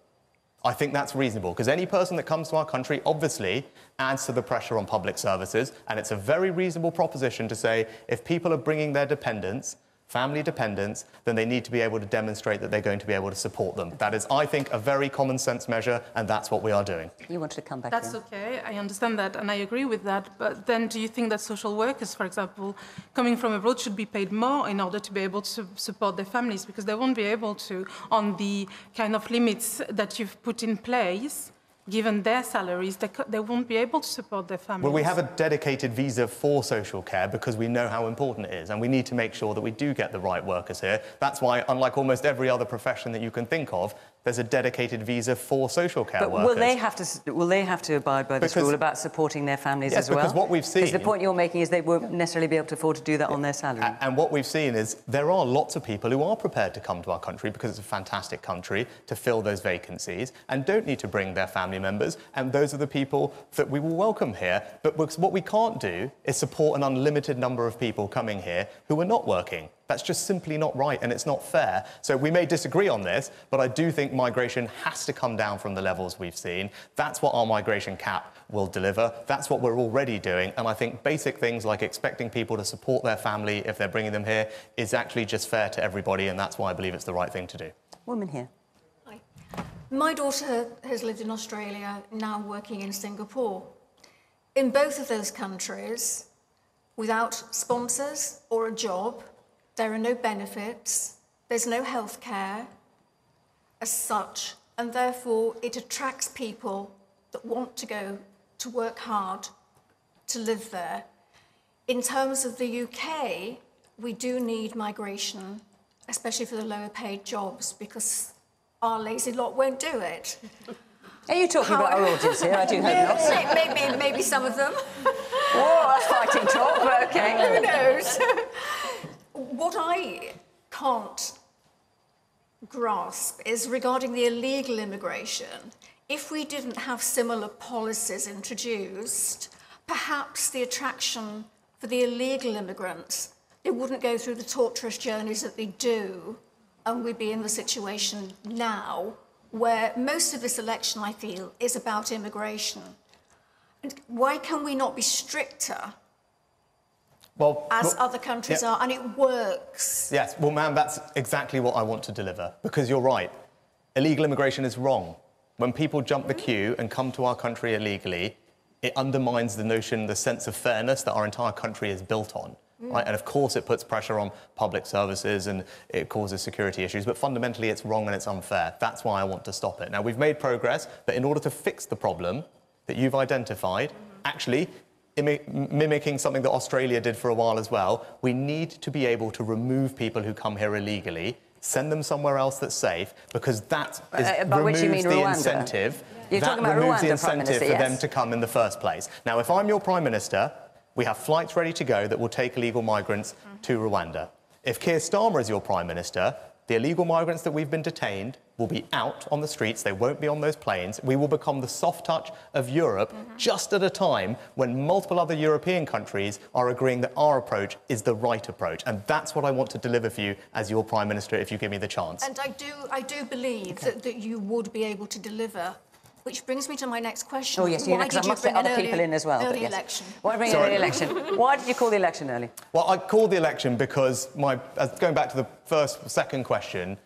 I think that's reasonable, because any person that comes to our country obviously adds to the pressure on public services, and it's a very reasonable proposition to say if people are bringing their dependents, family dependents, then they need to be able to demonstrate that they're going to be able to support them. That is, I think, a very common sense measure, and that's what we are doing. You wanted to come back That's okay, I understand that, and I agree with that, but then do you think that social workers, for example, coming from abroad should be paid more in order to be able to support their families, because they won't be able to on the kind of limits that you've put in place? Given their salaries, they won't be able to support their families. Well, we have a dedicated visa for social care because we know how important it is, and we need to make sure that we do get the right workers here. That's why, unlike almost every other profession that you can think of, there's a dedicated visa for social care workers. But will they have to abide by the rule about supporting their families as well? Yes, because what we've seen... Because the point you're making is they won't necessarily be able to afford to do that on their salary. And what we've seen is there are lots of people who are prepared to come to our country because it's a fantastic country to fill those vacancies and don't need to bring their family members, and those are the people that we will welcome here. But what we can't do is support an unlimited number of people coming here who are not working. That's just simply not right, and it's not fair. So we may disagree on this, but I do think migration has to come down from the levels we've seen. That's what our migration cap will deliver. That's what we're already doing. And I think basic things like expecting people to support their family if they're bringing them here is actually just fair to everybody, and that's why I believe it's the right thing to do. Woman here. Hi. My daughter has lived in Australia, now working in Singapore. In both of those countries, without sponsors or a job, there are no benefits, there's no health care as such, and therefore it attracts people that want to go to work hard to live there. In terms of the UK, we do need migration, especially for the lower paid jobs, because our lazy lot won't do it. Are you talking about our audience here? I do hope not. Maybe some of them. Oh, that's fighting talk, but OK. Who knows? What I can't grasp is regarding the illegal immigration. if we didn't have similar policies introduced, perhaps the attraction for the illegal immigrants, they wouldn't go through the torturous journeys that they do, and we'd be in the situation now where most of this election, I feel, is about immigration. And why can we not be stricter as other countries are, and it works? Yes, well, ma'am, that's exactly what I want to deliver, because you're right. Illegal immigration is wrong. When people jump the queue and come to our country illegally, it undermines the notion, the sense of fairness that our entire country is built on. Right? And of course it puts pressure on public services and it causes security issues, but fundamentally it's wrong and it's unfair. That's why I want to stop it. Now, we've made progress, but in order to fix the problem that you've identified, actually mimicking something that Australia did for a while as well, we need to be able to remove people who come here illegally, send them somewhere else that's safe, because that removes the incentive. You're talking about removes Rwanda, the incentive Prime Minister, for them to come in the first place. Now, if I'm your Prime Minister, we have flights ready to go that will take illegal migrants to Rwanda. If Keir Starmer is your Prime Minister, the illegal migrants that we've been detained will be out on the streets, they won't be on those planes. We will become the soft touch of Europe just at a time when multiple other European countries are agreeing that our approach is the right approach. And that's what I want to deliver for you as your Prime Minister, if you give me the chance. And I do believe that you would be able to deliver. Which brings me to my next question. Oh, yes, because I must let other people in as well. Early election. Why bring an early election? Why did you call the election early? Well, I called the election because going back to the second question,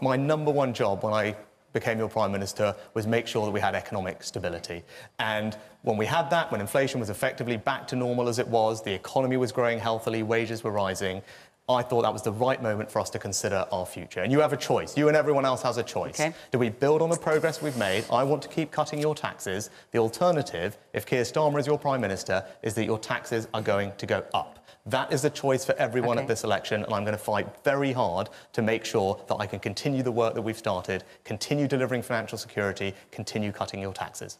my number one job when I became your Prime Minister was make sure that we had economic stability. And when we had that, when inflation was effectively back to normal as it was, the economy was growing healthily, wages were rising, I thought that was the right moment for us to consider our future. And you have a choice. You and everyone else has a choice. Okay. Do we build on the progress we've made? I want to keep cutting your taxes. The alternative, if Keir Starmer is your Prime Minister, is that your taxes are going to go up. That is the choice for everyone at this election, and I'm going to fight very hard to make sure that I can continue the work that we've started, continue delivering financial security, continue cutting your taxes.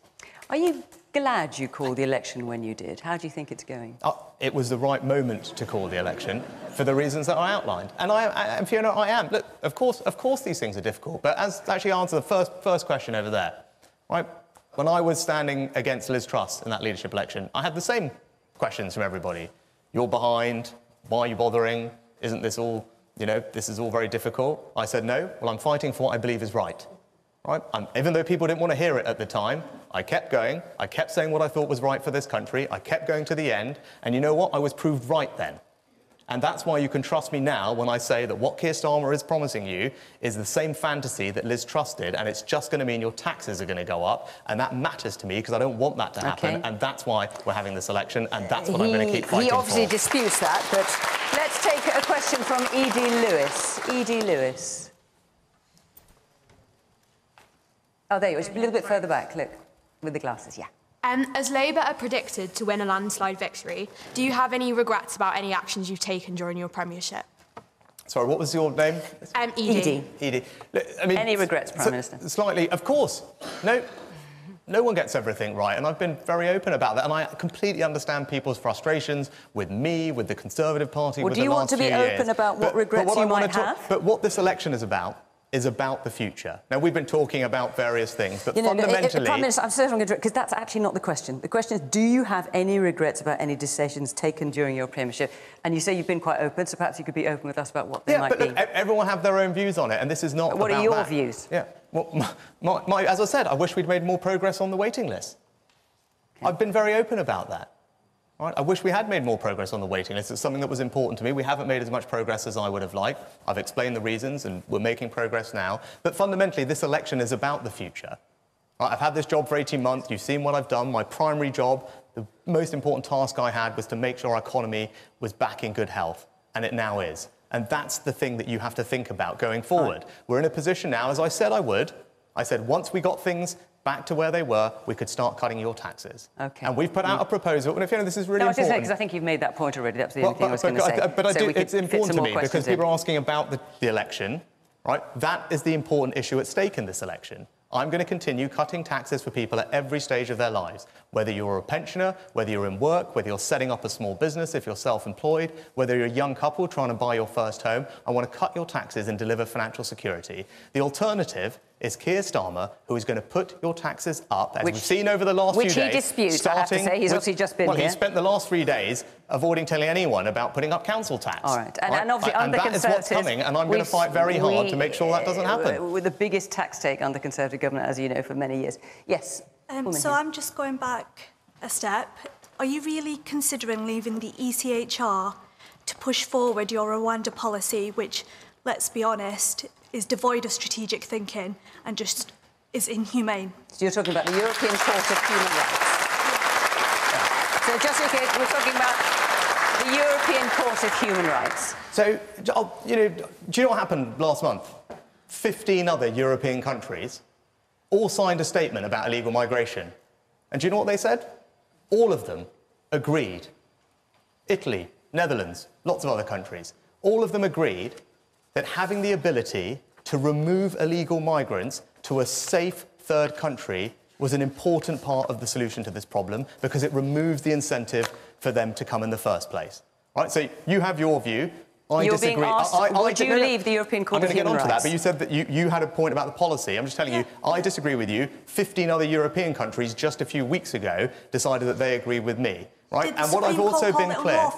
Are you glad you called the election when you did? How do you think it's going? It was the right moment to call the election for the reasons that I outlined. And Fiona, I am. Look, of course these things are difficult, but as actually answer the first question over there, right? When I was standing against Liz Truss in that leadership election, I had the same questions from everybody. You're behind. Why are you bothering? Isn't this all, this is all very difficult? I said, no. Well, I'm fighting for what I believe is right. Right? Even though people didn't want to hear it at the time, I kept going. I kept saying what I thought was right for this country. I kept going to the end. And you know what? I was proved right then. And that's why you can trust me now when I say that what Keir Starmer is promising you is the same fantasy that Liz Truss did, and it's just going to mean your taxes are going to go up. And that matters to me because I don't want that to happen. And that's why we're having this election, and that's what I'm going to keep fighting for. He obviously disputes that, but let's take a question from Edie Lewis. Edie Lewis. Oh, there you are. A little bit further back, look, with the glasses, yeah. As Labour are predicted to win a landslide victory, do you have any regrets about any actions you've taken during your premiership? Sorry, what was your name? Edie. Edie. Look, I mean, any regrets, Prime Minister? Slightly, of course. No one gets everything right, and I've been very open about that, and I completely understand people's frustrations with me, with the Conservative Party, with the last few years. Do you want to be open about what regrets you might have? But what this election is about the future. Now, we've been talking about various things, but fundamentally... Prime Minister, I'm sorry I'm going to... Because that's actually not the question. The question is, do you have any regrets about any decisions taken during your premiership? And you say you've been quite open, so perhaps you could be open with us about what they might be. Look, everyone have their own views on it, and this is not What are your views? Yeah. Well, as I said, I wish we'd made more progress on the waiting list. Okay. I've been very open about that. Right? I wish we had made more progress on the waiting list. It's something that was important to me. We haven't made as much progress as I would have liked. I've explained the reasons, and we're making progress now. But fundamentally, this election is about the future. Right? I've had this job for 18 months. You've seen what I've done. My primary job, the most important task I had was to make sure our economy was back in good health, and it now is. And that's the thing that you have to think about going forward. Right. We're in a position now, as I said I would. I said once we got things back to where they were, we could start cutting your taxes. Okay. And we've put out a proposal, and if you know, this is really important. Because I think you've made that point already. That's the only thing I was going to say. But it's important to me because people are asking about the election, right? That is the important issue at stake in this election. I'm going to continue cutting taxes for people at every stage of their lives. Whether you're a pensioner, whether you're in work, whether you're setting up a small business, if you're self-employed, whether you're a young couple trying to buy your first home, I want to cut your taxes and deliver financial security. The alternative is Keir Starmer, who is going to put your taxes up, as we've seen over the last few days. Which he disputes, I have to say. He's obviously just been here. Well, he spent the last 3 days avoiding telling anyone about putting up council tax. All right. And obviously, under that is what's coming, and I'm going to fight very hard to make sure that doesn't happen. With the biggest tax take under Conservative government, as you know, for many years. Yes. So I'm just going back a step. Are you really considering leaving the ECHR to push forward your Rwanda policy, which, let's be honest, is devoid of strategic thinking and just is inhumane? So you're talking about the European Court of Human Rights. So just in case, we're talking about the European Court of Human Rights. So, you know, do you know what happened last month? 15 other European countries all signed a statement about illegal migration. And do you know what they said? All of them agreed. Italy, Netherlands, lots of other countries. All of them agreed that having the ability to remove illegal migrants to a safe third country was an important part of the solution to this problem because it removes the incentive for them to come in the first place. Right? So you have your view. I You're disagree. being asked, would you leave the European Court of Human Rights? I'm going to get on to that, but you said that you had a point about the policy. I'm just telling you, I disagree with you. 15 other European countries just a few weeks ago decided that they agree with me. Right? And what I've also been clear...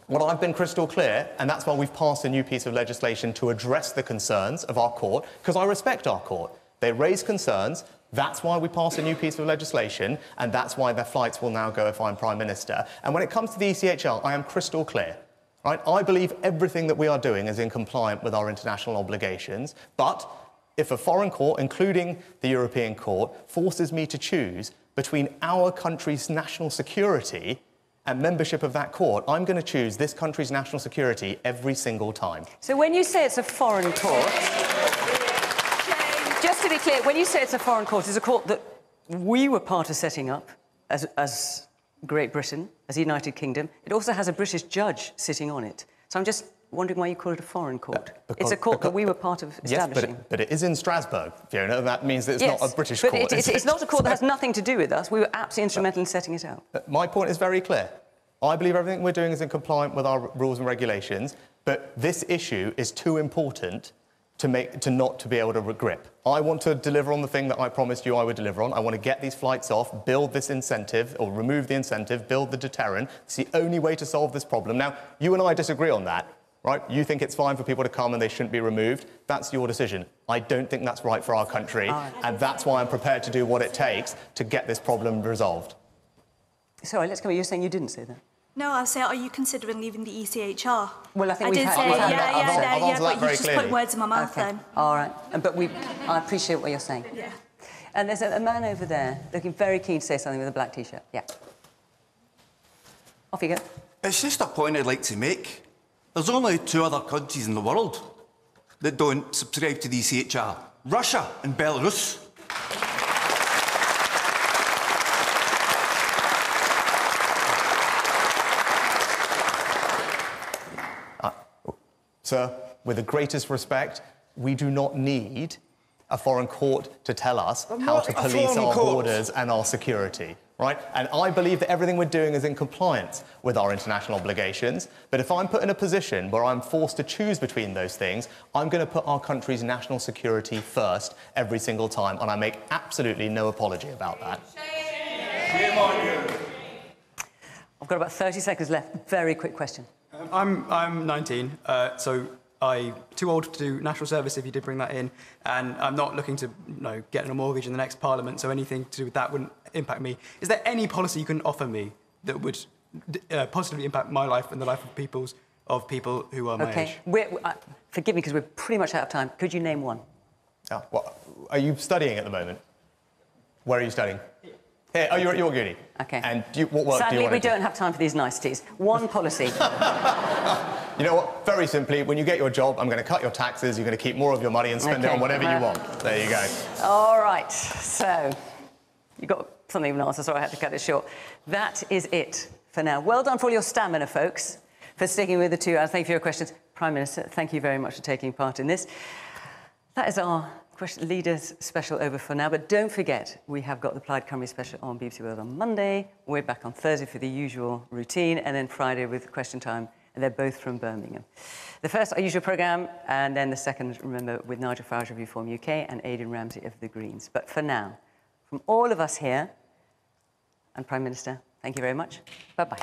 What I've been crystal clear, and that's why we've passed a new piece of legislation to address the concerns of our court, because I respect our court. They raise concerns. That's why we passed a new piece of legislation, and that's why their flights will now go if I'm Prime Minister. And when it comes to the ECHR, I am crystal clear. Right? I believe everything that we are doing is in compliance with our international obligations, but if a foreign court, including the European Court, forces me to choose between our country's national security and membership of that court, I'm going to choose this country's national security every single time. So when you say it's a foreign court, just to be clear, when you say it's a foreign court, it's a court that we were part of setting up as Great Britain, as the United Kingdom. It also has a British judge sitting on it. So I'm just wondering why you call it a foreign court. It's a court that we were part of establishing. Yes, but it is in Strasbourg, Fiona. That means that it's not a British court. But it's not a court that has nothing to do with us. We were absolutely instrumental in setting it up. My point is very clear. I believe everything we're doing is in compliance with our rules and regulations, but this issue is too important to not to be able to grip. I want to deliver on the thing that I promised you I would deliver on. I want to get these flights off, build this incentive, or remove the incentive, build the deterrent. It's the only way to solve this problem. Now, you and I disagree on that, right? You think it's fine for people to come and they shouldn't be removed. That's your decision. I don't think that's right for our country, and that's why I'm prepared to do what it takes to get this problem resolved. Sorry, let's go. You're saying you didn't say that. No, I say, are you considering leaving the ECHR? Well, I think did say, but you just put words in my mouth then. All right, but I appreciate what you're saying. Yeah. And there's a man over there looking very keen to say something with a black T-shirt. Yeah. Off you go. It's just a point I'd like to make. There's only 2 other countries in the world that don't subscribe to the ECHR. Russia and Belarus. Sir, with the greatest respect, we do not need a foreign court to tell us how to police our borders and our security, right? And I believe that everything we're doing is in compliance with our international obligations. But if I'm put in a position where I'm forced to choose between those things, I'm going to put our country's national security first every single time, and I make absolutely no apology about that. Shame on you. I've got about 30 seconds left. Very quick question. I'm 19, so I'm too old to do national service if you did bring that in, and I'm not looking to get a mortgage in the next Parliament, so anything to do with that wouldn't impact me. Is there any policy you can offer me that would positively impact my life and the life of people who are my age? Forgive me, because we're pretty much out of time. Could you name one? Are you studying at the moment? Where are you studying? Here. Oh, you're at York Uni. OK. And what work Sadly, do you want to do? we don't have time for these niceties. One policy. You know what? Very simply, when you get your job, I'm going to cut your taxes, you're going to keep more of your money and spend it on whatever you want. There you go. All right. So, you got something of an answer, so I had to cut it short. That is it for now. Well done for all your stamina, folks, for sticking with the 2 hours. Thank you for your questions. Prime Minister, thank you very much for taking part in this. That is our Leaders special over for now, but don't forget, we have got the Plaid Cymru special on BBC World on Monday. We're back on Thursday for the usual routine, and then Friday with Question Time, and they're both from Birmingham. The first, our usual programme, and then the second, remember, with Nigel Farage of Reform UK and Aidan Ramsey of the Greens. But for now, from all of us here, and Prime Minister, thank you very much. Bye-bye.